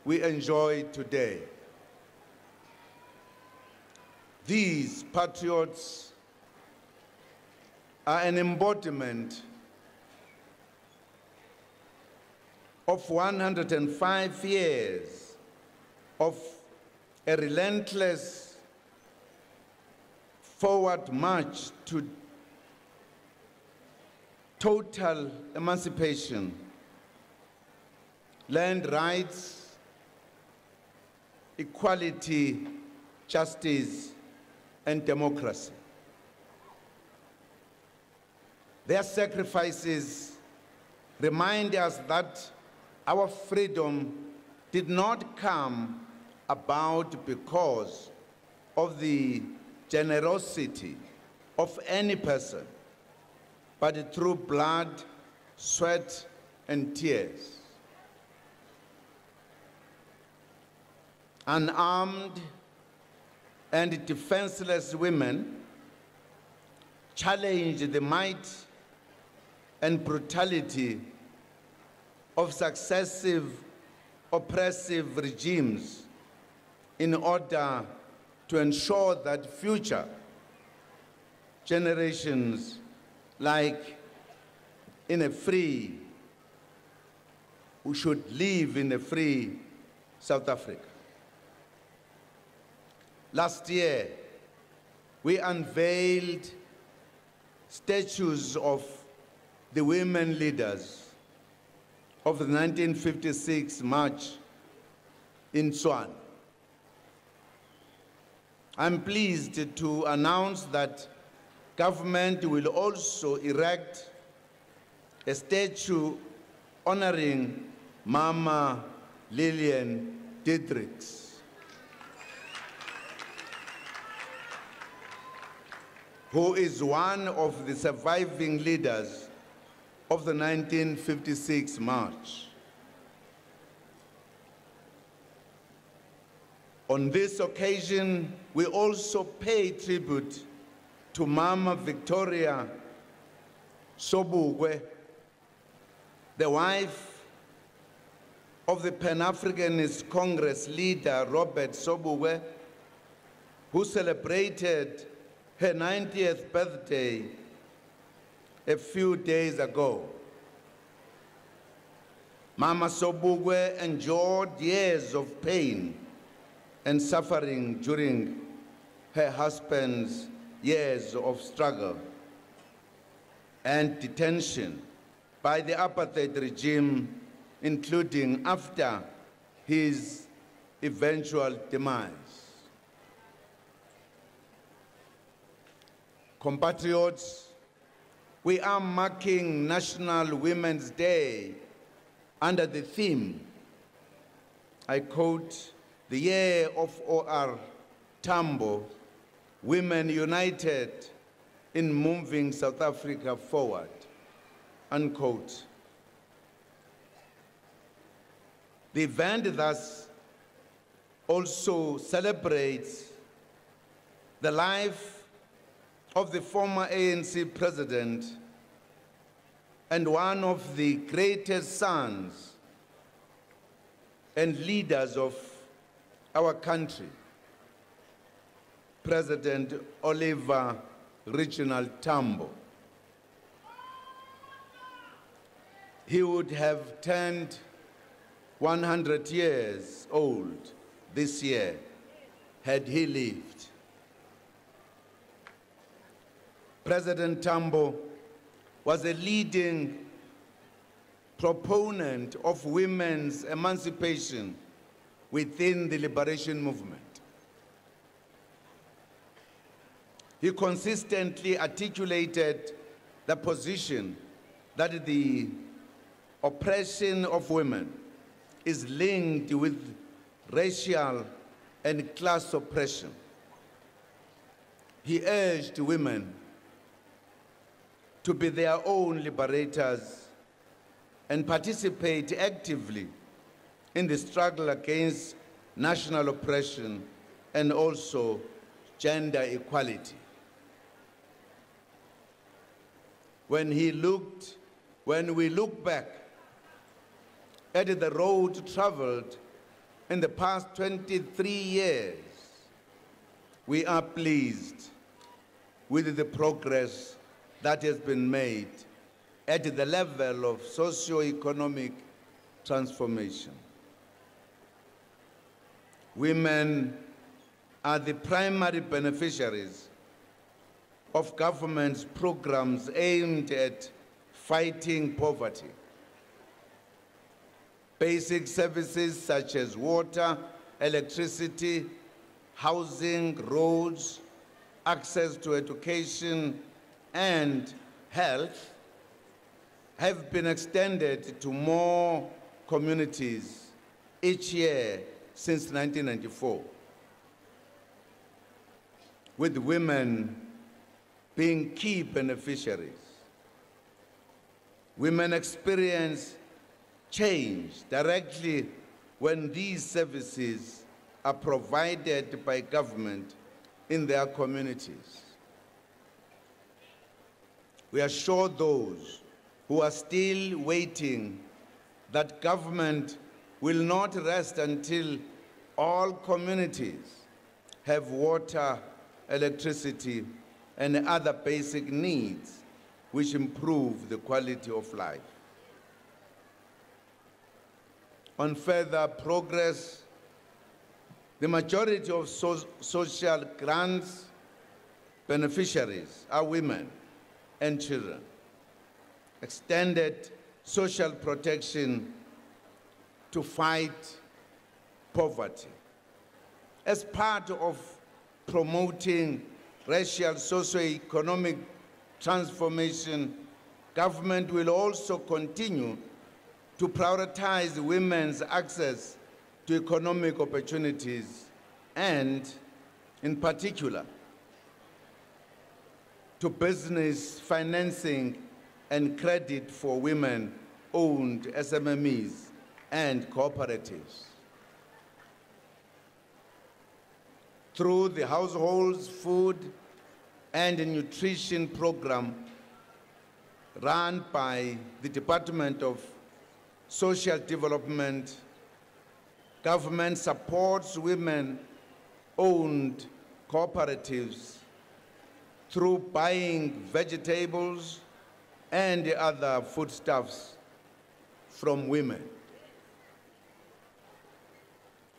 we enjoy today. These patriots are an embodiment of 105 years of a relentless forward march to total emancipation, land rights, equality, justice, and democracy. Their sacrifices remind us that our freedom did not come about because of the generosity of any person, but through blood, sweat, and tears. Unarmed and defenseless women challenge the might and brutality of successive oppressive regimes in order to ensure that future generations, who should live in a free South Africa. Last year, we unveiled statues of the women leaders of the 1956 march in Tshwane. I'm pleased to announce that government will also erect a statue honoring Mama Lillian Diedrichs, who is one of the surviving leaders of the 1956 march. On this occasion, we also pay tribute to Mama Victoria Sobukwe, the wife of the Pan-Africanist Congress leader Robert Sobukwe, who celebrated her 90th birthday a few days ago. Mama Sobukwe endured years of pain and suffering during her husband's years of struggle and detention by the apartheid regime, including after his eventual demise. Compatriots, we are marking National Women's Day under the theme, I quote, "The Year of OR Tambo, Women United in Moving South Africa Forward," unquote. The event thus also celebrates the life of the former ANC president and one of the greatest sons and leaders of our country, President Oliver Reginald Tambo. He would have turned 100 years old this year had he lived. President Tambo was a leading proponent of women's emancipation within the liberation movement. He consistently articulated the position that the oppression of women is linked with racial and class oppression. He urged women to be their own liberators and participate actively in the struggle against national oppression and also gender equality. When we look back at the road traveled in the past 23 years, we are pleased with the progress that has been made at the level of socio-economic transformation. Women are the primary beneficiaries of government's programs aimed at fighting poverty. Basic services such as water, electricity, housing, roads, access to education, and health have been extended to more communities each year since 1994, with women being key beneficiaries. Women experience change directly when these services are provided by government in their communities. We assure those who are still waiting that government will not rest until all communities have water, electricity, and other basic needs which improve the quality of life. On further progress, the majority of social grants beneficiaries are women and children. Extended social protection to fight poverty. As part of promoting racial socio-economic transformation, government will also continue to prioritize women's access to economic opportunities and, in particular, to business financing and credit for women-owned SMMEs and cooperatives. Through the Households Food and Nutrition Program run by the Department of Social Development, government supports women-owned cooperatives through buying vegetables and other foodstuffs from women.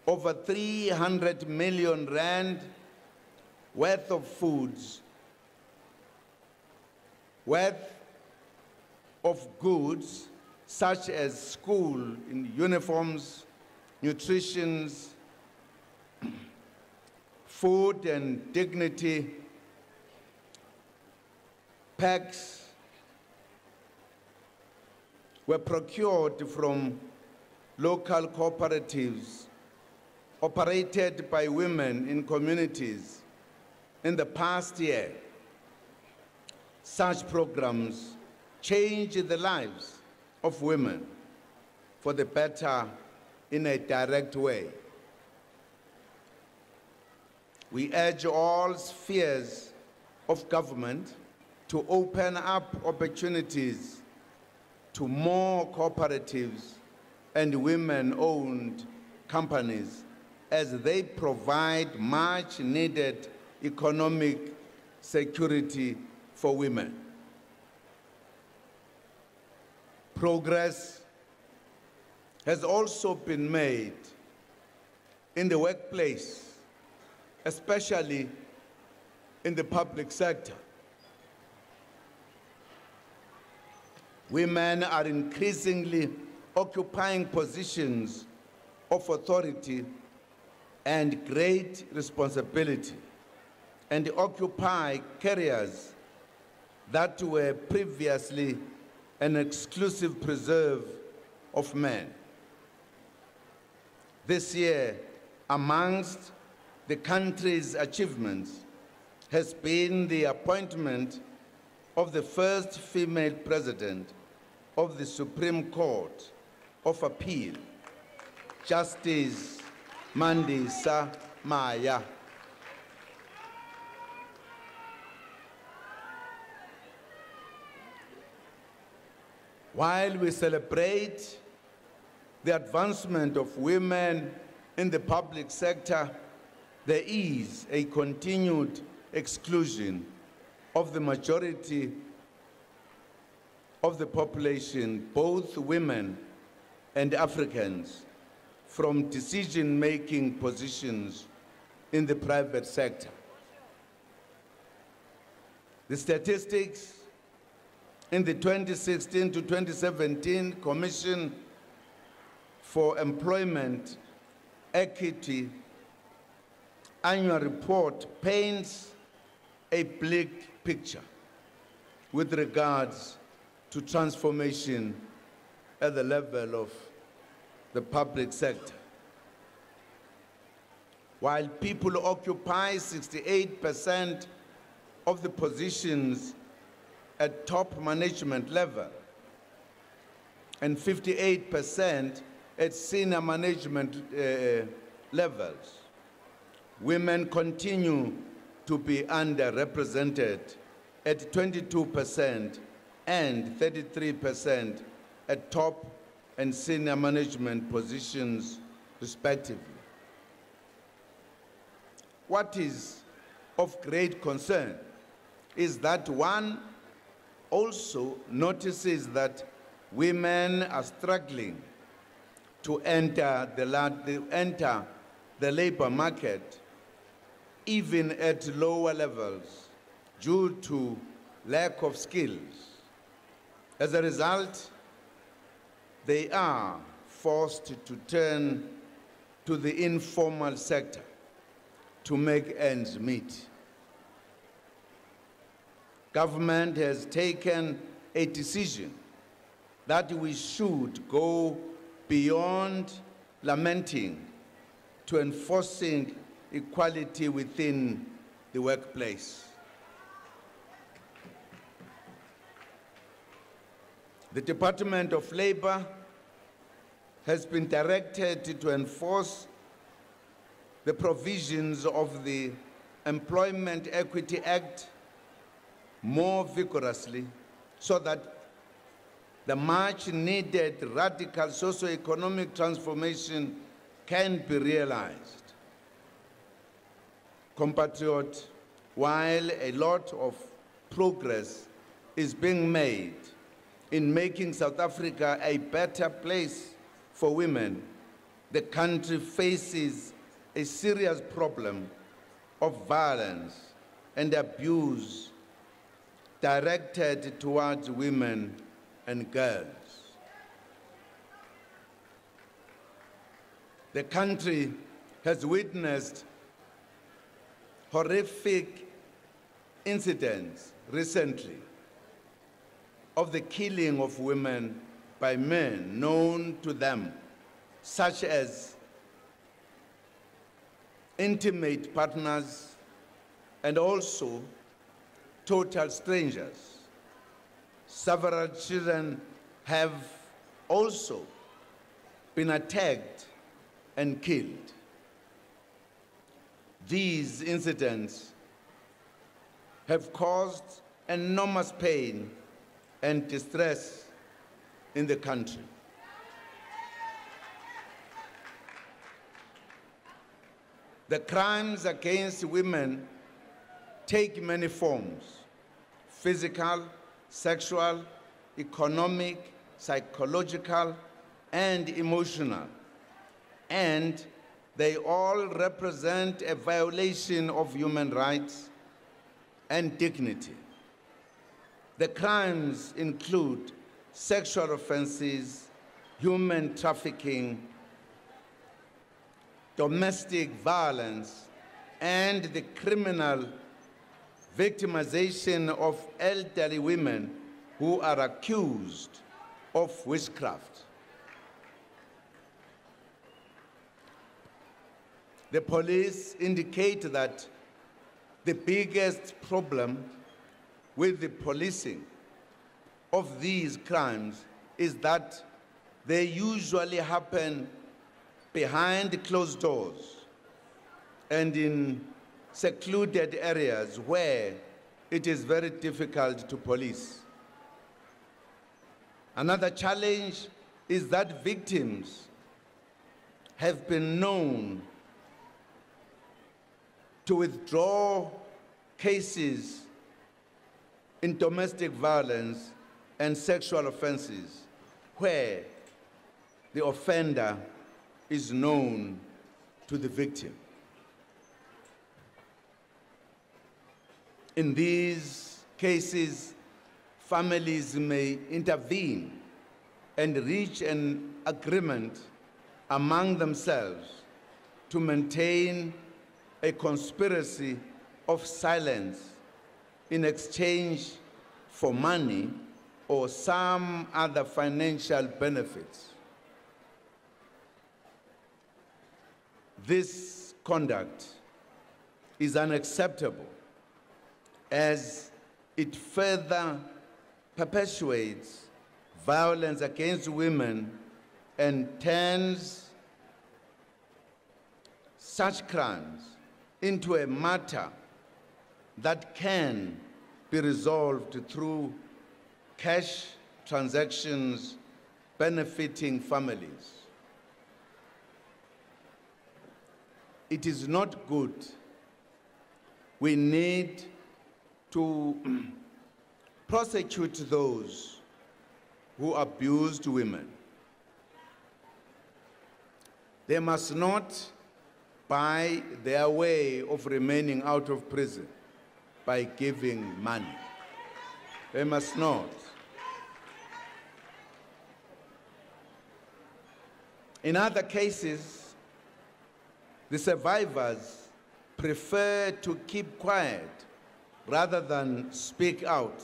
Over 300 million rand worth of foods, worth of goods such as school uniforms, nutrition, food and dignity, packs were procured from local cooperatives operated by women in communities in the past year. Such programs change the lives of women for the better in a direct way. We urge all spheres of government to open up opportunities to more cooperatives and women-owned companies as they provide much needed economic security for women. Progress has also been made in the workplace, especially in the public sector. Women are increasingly occupying positions of authority and great responsibility, and occupy careers that were previously an exclusive preserve of men. This year, amongst the country's achievements has been the appointment of the first female president of the Supreme Court of Appeal, Justice Mandisa Maya. While we celebrate the advancement of women in the public sector, there is a continued exclusion of the majority of the population, both women and Africans, from decision-making positions in the private sector. The statistics in the 2016 to 2017 Commission for Employment Equity annual report paints a bleak picture with regards to transformation at the level of the public sector. While people occupy 68% of the positions at top management level and 58% at senior management levels, women continue to be underrepresented at 22% and 33% at top and senior management positions, respectively. What is of great concern is that one also notices that women are struggling to enter the labor market, even at lower levels, due to lack of skills. As a result, they are forced to turn to the informal sector, to make ends meet. Government has taken a decision that we should go beyond lamenting to enforcing equality within the workplace. The Department of Labor has been directed to enforce the provisions of the Employment Equity Act more vigorously so that the much needed radical socio-economic transformation can be realized. Compatriot, while a lot of progress is being made in making South Africa a better place for women, the country faces a serious problem of violence and abuse directed towards women and girls. The country has witnessed horrific incidents recently of the killing of women by men known to them, such as intimate partners and also total strangers. Several children have also been attacked and killed. These incidents have caused enormous pain and distress in the country. The crimes against women take many forms: physical, sexual, economic, psychological, and emotional. And they all represent a violation of human rights and dignity. The crimes include sexual offenses, human trafficking, domestic violence, and the criminal victimization of elderly women who are accused of witchcraft. The police indicate that the biggest problem with the policing of these crimes is that they usually happen behind closed doors and in secluded areas where it is very difficult to police. Another challenge is that victims have been known to withdraw cases in domestic violence and sexual offenses where the offender is known to the victim. In these cases, families may intervene and reach an agreement among themselves to maintain a conspiracy of silence in exchange for money or some other financial benefits. This conduct is unacceptable as it further perpetuates violence against women and turns such crimes into a matter that can be resolved through cash transactions benefiting families. It is not good. We need to prosecute those who abused women. They must not buy their way of remaining out of prison by giving money. They must not. In other cases, the survivors prefer to keep quiet rather than speak out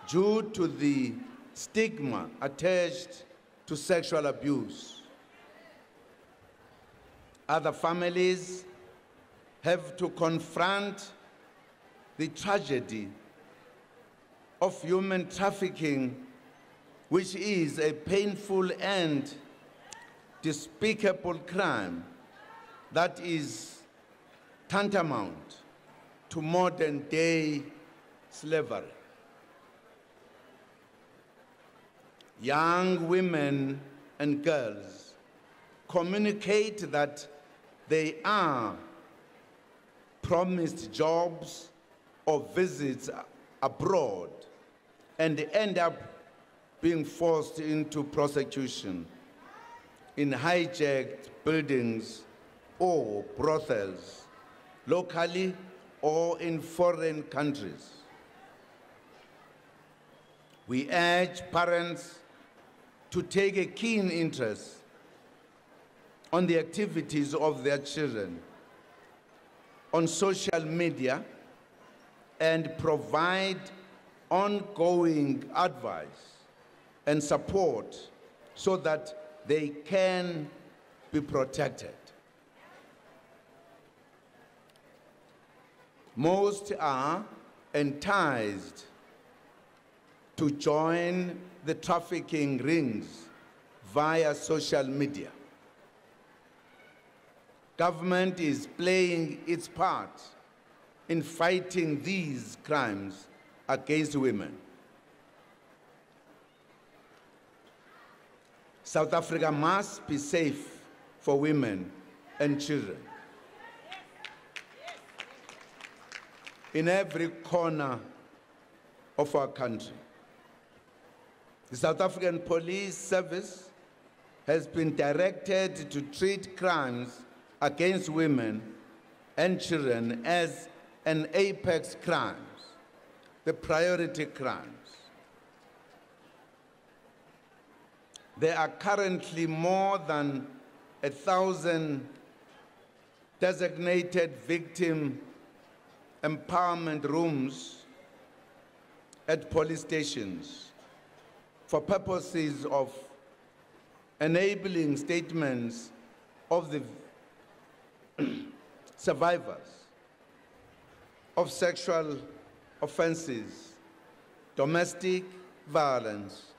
due to the stigma attached to sexual abuse. Other families have to confront the tragedy of human trafficking, which is a painful and despicable crime that is tantamount to modern-day slavery. Young women and girls communicate that they are promised jobs or visits abroad and end up being forced into prostitution in hijacked buildings or brothels, locally or in foreign countries. We urge parents to take a keen interest on the activities of their children on social media and provide ongoing advice and support so that they can be protected. Most are enticed to join the trafficking rings via social media. Government is playing its part in fighting these crimes against women. South Africa must be safe for women and children. In every corner of our country. The South African Police Service has been directed to treat crimes against women and children as an apex crimes, the priority crimes. There are currently more than 1,000 designated victim empowerment rooms at police stations for purposes of enabling statements of the survivors of sexual offenses, domestic violence,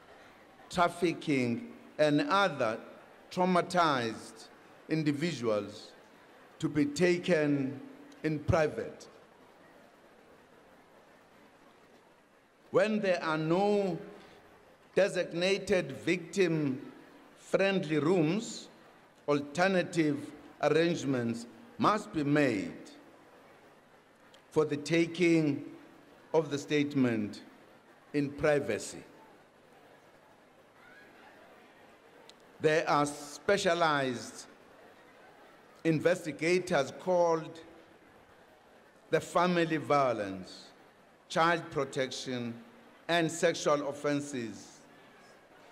trafficking, and other traumatized individuals to be taken in private. When there are no designated victim-friendly rooms, alternative arrangements must be made for the taking of the statement in privacy. There are specialized investigators called the Family Violence, Child Protection, and Sexual Offenses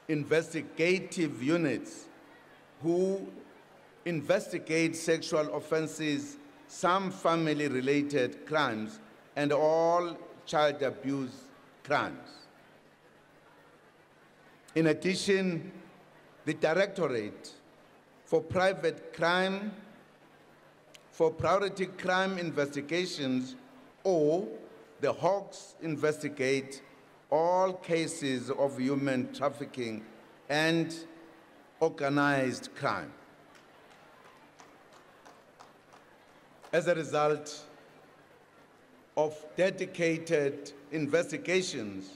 investigative units who investigate sexual offenses, some family-related crimes, and all child abuse crimes. In addition, the Directorate for Private Crime, for Priority Crime Investigations, or the Hawks, investigate all cases of human trafficking and organized crime. As a result of dedicated investigations,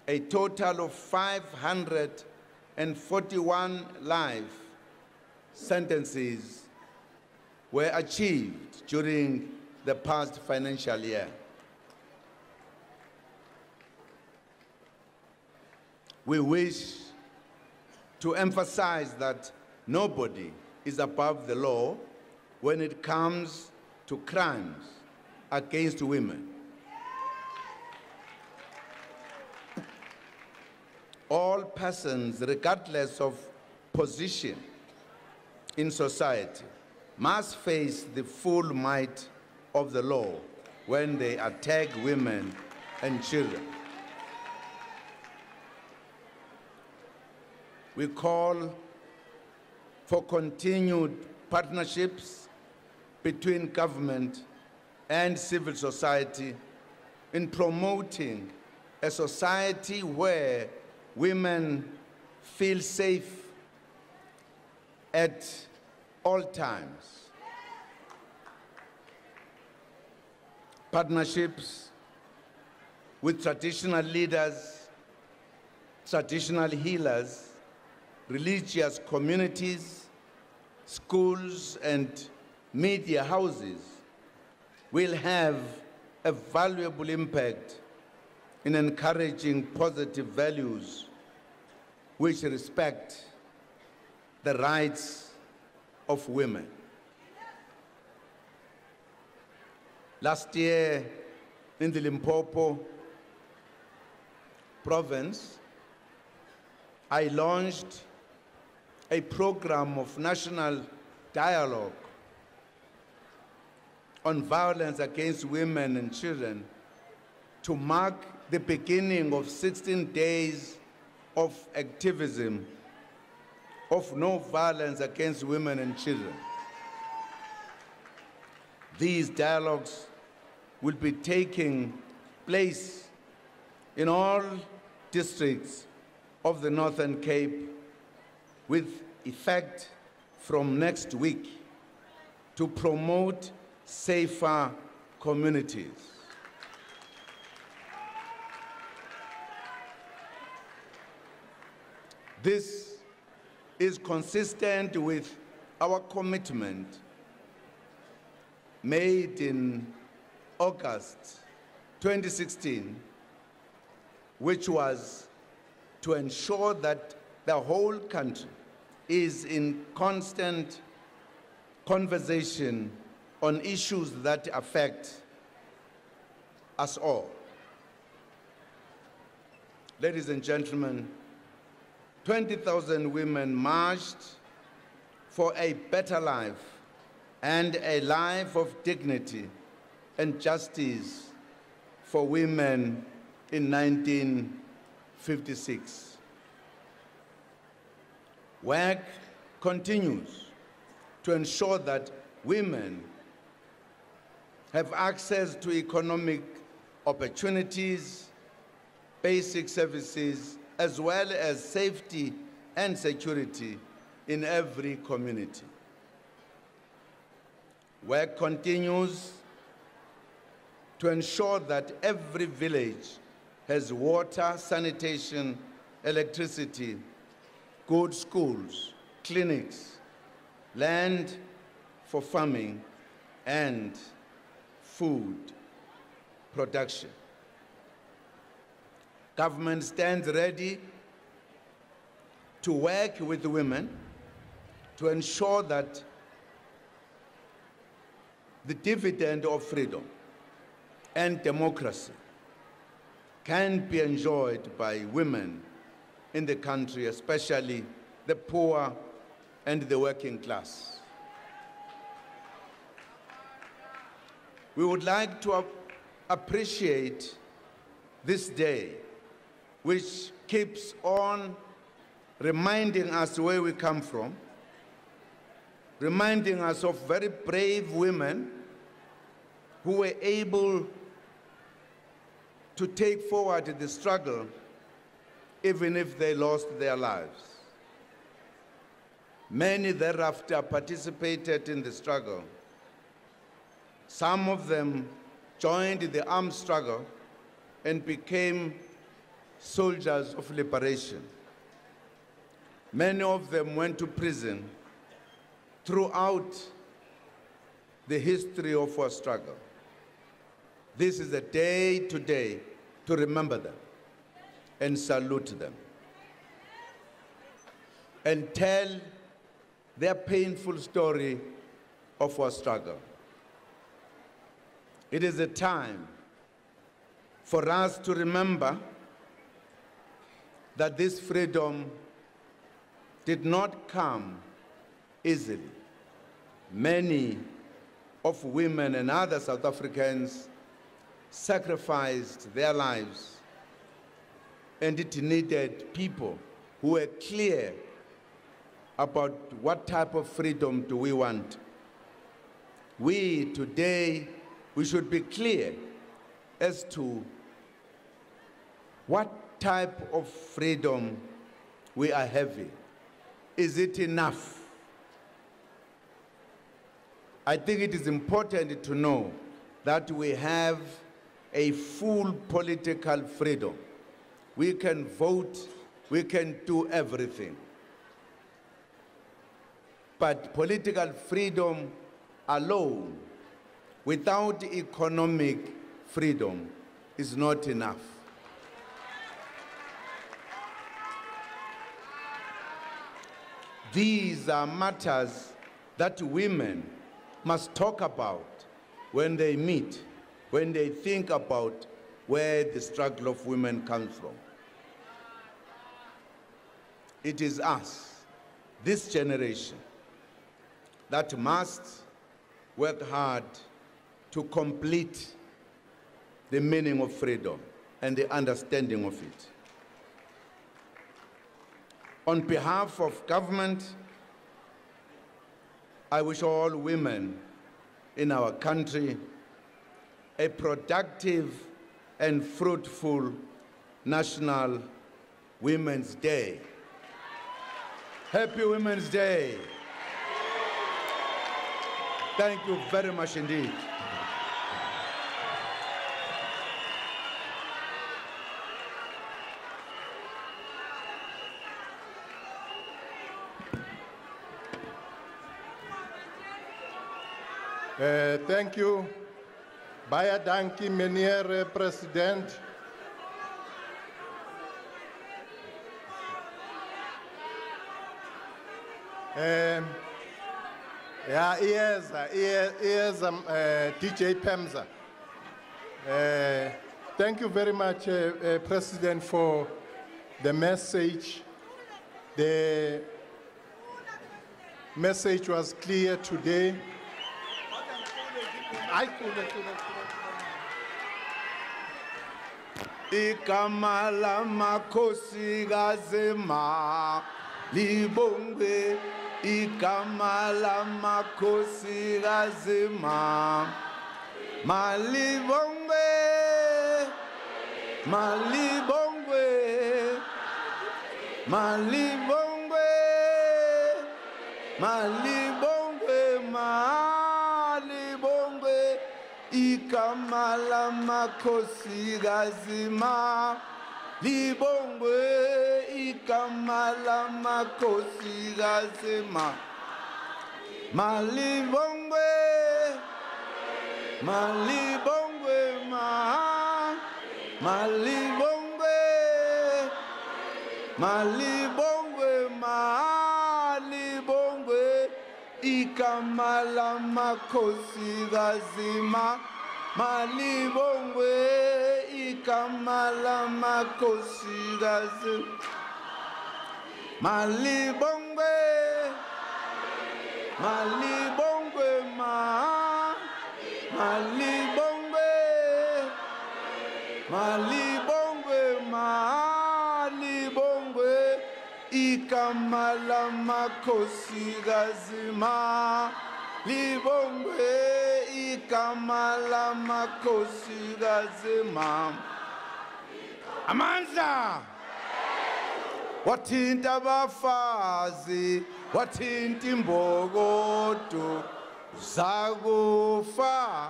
a total of 541 life sentences were achieved during the past financial year. We wish to emphasize that nobody is above the law when it comes to crimes against women. All persons, regardless of position in society, must face the full might of the law when they attack women and children. We call for continued partnerships between government and civil society in promoting a society where women feel safe at all times. Partnerships with traditional leaders, traditional healers, religious communities, schools, and media houses will have a valuable impact in encouraging positive values which respect the rights of women. Last year in the Limpopo province, I launched a program of national dialogue on violence against women and children to mark the beginning of 16 days of activism of no violence against women and children. These dialogues will be taking place in all districts of the Northern Cape with effect from next week to promote safer communities. This is consistent with our commitment made in August 2016, which was to ensure that the whole country is in constant conversation on issues that affect us all. Ladies and gentlemen, 20,000 women marched for a better life and a life of dignity and justice for women in 1956. Work continues to ensure that women have access to economic opportunities, basic services, as well as safety and security in every community. Work continues to ensure that every village has water, sanitation, electricity, good schools, clinics, land for farming, and food production. Government stands ready to work with women to ensure that the dividend of freedom and democracy can be enjoyed by women in the country, especially the poor and the working class. We would like to appreciate this day, which keeps on reminding us where we come from, reminding us of very brave women who were able to take forward the struggle even if they lost their lives. Many thereafter participated in the struggle. Some of them joined the armed struggle and became soldiers of liberation. Many of them went to prison throughout the history of our struggle. This is a day today to remember them and salute them and tell their painful story of our struggle. It is a time for us to remember that this freedom did not come easily. many of women and other South Africans sacrificed their lives, and it needed people who were clear about what type of freedom do we want. We today, we should be clear as to what type of freedom we are having. Is it enough? I think it is important to know that we have a full political freedom. We can vote, we can do everything. But political freedom alone, without economic freedom, is not enough. These are matters that women must talk about when they meet, when they think about where the struggle of women comes from. It is us, this generation, that must work hard to complete the meaning of freedom and the understanding of it. On behalf of government, I wish all women in our country a productive and fruitful National Women's Day. Happy Women's Day. Thank you very much indeed. Thank you. Baie dankie, meneer president. Yeah, here's DJ Pemza. Thank you very much, President, for the message. The message was clear today. Igama lamakhosi ma libongwe, igama lamakhosi ma malibongwe, malibongwe, malibongwe, malibongwe, malibongwe, igama lamakhosi ma libongwe, igama lamakhosi ma malibongwe, malibongwe, malibongwe, malibongwe, malibongwe, igama lamakhosi ma malibongwe, igama lamakhosi malibongwe, malibongwe, malibongwe, malibongwe, malibongwe, igama lamakhosi ma libongwe, igama lamakhosi ma amandla wathinta abafazi, wathinta imbokodo zakufa,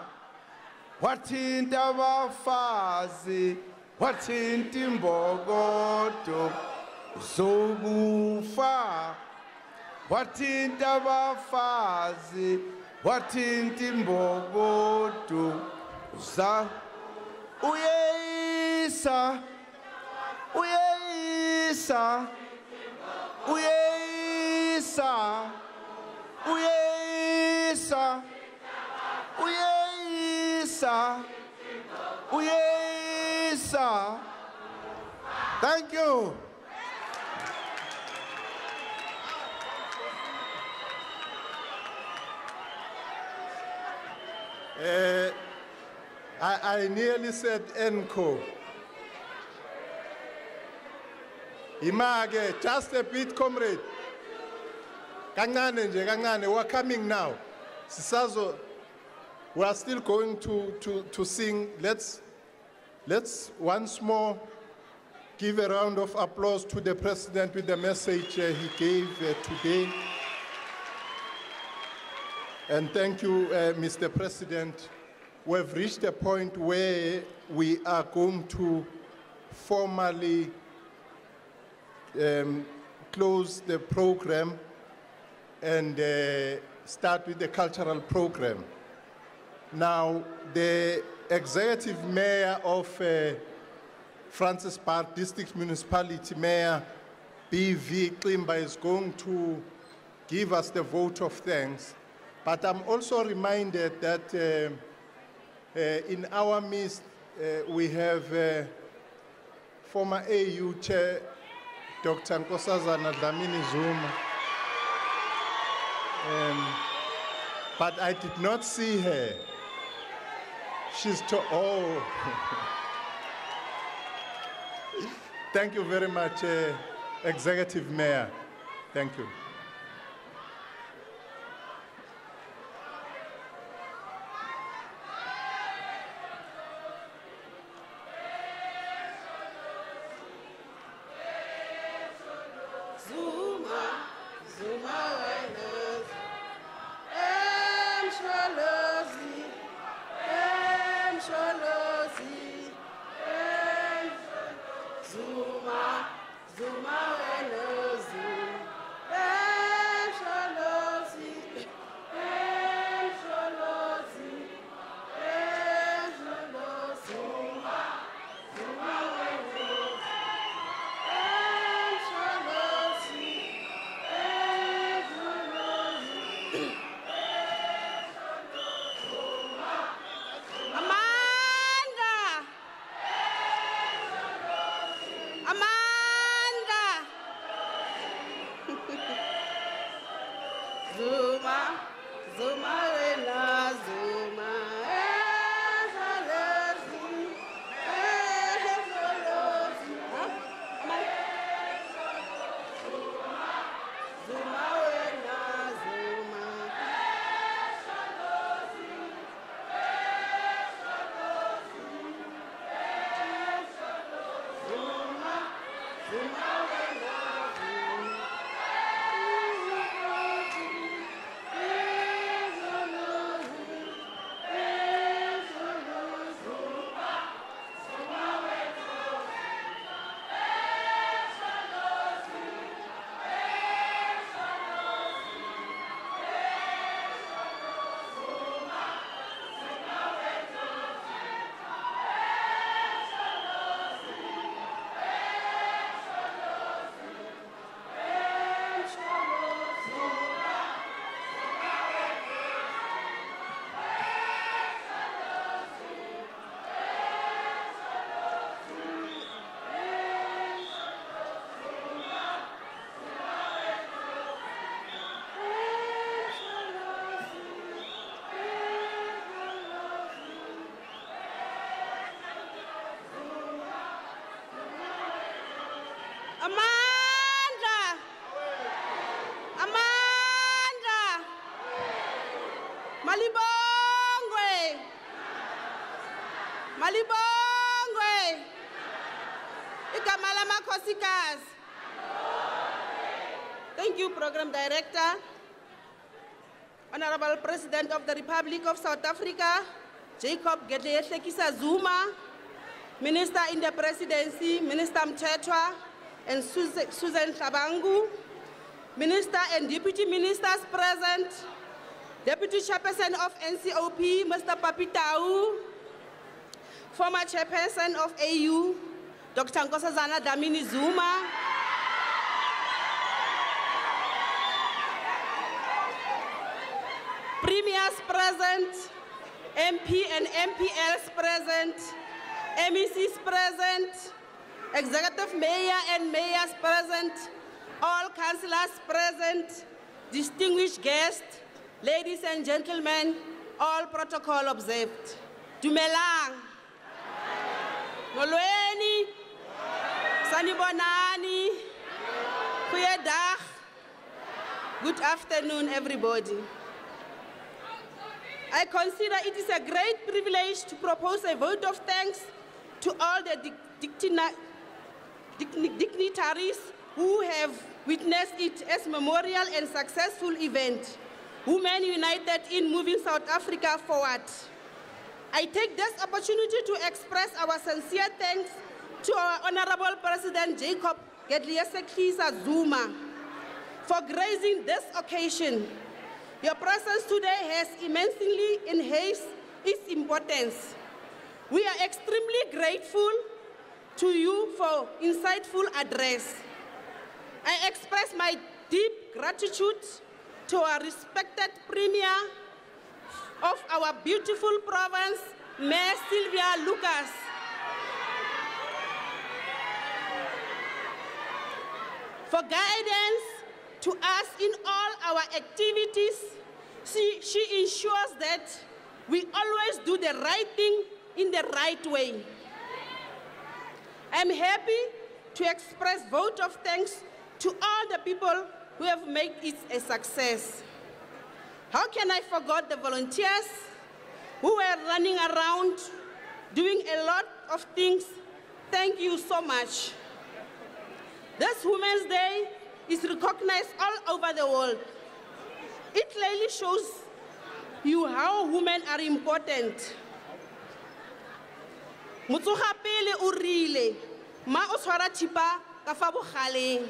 wathinta abafazi, wathinta imbokodo zokufa, wathinta abafazi, wathinta imbokodo za uyeyisa, uyeyisa, uyeyisa, uyeyisa, uyeyisa, uyeyisa. Thank you. I nearly said ENCO. Image, just a bit, comrade. Kancane nje, kancane, we're coming now. Sisazo, we are still going to sing. Let's once more give a round of applause to the President with the message he gave today. And thank you, Mr. President. We've reached a point where we are going to formally close the program and start with the cultural program. Now, the executive mayor of Francis Park District Municipality, Mayor B.V. Klimba, is going to give us the vote of thanks. But I'm also reminded that in our midst, we have former AU Chair, Dr. Nkosazana Dlamini Zuma. But I did not see her. She's oh. Thank you very much, Executive Mayor. Thank you. Thank you, Program Director. Honorable President of the Republic of South Africa, Jacob Zuma, Minister in the Presidency, Minister Mchetwa, and Susan Shabangu, Minister and Deputy Ministers present, Deputy Chairperson of NCOP, Mr. Papitau, former Chairperson of AU, Dr. Nkosazana Dlamini Zuma, Premiers present, MP and MPLs present, MECs present, Executive Mayor and Mayors present, all councillors present, distinguished guests, ladies and gentlemen, all protocol observed. Dumelang. Molweni. Sanibonani. Goeiedag. Good afternoon, everybody. I consider it is a great privilege to propose a vote of thanks to all the dignitaries who have witnessed it as a memorial and successful event. Women united in moving South Africa forward. I take this opportunity to express our sincere thanks to our Honorable President Jacob Zuma for gracing this occasion. Your presence today has immensely enhanced its importance. We are extremely grateful to you for insightful address. I express my deep gratitude to our respected Premier of our beautiful province, Mayor Sylvia Lucas. For guidance to us in all our activities, she ensures that we always do the right thing in the right way. I'm happy to express vote of thanks to all the people who have made it a success. How can I forget the volunteers who were running around doing a lot of things? Thank you so much. This Women's Day is recognized all over the world. It clearly shows you how women are important. Motsoga pele o rile, ma o tshwara thipa ka fa bogaleng.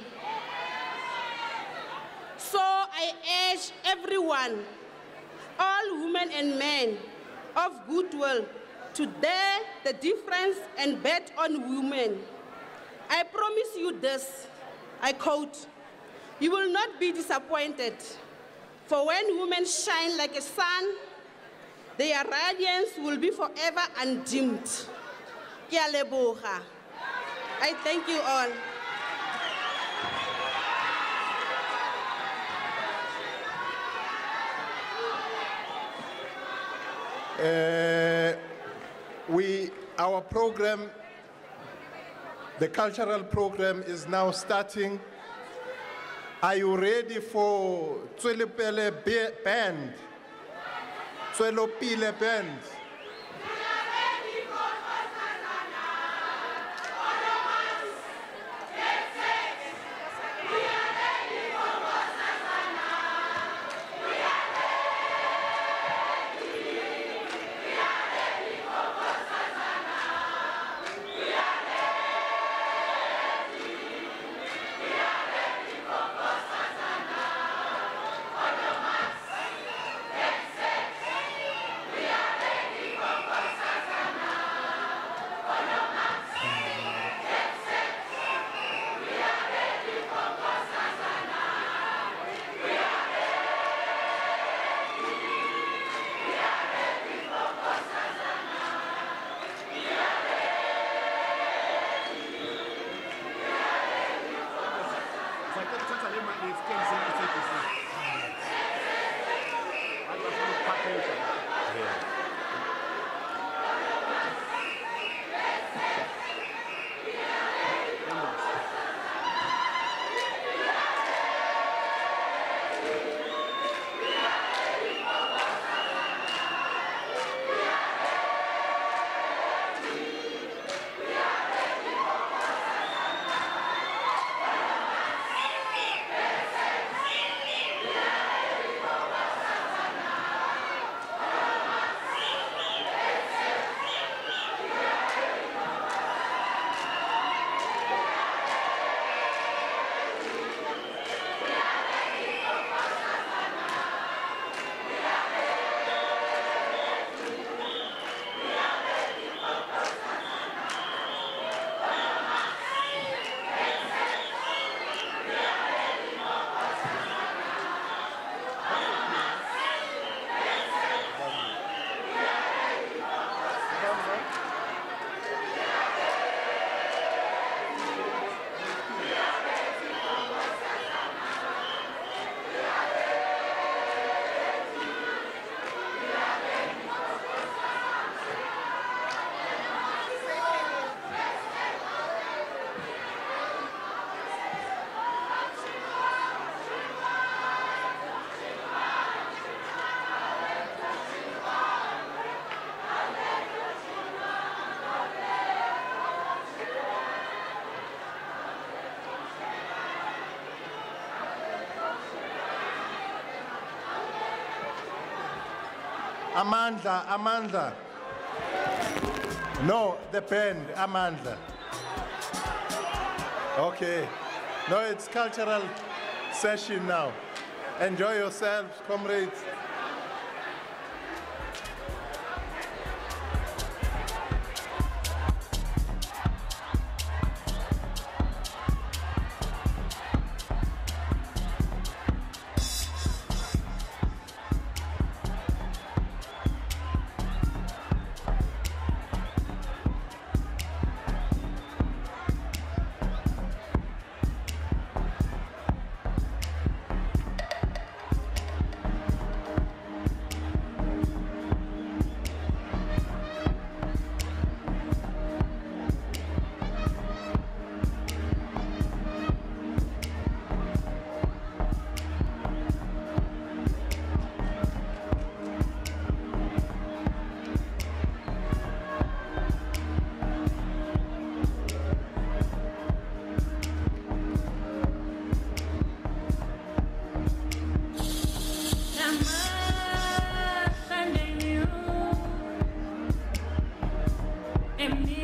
So I urge everyone, all women and men of goodwill, to dare the difference and bet on women. I promise you this, I quote, "You will not be disappointed, for when women shine like a sun, their radiance will be forever undimmed." Ke a leboga. I thank you all. Our program, the cultural program, is now starting. Are you ready for Tswelopele Band? Tswelopele Band. Amandla. No, the band, Amandla. Okay. No, it's cultural session now. Enjoy yourselves, comrades. Em